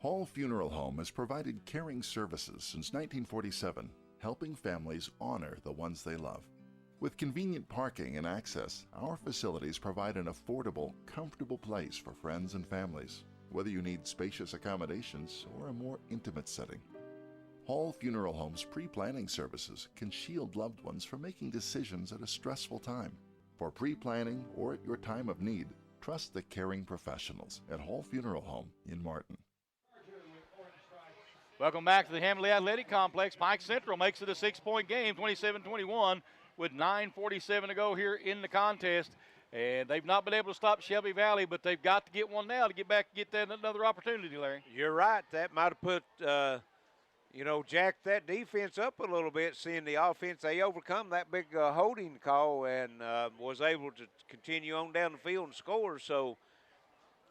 Hall Funeral Home has provided caring services since 1947, helping families honor the ones they love. With convenient parking and access, our facilities provide an affordable, comfortable place for friends and families, whether you need spacious accommodations or a more intimate setting. Hall Funeral Home's pre-planning services can shield loved ones from making decisions at a stressful time. For pre-planning or at your time of need, trust the caring professionals at Hall Funeral Home in Martin. Welcome back to the Hamley Athletic Complex. Pike Central makes it a 6-point game, 27-21, with 9:47 to go here in the contest. And they've not been able to stop Shelby Valley, but they've got to get one now to get back and get that another opportunity, Larry. You're right. That might have put, jacked that defense up a little bit, seeing the offense. They overcome that big holding call and was able to continue on down the field and score. So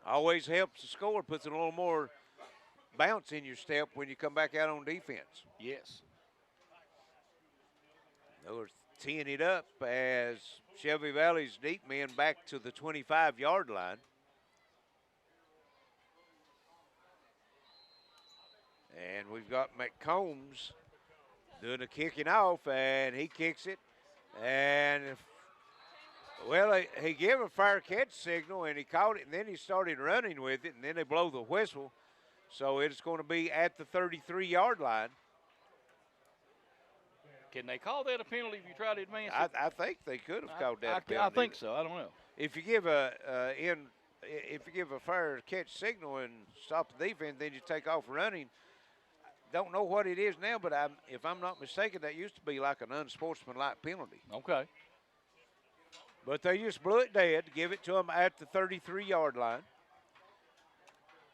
always helps the score, puts a little more bounce in your step when you come back out on defense. Yes. There was teeing it up as Shelby Valley's deep men back to the 25-yard line. And we've got McCombs doing the kicking off, and he kicks it. And, well, he gave a fair catch signal, and he caught it, and then he started running with it, and then they blow the whistle. So it's going to be at the 33-yard line. Can they call that a penalty if you try to advance it? I think they could have called that a penalty. I think so. I don't know. If you give a fair catch signal and stop the defense, then you take off running. Don't know what it is now, but if I'm not mistaken, that used to be like an unsportsmanlike penalty. Okay. But they just blew it dead, give it to them at the 33-yard line.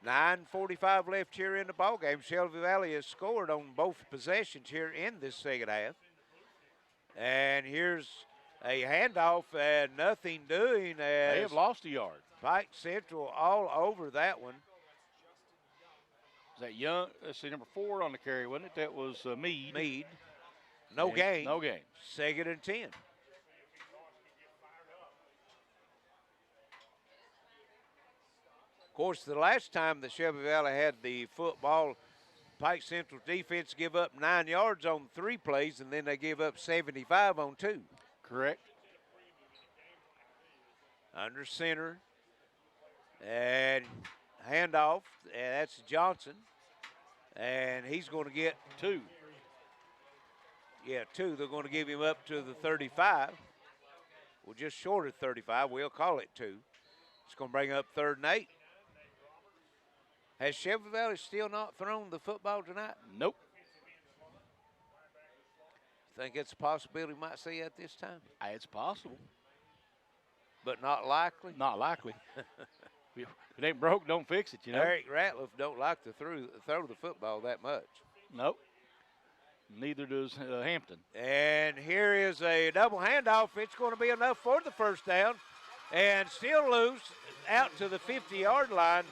9:45 left here in the ballgame. Shelby Valley has scored on both possessions here in this second half. And here's a handoff and nothing doing. As they have lost a yard. Pike Central all over that one. Is that Young? Let's see, number 4 on the carry, wasn't it? That was Mead. Mead. No gain. No gain. 2nd and 10. Of course, the last time that Shelby Valley had the football, Pike Central defense give up 9 yards on 3 plays, and then they give up 75 on 2. Correct. Under center. And handoff, and that's Johnson. And he's going to get 2. Yeah, 2. They're going to give him up to the 35. Well, just short of 35. We'll call it 2. It's going to bring up 3rd and 8. Has Shelby Valley still not thrown the football tonight? Nope. Think it's a possibility we might see at this time? It's possible. But not likely? Not likely. If it ain't broke, don't fix it, you know. Eric Ratliff don't like to throw the football that much. Nope. Neither does Hampton. And here is a double handoff. It's going to be enough for the first down. And still loose out to the 50-yard line.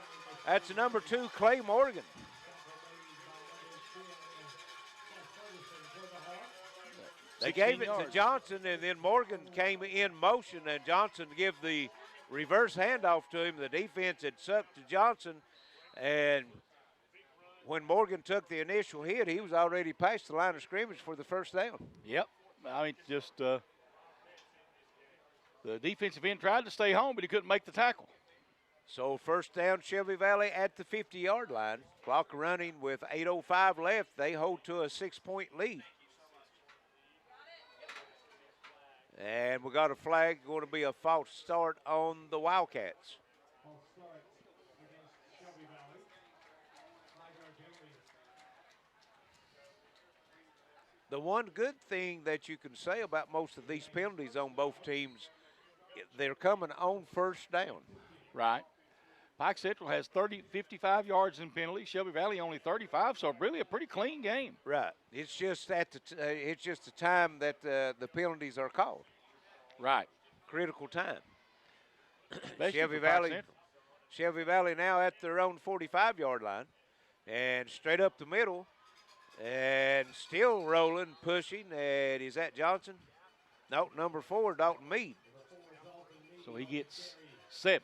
That's number 2, Clay Morgan. They gave it to Johnson, and then Morgan came in motion, and Johnson gave the reverse handoff to him. The defense had sucked to Johnson, and when Morgan took the initial hit, he was already past the line of scrimmage for the first down. Yep. I mean, just the defensive end tried to stay home, but he couldn't make the tackle. So first down, Shelby Valley at the 50-yard line. Clock running with 8:05 left. They hold to a 6-point lead. And we got a flag, going to be a false start on the Wildcats. The one good thing that you can say about most of these penalties on both teams, they're coming on first down. Right. Pike Central has 55 yards in penalties. Shelby Valley only 35, so really a pretty clean game. Right. It's just it's just the time that the penalties are called. Right. Critical time. Shelby Valley now at their own 45-yard line, and straight up the middle, and still rolling, pushing. And is that Johnson? No, number 4, Dalton Mead. So he gets 7.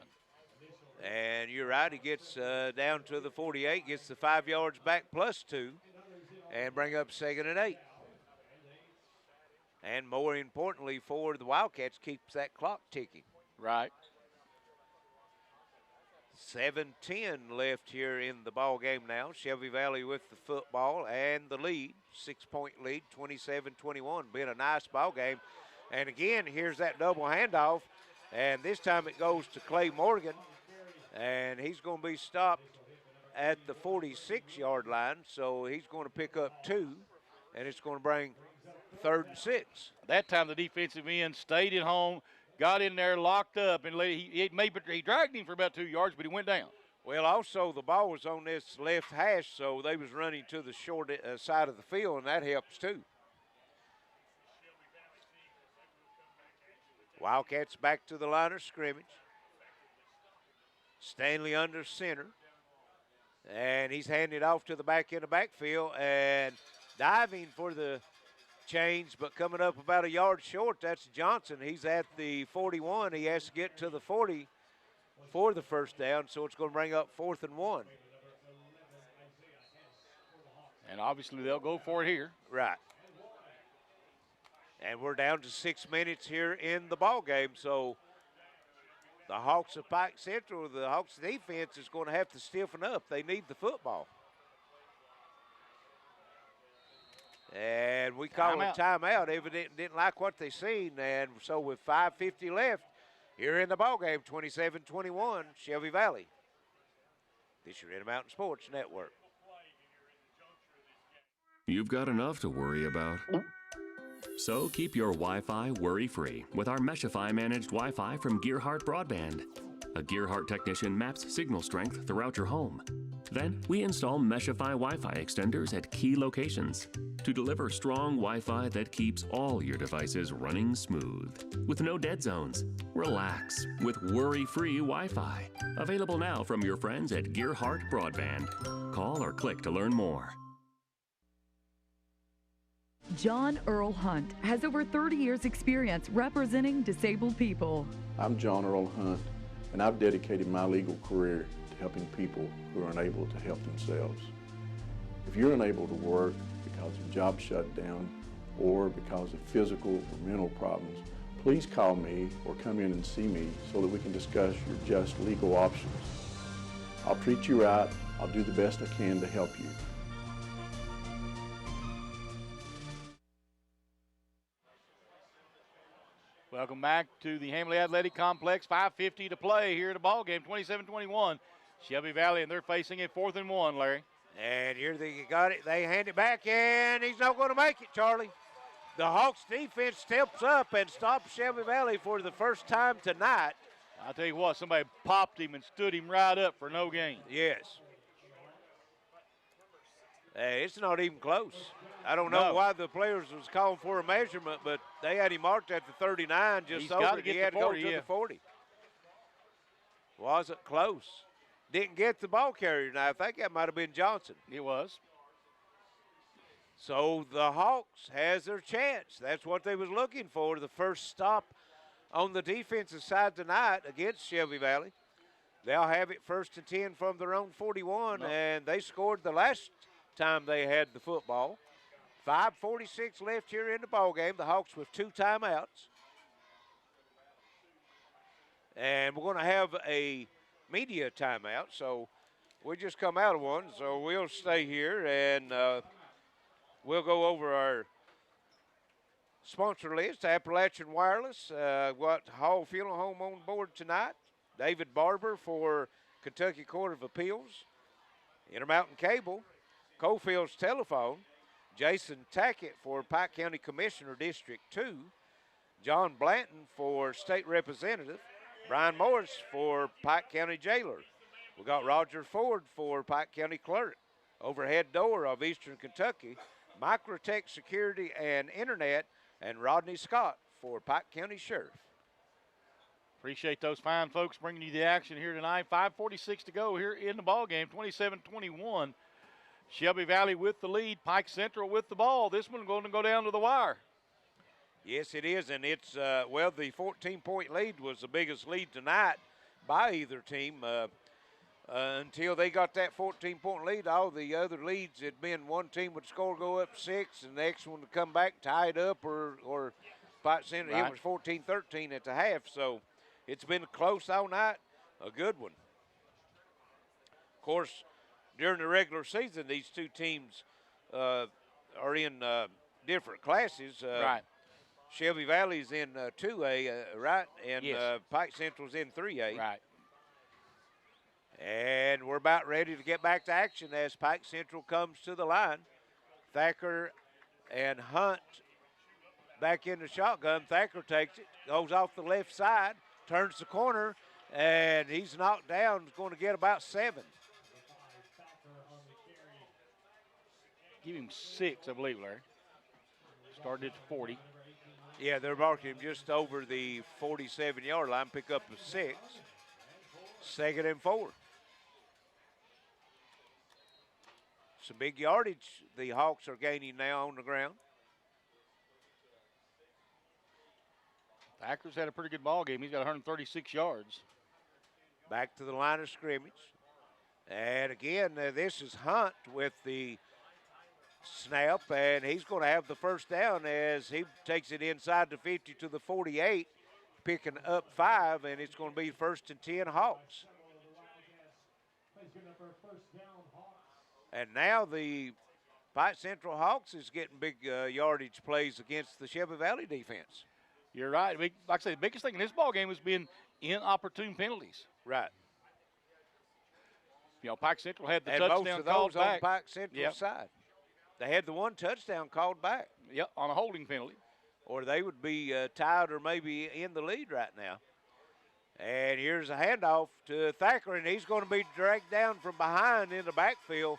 And you're right, he gets down to the 48, gets the 5 yards back plus 2, and bring up 2nd and 8. And more importantly for the Wildcats, keeps that clock ticking. Right. 7:10 left here in the ball game now. Shelby Valley with the football and the lead, 6-point lead, 27-21. Been a nice ball game. And again, here's that double handoff, and this time it goes to Clay Morgan. And he's going to be stopped at the 46-yard line, so he's going to pick up 2, and it's going to bring 3rd and 6. That time the defensive end stayed at home, got in there, locked up, and he dragged him for about 2 yards, but he went down. Well, also the ball was on this left hash, so they was running to the short side of the field, and that helps too. Wildcats back to the line of scrimmage. Stanley under center. And he's handed off to the back end of backfield, and diving for the change, but coming up about a yard short, that's Johnson. He's at the 41. He has to get to the 40 for the first down, so it's going to bring up 4th and 1. And obviously they'll go for it here. Right. And we're down to 6 minutes here in the ball game, so the Hawks of Pike Central, the Hawks defense is going to have to stiffen up. They need the football. And we call a timeout. Evidently didn't like what they seen, and so with 5:50 left here in the ball game, 27-21, Shelby Valley. This is your Intermountain Sports Network. You've got enough to worry about. So keep your Wi-Fi worry-free with our Meshify managed Wi-Fi from Gearhart Broadband. A Gearhart technician maps signal strength throughout your home. Then we install Meshify Wi-Fi extenders at key locations to deliver strong Wi-Fi that keeps all your devices running smooth. With no dead zones, relax with worry-free Wi-Fi. Available now from your friends at Gearhart Broadband. Call or click to learn more. John Earl Hunt has over 30 years experience representing disabled people. I'm John Earl Hunt, and I've dedicated my legal career to helping people who are unable to help themselves. If you're unable to work because of job shutdown or because of physical or mental problems, please call me or come in and see me so that we can discuss your just legal options. I'll treat you right. I'll do the best I can to help you. Welcome back to the Hamley Athletic Complex. 5:50 to play here at the ball game. 27-21. Shelby Valley, and they're facing a 4th and 1, Larry. And here they got it. They hand it back, and he's not going to make it, Charlie. The Hawks defense steps up and stops Shelby Valley for the first time tonight. I'll tell you what, somebody popped him and stood him right up for no gain. Yes. Hey, it's not even close. I don't know why the players was calling for a measurement, but they had him marked at the 39 just He's over. got to get he had the 40, to go to yeah. the 40. Wasn't close. Didn't get the ball carrier. Now, I think that might have been Johnson. It was. So the Hawks has their chance. That's what they was looking for, the first stop on the defensive side tonight against Shelby Valley. They'll have it 1st and 10 from their own 41, and they scored the last time they had the football. 5:46 left here in the ball game. The Hawks with 2 timeouts. And we're going to have a media timeout, so we just come out of one, so we'll stay here and we'll go over our sponsor list. Appalachian Wireless, got Hall Funeral Home on board tonight. David Barber for Kentucky Court of Appeals. Intermountain Cable. Coalfields Telephone. Jason Tackett for Pike County Commissioner District 2. John Blanton for State Representative. Brian Morris for Pike County Jailer. We got Roger Ford for Pike County Clerk. Overhead Door of Eastern Kentucky. Microtech Security and Internet. And Rodney Scott for Pike County Sheriff. Appreciate those fine folks bringing you the action here tonight. 5:46 to go here in the ball game. 27-21. Shelby Valley with the lead. Pike Central with the ball. This one going to go down to the wire. Yes, it is, and it's, the 14-point lead was the biggest lead tonight by either team. Until they got that 14-point lead, all the other leads had been one team would score, go up 6, and the next one would come back, tie it up, or Pike Central. Right. It was 14-13 at the half, so it's been close all night, a good one. Of course, during the regular season, these two teams are in different classes. Right. Shelby Valley's in 2A, right? And Yes. Pike Central's in 3A. Right. And we're about ready to get back to action as Pike Central comes to the line. Thacker and Hunt back in the shotgun. Thacker takes it, goes off the left side, turns the corner, and he's knocked down. He's going to get about 7. Give him 6, I believe, Larry. Started at 40. Yeah, they're marking him just over the 47-yard line. Pick up a 6. 2nd and 4. Some big yardage the Hawks are gaining now on the ground. Thacker's had a pretty good ball game. He's got 136 yards. Back to the line of scrimmage. And again, this is Hunt with the snap, and he's going to have the first down as he takes it inside the 50 to the 48, picking up 5, and it's going to be 1st and 10 Hawks. And now the Pike Central Hawks is getting big yardage plays against the Shelby Valley defense. You're right. Like I say, the biggest thing in this ball game was being inopportune penalties. Right. You know, Pike Central had the and touchdown most of called those on back. Pike Central side. They had the one touchdown called back. Yep, on a holding penalty. Or they would be tied or maybe in the lead right now. And here's a handoff to Thacker, and he's going to be dragged down from behind in the backfield.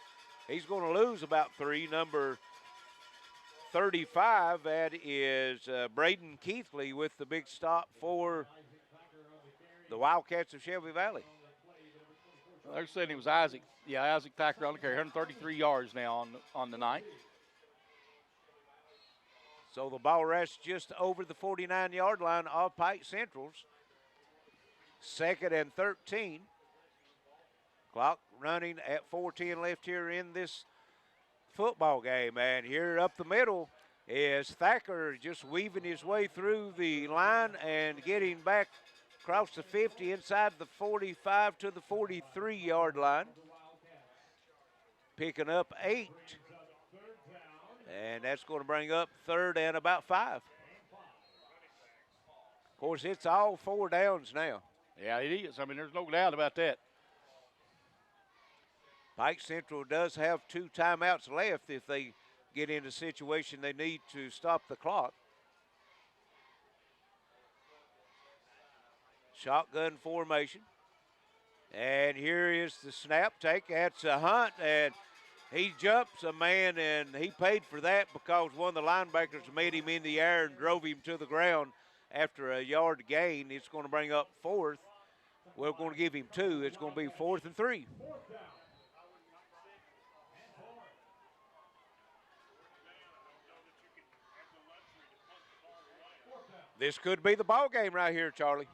He's going to lose about 3, number 35. That is Braden Keithley with the big stop for the Wildcats of Shelby Valley. They're saying it was Isaac. Yeah, Isaac Thacker on the carry, 133 yards now on the night. So the ball rests just over the 49-yard line of Pike Central's. 2nd and 13. Clock running at 4:10 left here in this football game. And here up the middle is Thacker just weaving his way through the line and getting back across the 50 inside the 45 to the 43-yard line. Picking up 8. And that's going to bring up 3rd and about 5. Of course, it's all 4 downs now. Yeah, it is. I mean, there's no doubt about that. Pike Central does have 2 timeouts left if they get in a situation they need to stop the clock. Shotgun formation. And here is the snap take. That's a Hunt, and he jumps a man, and he paid for that because one of the linebackers met him in the air and drove him to the ground after a yard gain. It's going to bring up 4th. We're going to give him 2. It's going to be 4th and 3. This could be the ball game right here, Charlie.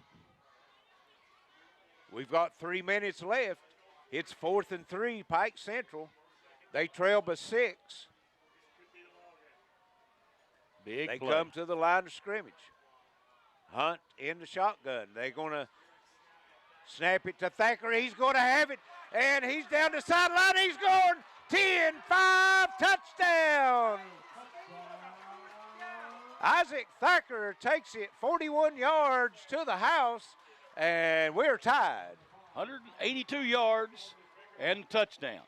We've got 3 minutes left. It's 4th and 3, Pike Central. They trail by 6. Big They play. come to the line of scrimmage. Hunt in the shotgun. They're going to snap it to Thacker. He's going to have it, and he's down the sideline. He's going 10-5, touchdown. Isaac Thacker takes it 41 yards to the house, and we're tied. 182 yards and touchdown.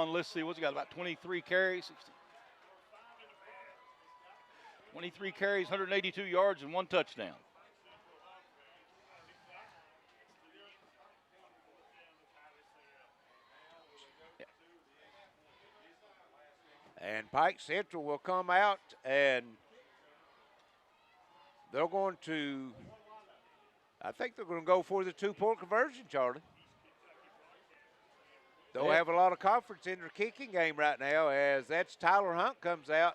Let's see, what's he got, about 23 carries? 23 carries, 182 yards, and 1 touchdown. And Pike Central will come out, and they're going to, I think they're going to go for the 2-point conversion, Charlie. They'll have a lot of confidence in their kicking game right now, as that's Tyler Hunt comes out,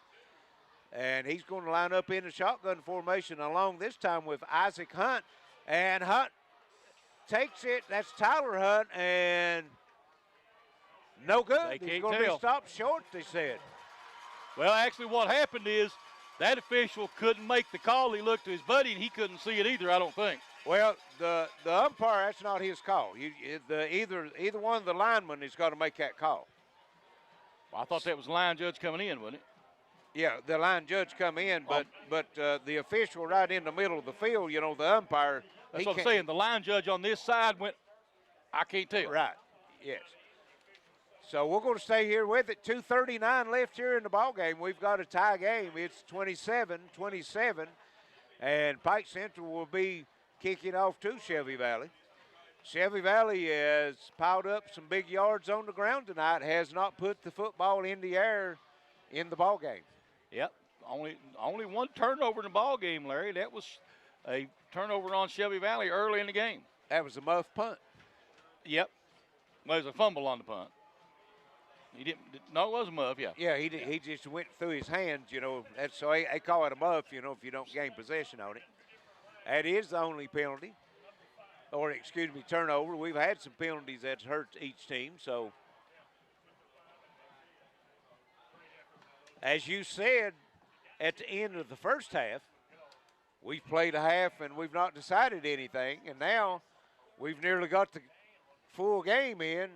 and he's going to line up in the shotgun formation along this time with Isaac Hunt. And Hunt takes it. That's Tyler Hunt, and no good. He's going to be stopped short, they said. Well, actually what happened is that official couldn't make the call. He looked to his buddy, and he couldn't see it either, I don't think. Well, the umpire, that's not his call. Either one of the linemen has got to make that call. Well, I thought that was the line judge coming in, wasn't it? Yeah, the line judge come in, but the official right in the middle of the field, the umpire. That's what I'm saying. The line judge on this side went, I can't tell. Right, yes. So we're going to stay here with it. 2:39 left here in the ball game. We've got a tie game. It's 27-27, and Pike Central will be kicking off to Shelby Valley. Shelby Valley has piled up some big yards on the ground tonight, has not put the football in the air in the ball game. Yep, only 1 turnover in the ball game, Larry. That was a turnover on Shelby Valley early in the game. That was a muff punt. Yep, well, it was a fumble on the punt. He didn't. No, it was a muff. Yeah. Yeah, he just went through his hands, you know. That's so they call it a muff, you know, if you don't gain possession on it. That is the only penalty, or excuse me, turnover. We've had some penalties that's hurt each team. So, as you said, at the end of the first half, we've played a half and we've not decided anything, and now we've nearly got the full game in,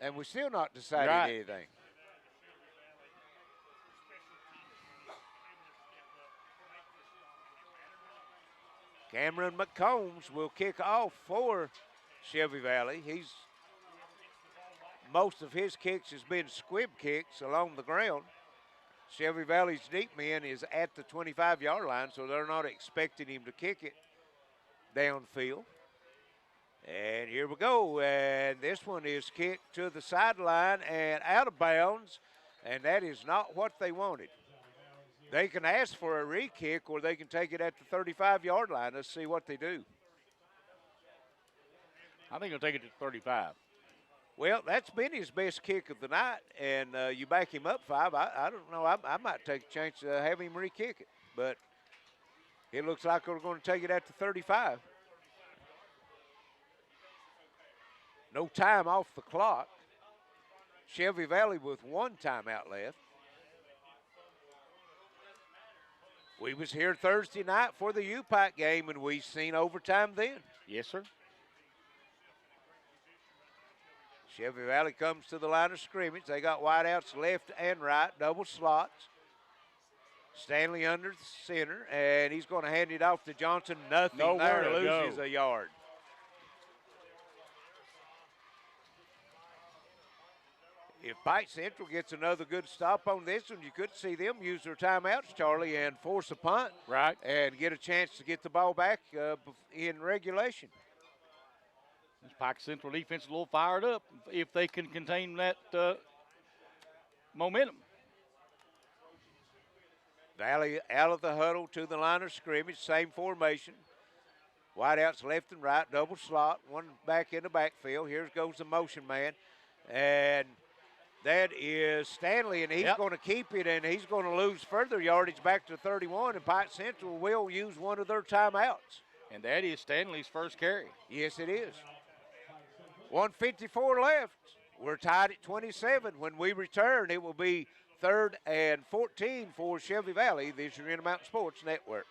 and we're still not decided anything. Cameron McCombs will kick off for Shelby Valley. Most of his kicks has been squib kicks along the ground. Shelby Valley's deep man is at the 25-yard line, so they're not expecting him to kick it downfield. And here we go, and this one is kicked to the sideline and out of bounds, and that is not what they wanted. They can ask for a re-kick, or they can take it at the 35-yard line. Let's see what they do. I think he'll take it to 35. Well, that's been his best kick of the night, and you back him up 5. I don't know. I might take a chance to have him re-kick it, but it looks like we're going to take it at the 35. No time off the clock. Shelby Valley with 1 timeout left. We was here Thursday night for the U-Pike game, and we seen overtime then. Yes, sir. Shelby Valley comes to the line of scrimmage. They got wideouts left and right, double slots. Stanley under the center, and he's going to hand it off to Johnson. Nothing Nowhere there, to loses go. a yard. If Pike Central gets another good stop on this one, you could see them use their timeouts, Charlie, and force a punt. Right. And get a chance to get the ball back in regulation. This Pike Central defense is a little fired up if they can contain that momentum. Valley out of the huddle to the line of scrimmage, same formation. Wideouts left and right, double slot, one back in the backfield. Here goes the motion man. And that is Stanley, and he's going to keep it, and he's going to lose further yardage back to 31, and Pike Central will use one of their timeouts. And that is Stanley's first carry. Yes, it is. 1:54 left. We're tied at 27. When we return, it will be 3rd and 14 for Shelby Valley. This is your Intermountain Sports Network.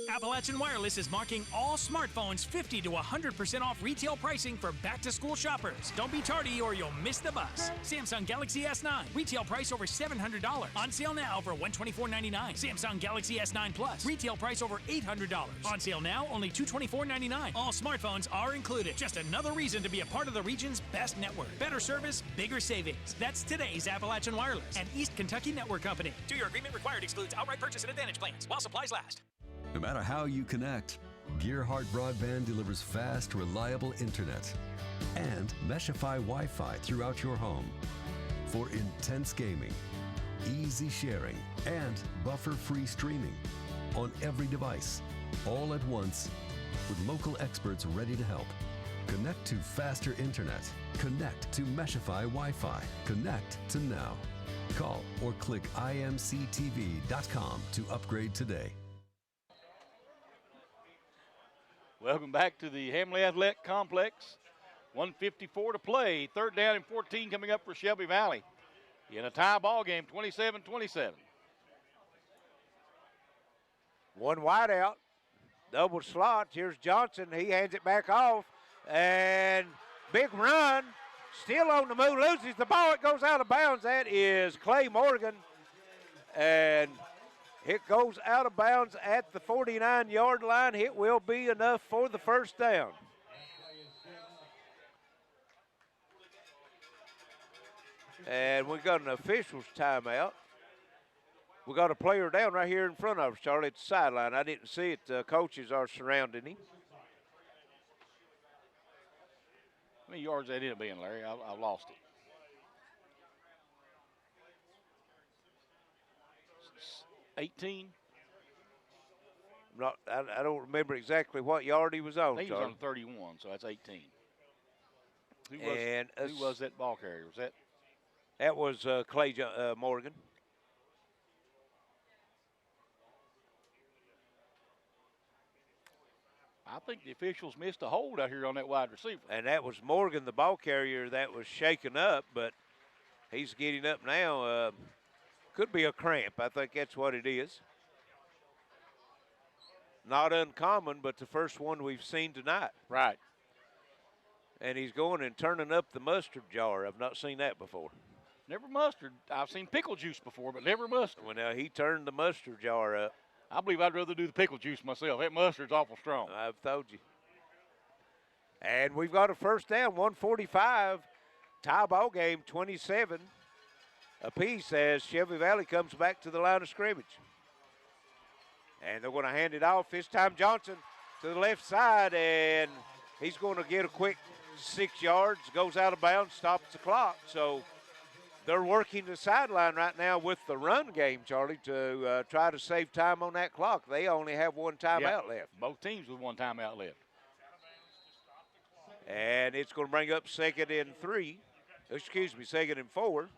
Appalachian Wireless is marking all smartphones 50 to 100% off retail pricing for back-to-school shoppers. Don't be tardy or you'll miss the bus. Samsung Galaxy S9, retail price over $700. On sale now for $124.99. Samsung Galaxy S9 Plus, retail price over $800. On sale now, only $224.99. All smartphones are included. Just another reason to be a part of the region's best network. Better service, bigger savings. That's today's Appalachian Wireless, an East Kentucky network company. 2-year agreement required, excludes outright purchase and advantage plans while supplies last. No matter how you connect, Gearhart Broadband delivers fast, reliable internet and Meshify Wi-Fi throughout your home for intense gaming, easy sharing, and buffer-free streaming on every device, all at once, with local experts ready to help. Connect to faster internet. Connect to Meshify Wi-Fi. Connect to now. Call or click imctv.com to upgrade today. Welcome back to the Hamley Athletic Complex. 1:54 to play. 3rd down and 14 coming up for Shelby Valley. In a tie ball game, 27-27. One wide out, double slot. Here's Johnson. He hands it back off, and big run. Still on the move, loses the ball. It goes out of bounds. That is Clay Morgan, and it goes out of bounds at the 49-yard line. It will be enough for the first down. And we got an official's timeout. We got a player down right here in front of us, Charlie, at the sideline. I didn't see it. Coaches are surrounding him. How many yards that ended up being, Larry? I lost it. 18? I don't remember exactly what yard he was on. I think he was on 31, so that's 18. Who was that ball carrier? That was Clay Morgan. I think the officials missed a hold out here on that wide receiver. And that was Morgan, the ball carrier, that was shaken up, but he's getting up now. Could be a cramp. I think that's what it is. Not uncommon, but the first one we've seen tonight. Right. And he's going and turning up the mustard jar. I've not seen that before. Never mustard. I've seen pickle juice before, but never mustard. Well, now he turned the mustard jar up. I believe I'd rather do the pickle juice myself. That mustard's awful strong. I've told you. And we've got a first down, 145. Tie ball game, 27 apiece as Shelby Valley comes back to the line of scrimmage. And they're going to hand it off. This time Johnson to the left side, and he's going to get a quick 6 yards, goes out of bounds, stops the clock. So they're working the sideline right now with the run game, Charlie, to try to save time on that clock. They only have one timeout left. Both teams with one timeout left. And it's going to bring up second and 4.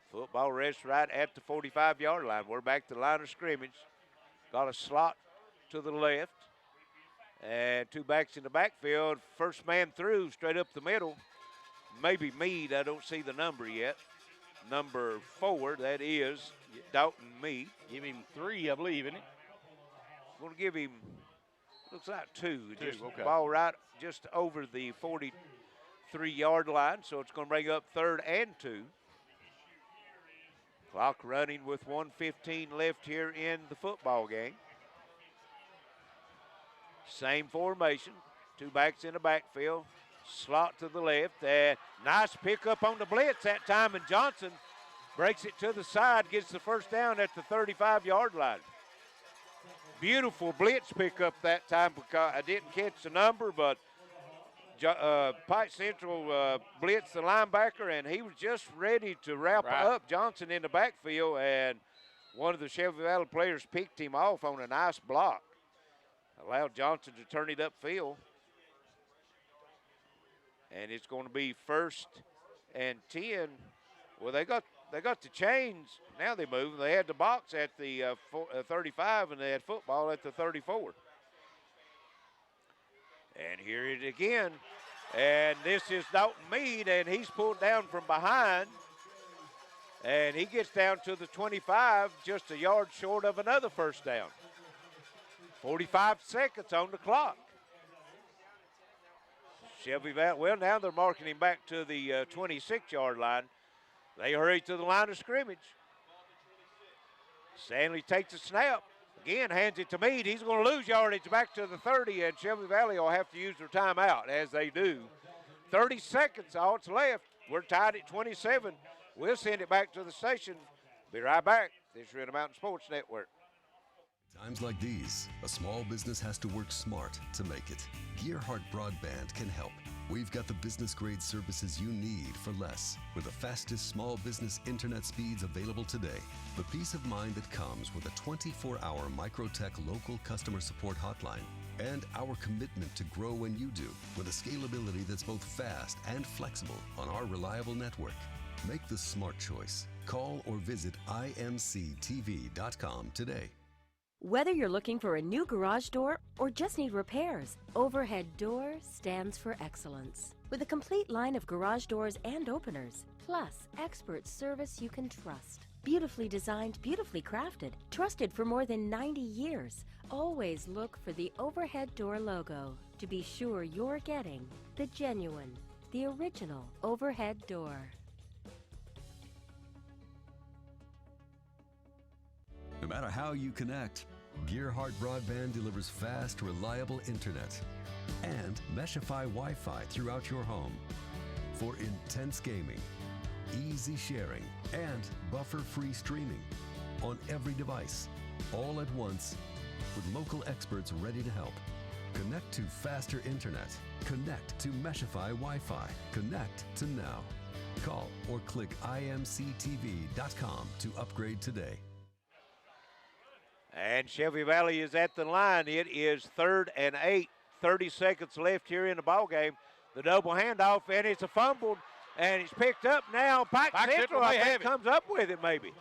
Football rests right at the 45-yard line. We're back to the line of scrimmage. Got a slot to the left. And two backs in the backfield. First man through, straight up the middle. Maybe Meade. I don't see the number yet. Number 4, that is Dalton Meade. Give him 3, I believe, isn't it? Going to give him, looks like 2. Just okay. Ball right just over the 43-yard line. So it's going to bring up 3rd and 2. Clock running with 1:15 left here in the football game. Same formation. Two backs in the backfield. Slot to the left. And nice pickup on the blitz that time. And Johnson breaks it to the side. Gets the first down at the 35-yard line. Beautiful blitz pickup that time because I didn't catch the number, but Pike Central blitzed the linebacker, and he was just ready to wrap up Johnson in the backfield, and one of the Shelby Valley players picked him off on a nice block. Allowed Johnson to turn it upfield. And it's going to be 1st and 10. Well, they got the chains. Now they move. They had the box at the 35, and they had football at the 34. And here it again. And this is Dalton Meade, and he's pulled down from behind. And he gets down to the 25, just a yard short of another first down. 45 seconds on the clock. Shelby Valley, well, now they're marking him back to the 26-yard line. They hurry to the line of scrimmage. Stanley takes a snap. Again, hands it to Meade. He's going to lose yardage back to the 30, and Shelby Valley will have to use their timeout, as they do. 30 seconds, all that's left. We're tied at 27. We'll send it back to the station. Be right back. This is Red Mountain Sports Network. Times like these, a small business has to work smart to make it. Gearhart Broadband can help. We've got the business-grade services you need for less, with the fastest small business internet speeds available today. The peace of mind that comes with a 24-hour Microtech local customer support hotline. And our commitment to grow when you do, with a scalability that's both fast and flexible on our reliable network. Make the smart choice. Call or visit imctv.com today. Whether you're looking for a new garage door or just need repairs, Overhead Door stands for excellence. With a complete line of garage doors and openers, plus expert service you can trust. Beautifully designed, beautifully crafted, trusted for more than 90 years. Always look for the Overhead Door logo to be sure you're getting the genuine, the original Overhead Door. No matter how you connect, Gearhart Broadband delivers fast, reliable internet and Meshify Wi-Fi throughout your home for intense gaming, easy sharing, and buffer-free streaming on every device, all at once with local experts ready to help. Connect to faster internet. Connect to Meshify Wi-Fi. Connect to now. Call or click imctv.com to upgrade today. And Shelby Valley is at the line. It is 3rd and 8 30 seconds left here in the ball game. The double handoff, and it's a fumble, and it's picked up now. Pike Central, I think, comes up with it maybe.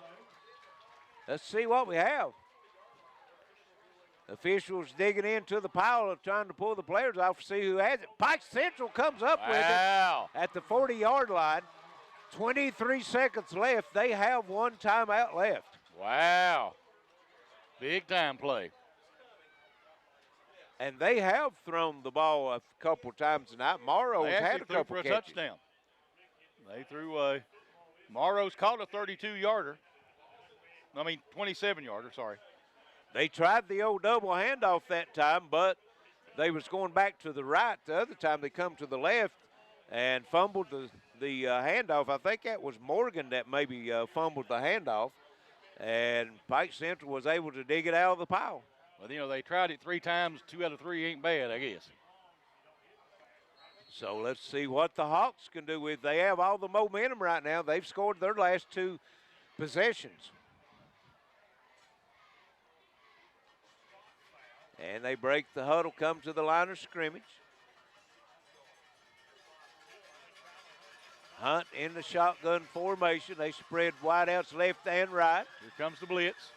Let's see what we have. Officials digging into the pile of trying to pull the players off to see who has it. Pike Central comes up with it at the 40-yard line. 23 seconds left. They have one timeout left. Wow. Big time play. And they have thrown the ball a couple times tonight. Morrow's had a couple for a catches. touchdown. They threw Morrow's caught a 32-yarder. 27-yarder, sorry. They tried the old double handoff that time, but they was going back to the right. The other time they come to the left and fumbled the handoff. I think that was Morgan that maybe fumbled the handoff, and Pike Central was able to dig it out of the pile. Well, they tried it 3 times. 2 out of 3 ain't bad, I guess. So let's see what the Hawks can do with. They have all the momentum right now. They've scored their last 2 possessions. And they break the huddle, come to the line of scrimmage. Hunt in the shotgun formation. They spread wideouts left and right. Here comes the blitz.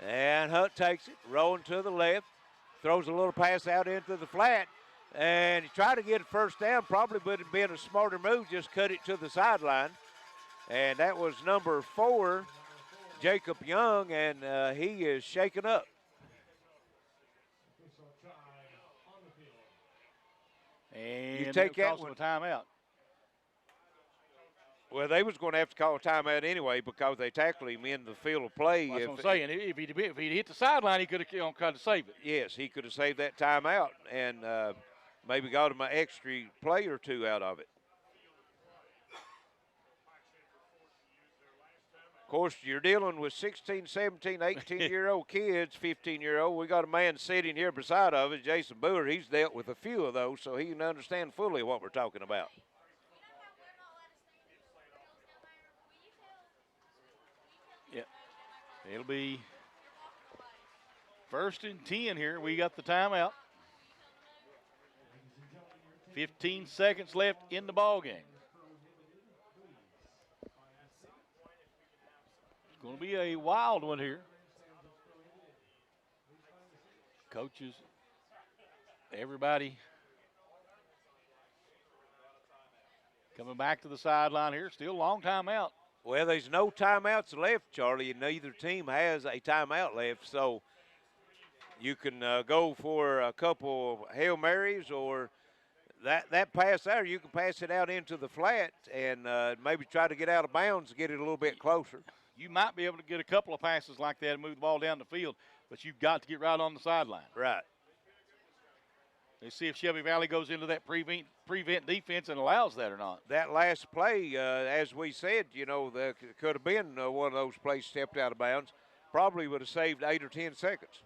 And Hunt takes it, rolling to the left. Throws a little pass out into the flat. And he tried to get a first down. Probably would have been a smarter move, just cut it to the sideline. And that was number 4, Jacob Young, and he is shaken up. And you take that one. A timeout. Well, they was going to have to call a timeout anyway because they tackled him in the field of play. That's what I'm saying. If he'd hit the sideline, he could have tried to save it. Yes, he could have saved that timeout and maybe got him an extra play or 2 out of it. Of course, you're dealing with 16, 17, 18-year-old kids, 15-year-old. We got a man sitting here beside of us, Jason Boer. He's dealt with a few of those, so he can understand fully what we're talking about. Yeah, it'll be 1st and 10 here. We got the timeout. 15 seconds left in the ball game. It's going to be a wild one here. Coaches, everybody coming back to the sideline here. Still a long timeout. Well, there's no timeouts left, Charlie, and neither team has a timeout left. So you can go for a couple Hail Marys or that pass there, you can pass it out into the flat and maybe try to get out of bounds and get it a little bit closer. You might be able to get a couple of passes like that and move the ball down the field, but you've got to get right on the sideline. Right. Let's see if Shelby Valley goes into that prevent defense and allows that or not. That last play, as we said, there could have been one of those plays stepped out of bounds. Probably would have saved 8 or 10 seconds.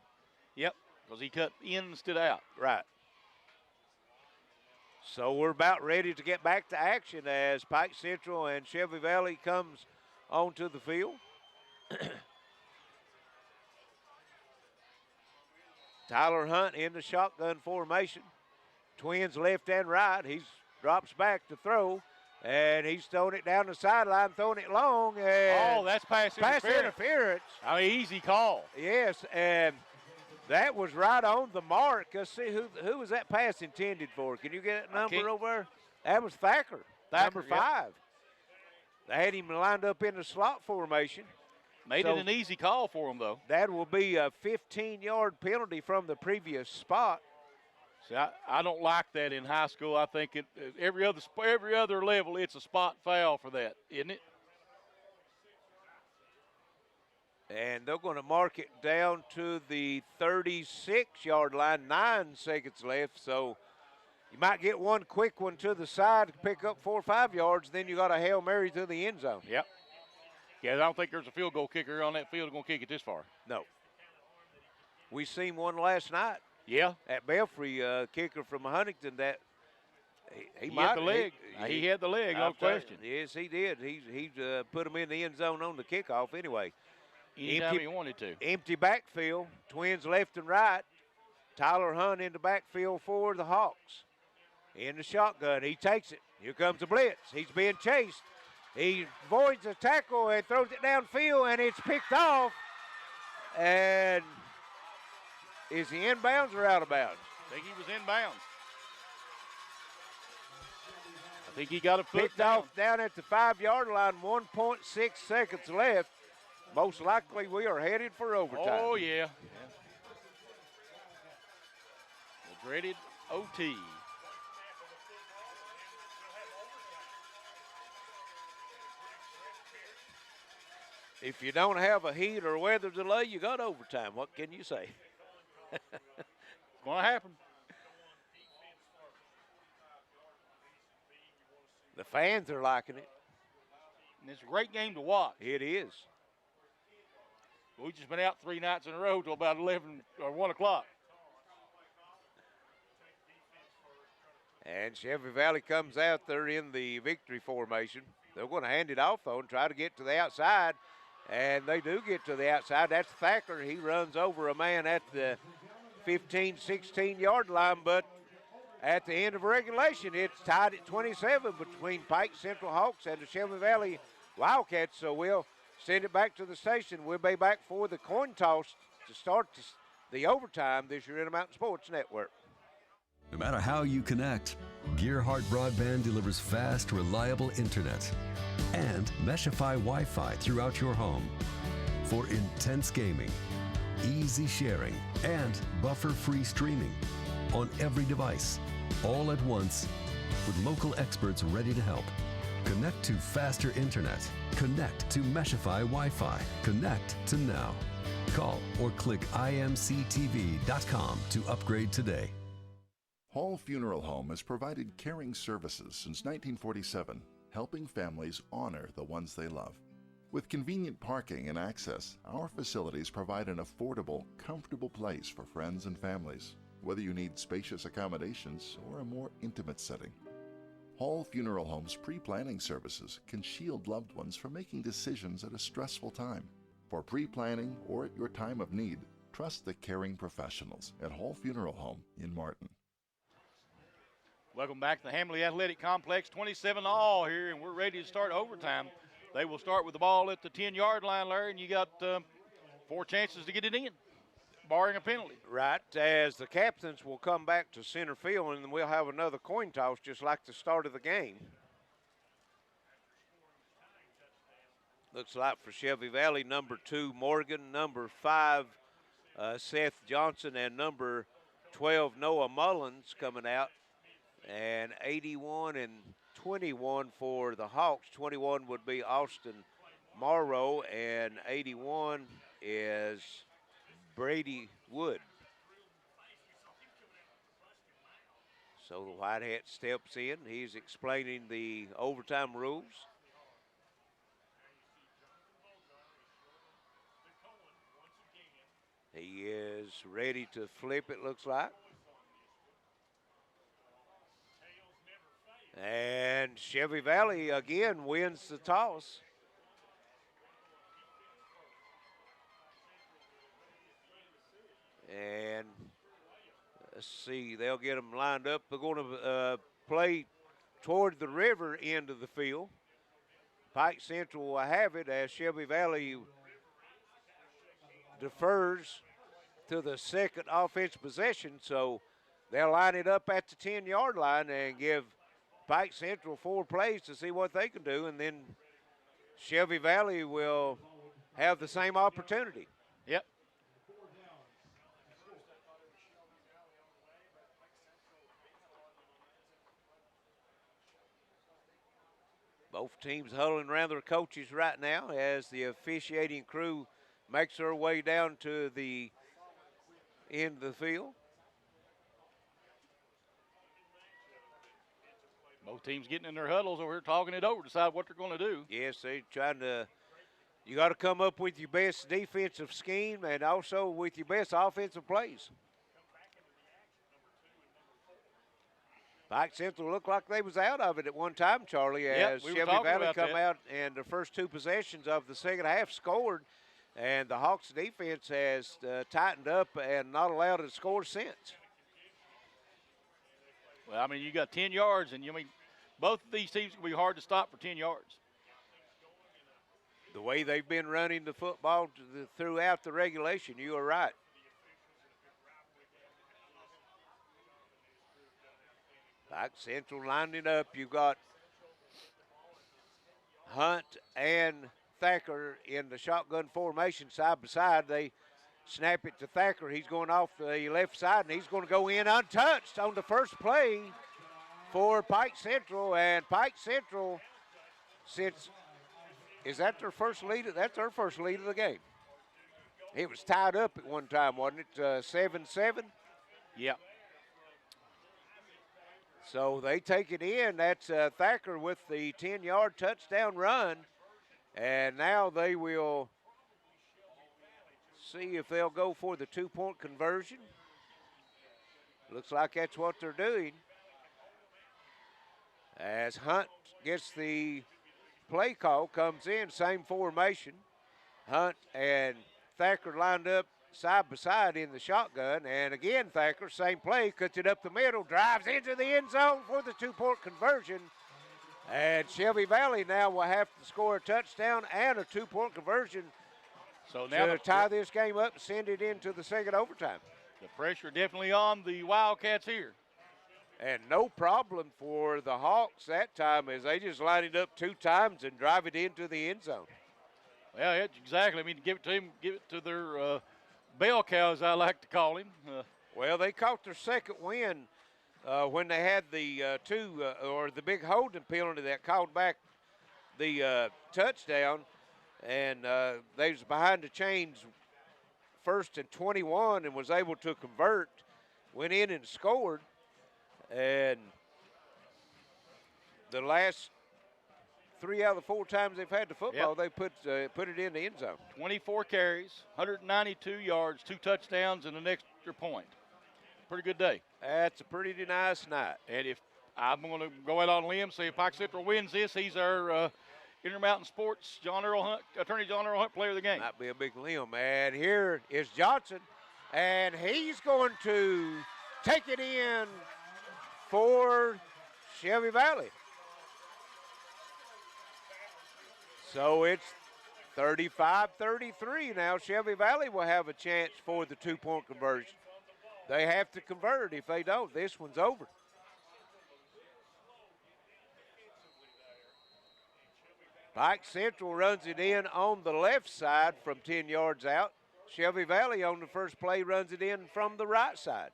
Yep, because he cut in instead of out. Right. So we're about ready to get back to action as Pike Central and Shelby Valley comes onto the field. Tyler Hunt in the shotgun formation. Twins left and right. He drops back to throw, and he's throwing it down the sideline, throwing it long. And that's pass interference. I mean, easy call. Yes, and that was right on the mark. Let's see who was that pass intended for. Can you get that number over there? That was Thacker, number 5. Yep. They had him lined up in the slot formation. Made it an easy call for him, though. That will be a 15-yard penalty from the previous spot. See, I don't like that in high school. I think every other level, it's a spot foul for that, isn't it? And they're going to mark it down to the 36-yard line, 9 seconds left. So you might get one quick one to the side to pick up 4 or 5 yards, then you got a Hail Mary to the end zone. Yep. Yeah, I don't think there's a field goal kicker on that field going to kick it this far. No. We seen one last night. Yeah. At Belfry, kicker from Huntington that he had the leg. He had the leg, no question. Yes, he did. He put him in the end zone on the kickoff anyway. Anytime he wanted to. Empty backfield, Twins left and right. Tyler Hunt in the backfield for the Hawks. In the shotgun, he takes it. Here comes the blitz. He's being chased. He avoids the tackle and throws it downfield, and it's picked off. And is he inbounds or out of bounds? I think he was inbounds. I think he got a foot Picked down. off down at the 5-yard line, 1.6 seconds left. Most likely we are headed for overtime. Oh, yeah. The dreaded OT. If you don't have a heat or weather delay, you got overtime. What can you say? It's going to happen. The fans are liking it. And it's a great game to watch. It is. We've just been out 3 nights in a row till about 11 or 1 o'clock. And Shelby Valley comes out there in the victory formation. They're going to hand it off, though, and try to get to the outside. And they do get to the outside. That's Thacker. He runs over a man at the 15, 16-yard line. But at the end of regulation, it's tied at 27 between Pike Central Hawks and the Shelby Valley Wildcats. So we'll send it back to the station. We'll be back for the coin toss to start the overtime this year in the Mountain Sports Network. No matter how you connect, Gearhart Broadband delivers fast, reliable internet and Meshify Wi-Fi throughout your home for intense gaming, easy sharing, and buffer-free streaming on every device, all at once, with local experts ready to help. Connect to faster internet. Connect to Meshify Wi-Fi. Connect to now. Call or click imctv.com to upgrade today. Hall Funeral Home has provided caring services since 1947, helping families honor the ones they love. With convenient parking and access, our facilities provide an affordable, comfortable place for friends and families, whether you need spacious accommodations or a more intimate setting. Hall Funeral Home's pre-planning services can shield loved ones from making decisions at a stressful time. For pre-planning or at your time of need, trust the caring professionals at Hall Funeral Home in Martin. Welcome back to the Hamley Athletic Complex. 27-all here, and we're ready to start overtime. They will start with the ball at the 10-yard line, Larry, and you got 4 chances to get it in, barring a penalty. Right, as the captains will come back to center field, and then we'll have another coin toss just like the start of the game. Looks like for Shelby Valley, number 2, Morgan, number 5, Seth Johnson, and number 12, Noah Mullins coming out. And 81 and 21 for the Hawks. 21 would be Austin Morrow, and 81 is Brady Wood. So the white hat steps in. He's explaining the overtime rules. He is ready to flip, it looks like. And Shelby Valley again wins the toss. And let's see, they'll get them lined up. They're going to play toward the river end of the field. Pike Central will have it as Shelby Valley defers to the second offense possession. So they'll line it up at the 10-yard line and give Pike Central 4 plays to see what they can do, and then Shelby Valley will have the same opportunity. Yep. Both teams huddling around their coaches right now as the officiating crew makes their way down to the end of the field. Both teams getting in their huddles over here talking it over, decide what they're going to do. Yes, they're trying to, you got to come up with your best defensive scheme and also with your best offensive plays. Pike Central looked like they was out of it at one time, Charlie, as we were Shelby talking Valley about come that. out and the first 2 possessions of the second half scored. And the Hawks defense has tightened up and not allowed to score since. Well, I mean, you got 10 yards, and both of these teams will be hard to stop for 10 yards. The way they've been running the football throughout the regulation, you are right. Pike Central lining up. You've got Hunt and Thacker in the shotgun formation side by side. They snap it to Thacker. He's going off the left side, and he's going to go in untouched on the first play for Pike Central. And Pike Central, is that their first lead? That's their first lead of the game. It was tied up at one time, wasn't it? 7-7? Yep. So they take it in. That's Thacker with the 10-yard touchdown run. And now they will see if they'll go for the two-point conversion. Looks like that's what they're doing. As Hunt gets the play call, comes in, same formation. Hunt and Thacker lined up side by side in the shotgun. And again, Thacker, same play, cuts it up the middle, drives into the end zone for the two-point conversion. And Shelby Valley now will have to score a touchdown and a two-point conversion so now to tie this game up and send it into the second overtime. The pressure definitely on the Wildcats here. And no problem for the Hawks that time as they just line it up 2 times and drive it into the end zone. Well, exactly. I mean, give it to him, give it to their bell cow, as I like to call him. Well, they caught their second win when they had the the big holding penalty that called back the touchdown, and they was behind the chains, 1st and 21, and was able to convert. Went in and scored, and the last 3 out of the 4 times they've had the football, they put it in the end zone. 24 carries, 192 yards, 2 touchdowns, and an extra point. Pretty good day. That's a pretty nice night. And if I'm going to go out on a limb, say if Pike Central wins this, he's our Intermountain Sports Attorney John Earl Hunt player of the game. Might be a big limb. And here is Johnson, and he's going to take it in for Shelby Valley. So it's 35-33 now. Shelby Valley will have a chance for the two-point conversion. They have to convert. If they don't, this one's over. Pike Central runs it in on the left side from 10 yards out. Shelby Valley on the first play runs it in from the right side.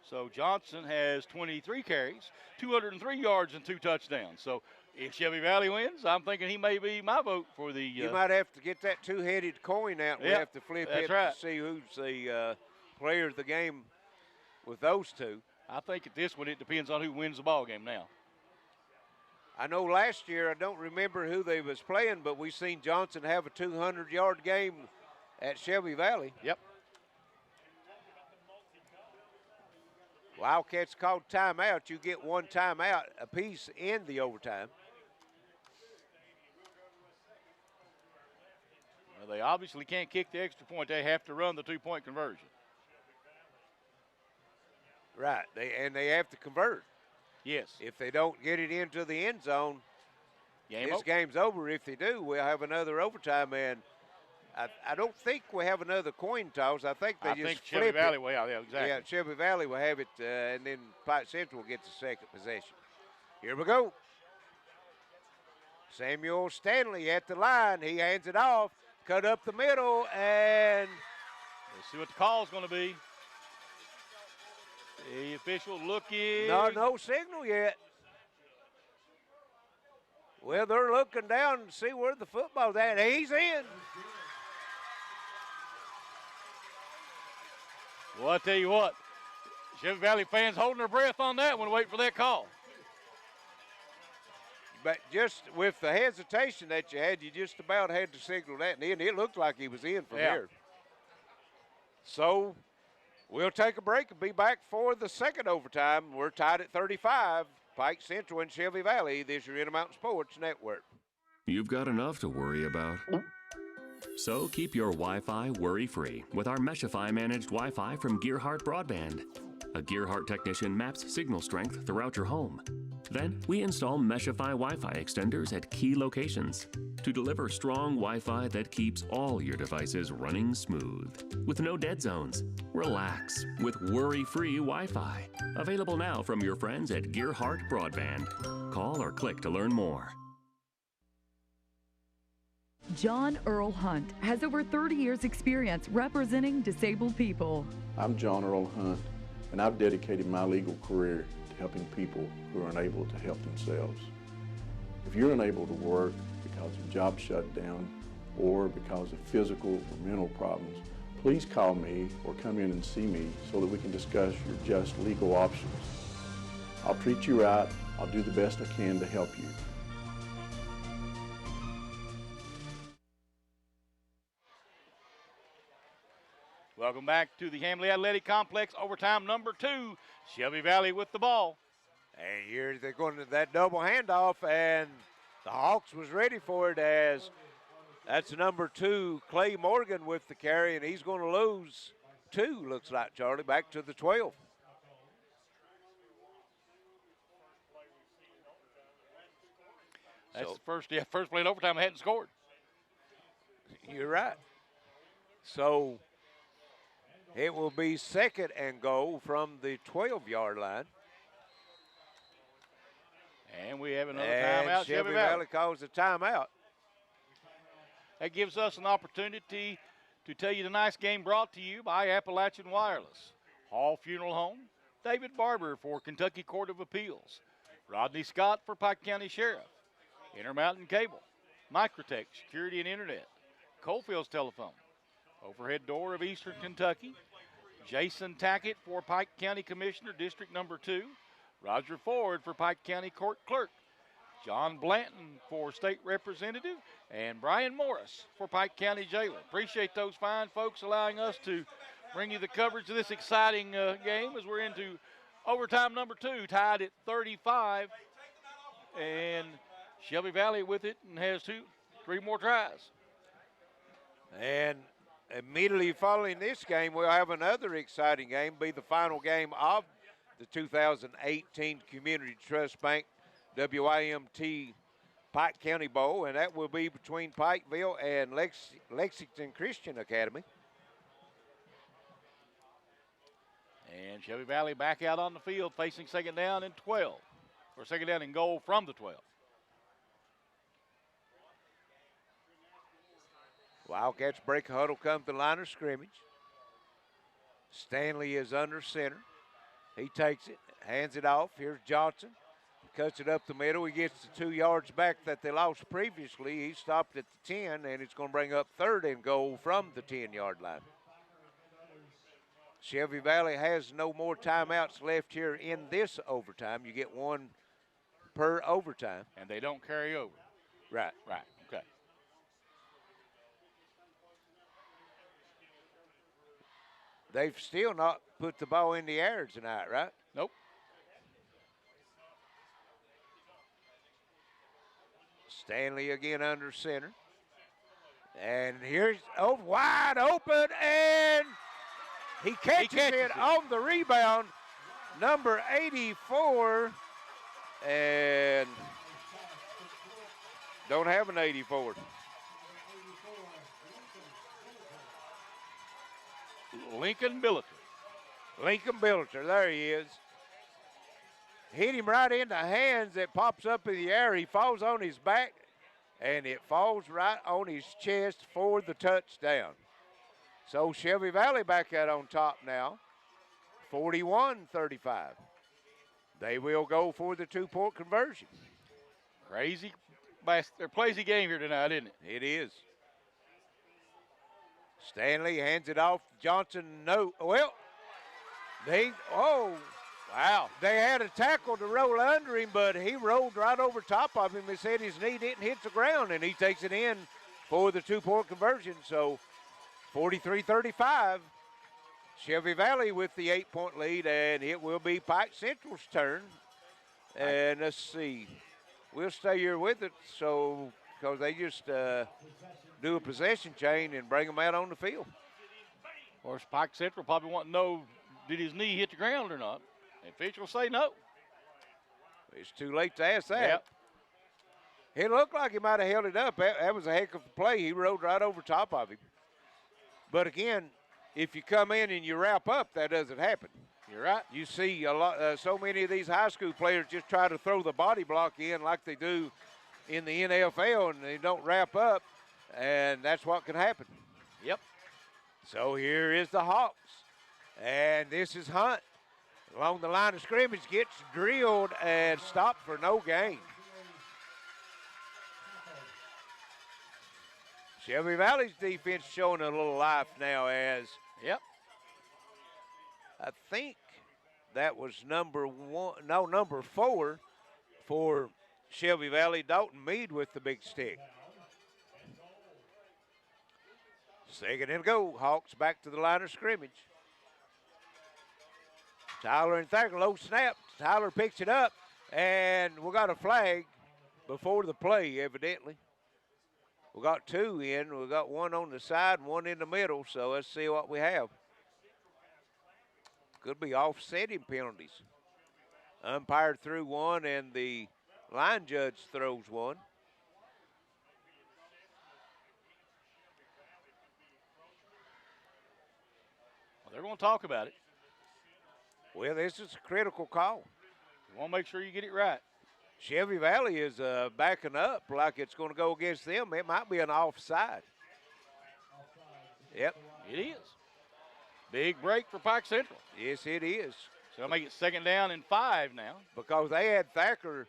So Johnson has 23 carries, 203 yards, and 2 touchdowns. So if Shelby Valley wins, I'm thinking he may be my vote for the. You might have to get that 2-headed coin out. We have to flip it to see who's the player of the game with those 2. I think at this one it depends on who wins the ball game now. I know last year, I don't remember who they was playing, but we seen Johnson have a 200-yard game at Shelby Valley. Yep. Wildcats called timeout. You get 1 timeout apiece in the overtime. Well, they obviously can't kick the extra point. They have to run the 2-point conversion. Right, they have to convert. Yes. If they don't get it into the end zone, game's over. If they do, we'll have another overtime, and I don't think we have another coin toss. I think they just flip Shelby Valley it. will. Yeah, exactly. Yeah, Shelby Valley will have it, and then Pike Central will get the second possession. Here we go. Samuel Stanley at the line. He hands it off, cut up the middle, and let's see what the call's going to be. The official looking. No signal yet. Well, they're looking down to see where the football's at. He's in. Well, I tell you what, Shelby Valley fans holding their breath on that one, waiting for that call. But just with the hesitation that you had, you just about had to signal that in. It looked like he was in from here. So we'll take a break and be back for the second overtime. We're tied at 35. Pike Central and Shelby Valley. This is your Intermountain Sports Network. You've got enough to worry about. So keep your Wi-Fi worry-free with our Meshify managed Wi-Fi from Gearhart Broadband. A Gearhart technician maps signal strength throughout your home. Then we install Meshify Wi-Fi extenders at key locations to deliver strong Wi-Fi that keeps all your devices running smooth. With no dead zones, relax with worry-free Wi-Fi. Available now from your friends at Gearhart Broadband. Call or click to learn more. John Earl Hunt has over 30 years experience representing disabled people. I'm John Earl Hunt, and I've dedicated my legal career to helping people who are unable to help themselves. If you're unable to work because your job shut down or because of physical or mental problems, please call me or come in and see me so that we can discuss your just legal options. I'll treat you right. I'll do the best I can to help you. Welcome back to the Hamley Athletic Complex, overtime number 2. Shelby Valley with the ball. And here they're going to that double handoff, and the Hawks was ready for it as that's number 2, Clay Morgan with the carry, and he's going to lose 2, looks like, Charlie, back to the 12. That's the first play in overtime. I hadn't scored. You're right. So it will be 2nd and goal from the 12-yard line. And we have another timeout. Shelby Valley calls a timeout. That gives us an opportunity to tell you tonight's game brought to you by Appalachian Wireless, Hall Funeral Home, David Barber for Kentucky Court of Appeals, Rodney Scott for Pike County Sheriff, Intermountain Cable, Microtech Security and Internet, Coalfields Telephone, Overhead Door of Eastern Kentucky, Jason Tackett for Pike County Commissioner, District Number 2, Roger Ford for Pike County Court Clerk, John Blanton for State Representative, and Brian Morris for Pike County Jailer. Appreciate those fine folks allowing us to bring you the coverage of this exciting game as we're into overtime number 2, tied at 35. And Shelby Valley with it and has 3 more tries. And immediately following this game, we'll have another exciting game, be the final game of the 2018 Community Trust Bank WIMT Pike County Bowl, and that will be between Pikeville and Lexington Christian Academy. And Shelby Valley back out on the field facing 2nd down and 12, or 2nd down and goal from the 12. Wildcats break a huddle, come to the line of scrimmage. Stanley is under center. He takes it, hands it off. Here's Johnson. Cuts it up the middle. He gets the 2 yards back that they lost previously. He stopped at the 10, and it's going to bring up 3rd and goal from the 10-yard line. Shelby Valley has no more timeouts left here in this overtime. You get 1 per overtime. And they don't carry over. Right. Right, okay. They've still not put the ball in the air tonight, right? Nope. Stanley again under center. And here's wide open, and he catches it on the rebound. Number 84, and don't have an 84. Lincoln Billiter. Lincoln Billiter, there he is. Hit him right in the hands. It pops up in the air. He falls on his back, and it falls right on his chest for the touchdown. So Shelby Valley back out on top now, 41-35. They will go for the 2-point conversion. Crazy game here tonight, isn't it? It is. Stanley hands it off. Johnson, no. Well, wow. They had a tackle to roll under him, but he rolled right over top of him. He said his knee didn't hit the ground, and he takes it in for the 2-point conversion. So 43-35. Shelby Valley with the 8-point lead, and it will be Pike Central's turn. And let's see. We'll stay here with it. So because they just do a possession chain and bring them out on the field. Of course, Pike Central probably want to know, did his knee hit the ground or not? The officials say no. It's too late to ask that. Yep. It looked like he might have held it up. That was a heck of a play. He rode right over top of him. But again, if you come in and you wrap up, that doesn't happen. You're right. You see a lot, so many of these high school players just try to throw the body block in like they do in the NFL, and they don't wrap up, and that's what can happen. Yep. So here is the Hawks, and this is Hunt. Along the line of scrimmage, gets drilled and stopped for no gain. Shelby Valley's defense showing a little life now as Yep. I think that was number 4 for Shelby Valley. Dalton Mead with the big stick. Second and go. Hawks back to the line of scrimmage. Tyler and Thacker, low snap. Tyler picks it up, and we got a flag before the play, evidently. We got 2 in. We got 1 on the side and 1 in the middle, so let's see what we have. Could be offsetting penalties. Umpire threw 1, and the line judge throws 1. Well, they're going to talk about it. Well, this is a critical call. You want to make sure you get it right. Shelby Valley is backing up like it's going to go against them. It might be an offside. Yep. It is. Big break for Pike Central. Yes, it is. So they'll make it 2nd down and 5 now. Because they had Thacker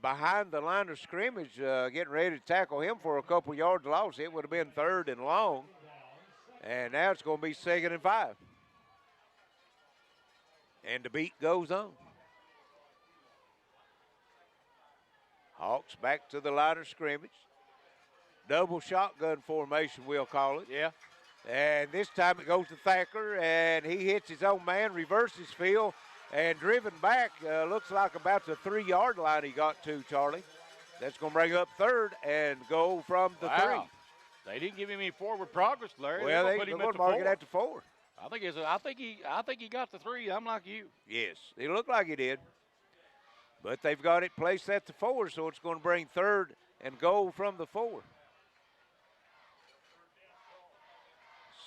behind the line of scrimmage getting ready to tackle him for a couple yards loss. It would have been 3rd and long. And now it's going to be 2nd and 5. And the beat goes on. Hawks back to the line of scrimmage. Double shotgun formation, we'll call it. Yeah. And this time it goes to Thacker, and he hits his own man, reverses field, and driven back, looks like about the 3-yard line he got to, Charlie. That's going to bring up 3rd and go from the 3. They didn't give him any forward progress, Larry. Well, they're they're going going to to mark it at the 4. I think he got the 3. I'm like you. Yes, it looked like he did. But they've got it placed at the 4, so it's going to bring 3rd and goal from the 4.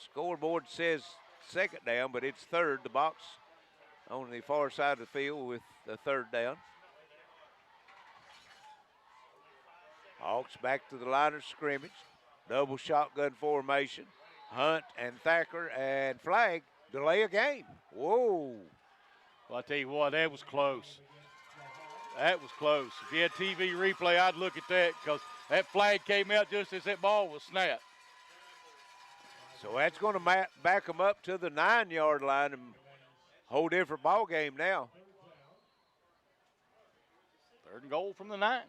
Scoreboard says 2nd down, but it's 3rd. The box on the far side of the field with the 3rd down. Hawks back to the line of scrimmage. Double shotgun formation. Hunt and Thacker and flag. Delay a game. Whoa. Well, I tell you what, that was close. That was close. If you had TV replay, I'd look at that because that flag came out just as that ball was snapped. So that's going to back them up to the 9-yard line and whole different ball game now. 3rd and goal from the 9.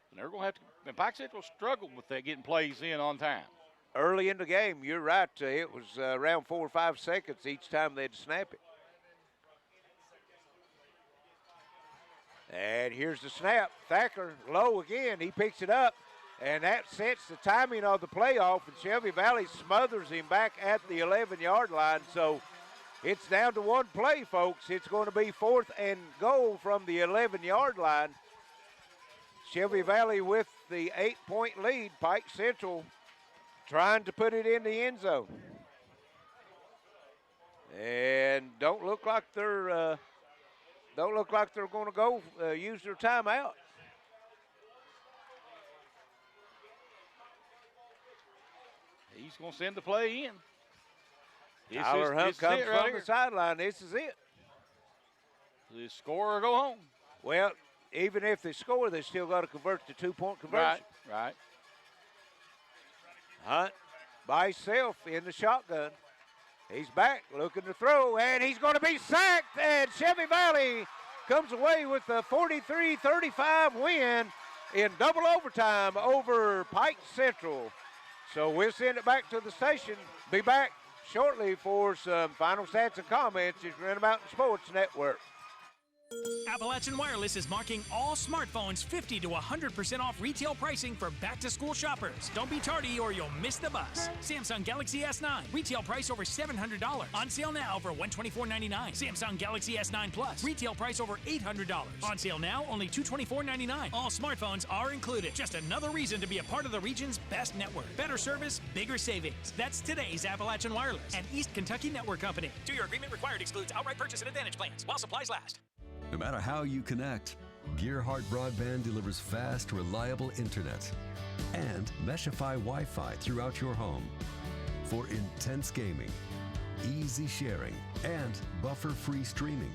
And they're going to have to, and Pike Central struggled with that, getting plays in on time. Early in the game, you're right. It was around 4 or 5 seconds each time they'd snap it. And here's the snap. Thacker low again. He picks it up, and that sets the timing of the playoff, and Shelby Valley smothers him back at the 11-yard line. So it's down to 1 play, folks. It's going to be 4th and goal from the 11-yard line. Shelby Valley with the 8-point lead. Pike Central trying to put it in the end zone. And don't look like they're going to go use their timeout. He's going to send the play in. Tyler Hunt comes from the sideline. This is it. The score or go home. Well, even if they score, they still got to convert to 2-point conversion. Right. Hunt by himself in the shotgun. He's back looking to throw, and he's going to be sacked, and Shelby Valley comes away with a 43-35 win in double overtime over Pike Central. So we'll send it back to the station. Be back shortly for some final stats and comments. It's Rent Mountain Sports Network. Appalachian Wireless is marking all smartphones 50 to 100% off retail pricing for back-to-school shoppers. Don't be tardy or you'll miss the bus. Samsung Galaxy S9, retail price over $700. On sale now for $124.99. Samsung Galaxy S9 Plus, retail price over $800. On sale now, only $224.99. All smartphones are included. Just another reason to be a part of the region's best network. Better service, bigger savings. That's today's Appalachian Wireless, an East Kentucky network company. 2-year agreement required, excludes outright purchase and advantage plans while supplies last. No matter how you connect, Gearhart Broadband delivers fast, reliable internet and Meshify Wi-Fi throughout your home for intense gaming, easy sharing, and buffer-free streaming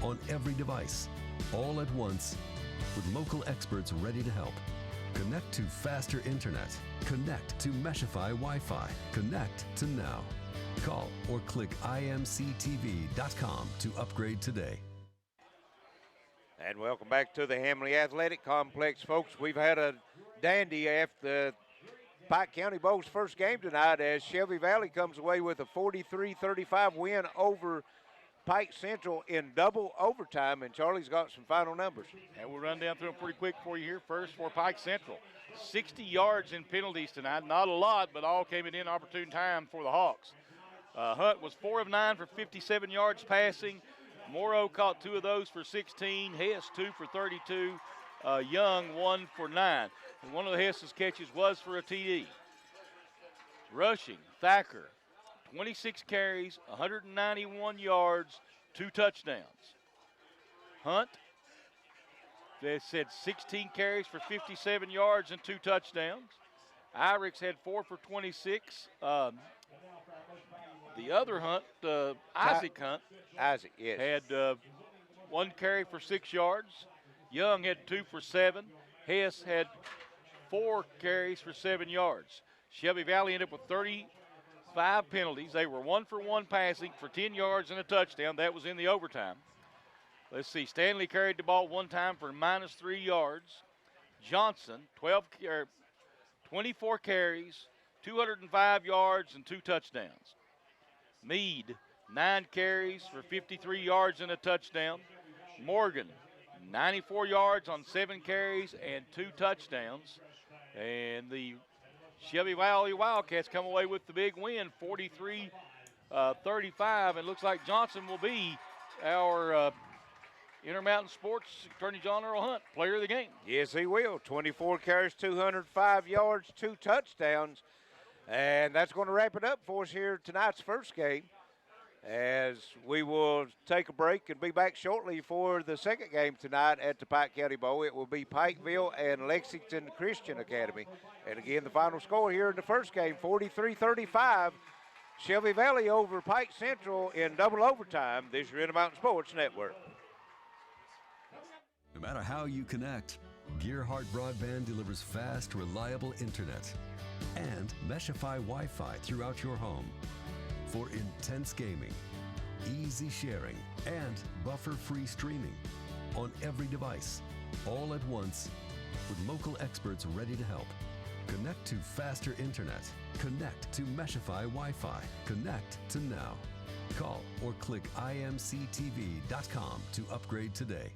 on every device, all at once, with local experts ready to help. Connect to faster internet. Connect to Meshify Wi-Fi. Connect to now. Call or click imctv.com to upgrade today. And welcome back to the Hamley Athletic Complex, folks. We've had a dandy after the Pike County Bowl's first game tonight as Shelby Valley comes away with a 43-35 win over Pike Central in double overtime, and Charlie's got some final numbers. And we'll run down through them pretty quick for you here. First for Pike Central, 60 yards in penalties tonight. Not a lot, but all came in opportune time for the Hawks. Hunt was 4 of 9 for 57 yards passing. Morrow caught 2 of those for 16. Hess 2 for 32. Young 1 for 9. And one of the Hess's catches was for a TD. Rushing, Thacker, 26 carries, 191 yards, 2 touchdowns. Hunt, they said 16 carries for 57 yards and 2 touchdowns. Iriks had 4 for 26. The other Hunt, Isaac Hunt, yes, had 1 carry for 6 yards. Young had 2 for 7. Hess had 4 carries for 7 yards. Shelby Valley ended up with 35 penalties. They were 1 for 1 passing for 10 yards and a touchdown. That was in the overtime. Let's see, Stanley carried the ball 1 time for -3 yards. Johnson, 24 carries, 205 yards and 2 touchdowns. Meade, 9 carries for 53 yards and a touchdown. Morgan, 94 yards on 7 carries and 2 touchdowns. And the Shelby Valley Wildcats come away with the big win, 43-35. And looks like Johnson will be our Intermountain Sports Attorney John Earl Hunt player of the game. Yes, he will. 24 carries, 205 yards, 2 touchdowns. And that's going to wrap it up for us here tonight's first game, as we will take a break and be back shortly for the second game tonight at the Pike County Bowl. It will be Pikeville and Lexington Christian Academy. And again, the final score here in the first game, 43-35. Shelby Valley over Pike Central in double overtime. This is your Intermountain Sports Network. No matter how you connect, Gearhart Broadband delivers fast, reliable internet and Meshify Wi-Fi throughout your home for intense gaming, easy sharing, and buffer-free streaming on every device, all at once, with local experts ready to help. Connect to faster internet. Connect to Meshify Wi-Fi. Connect to now. Call or click imctv.com to upgrade today.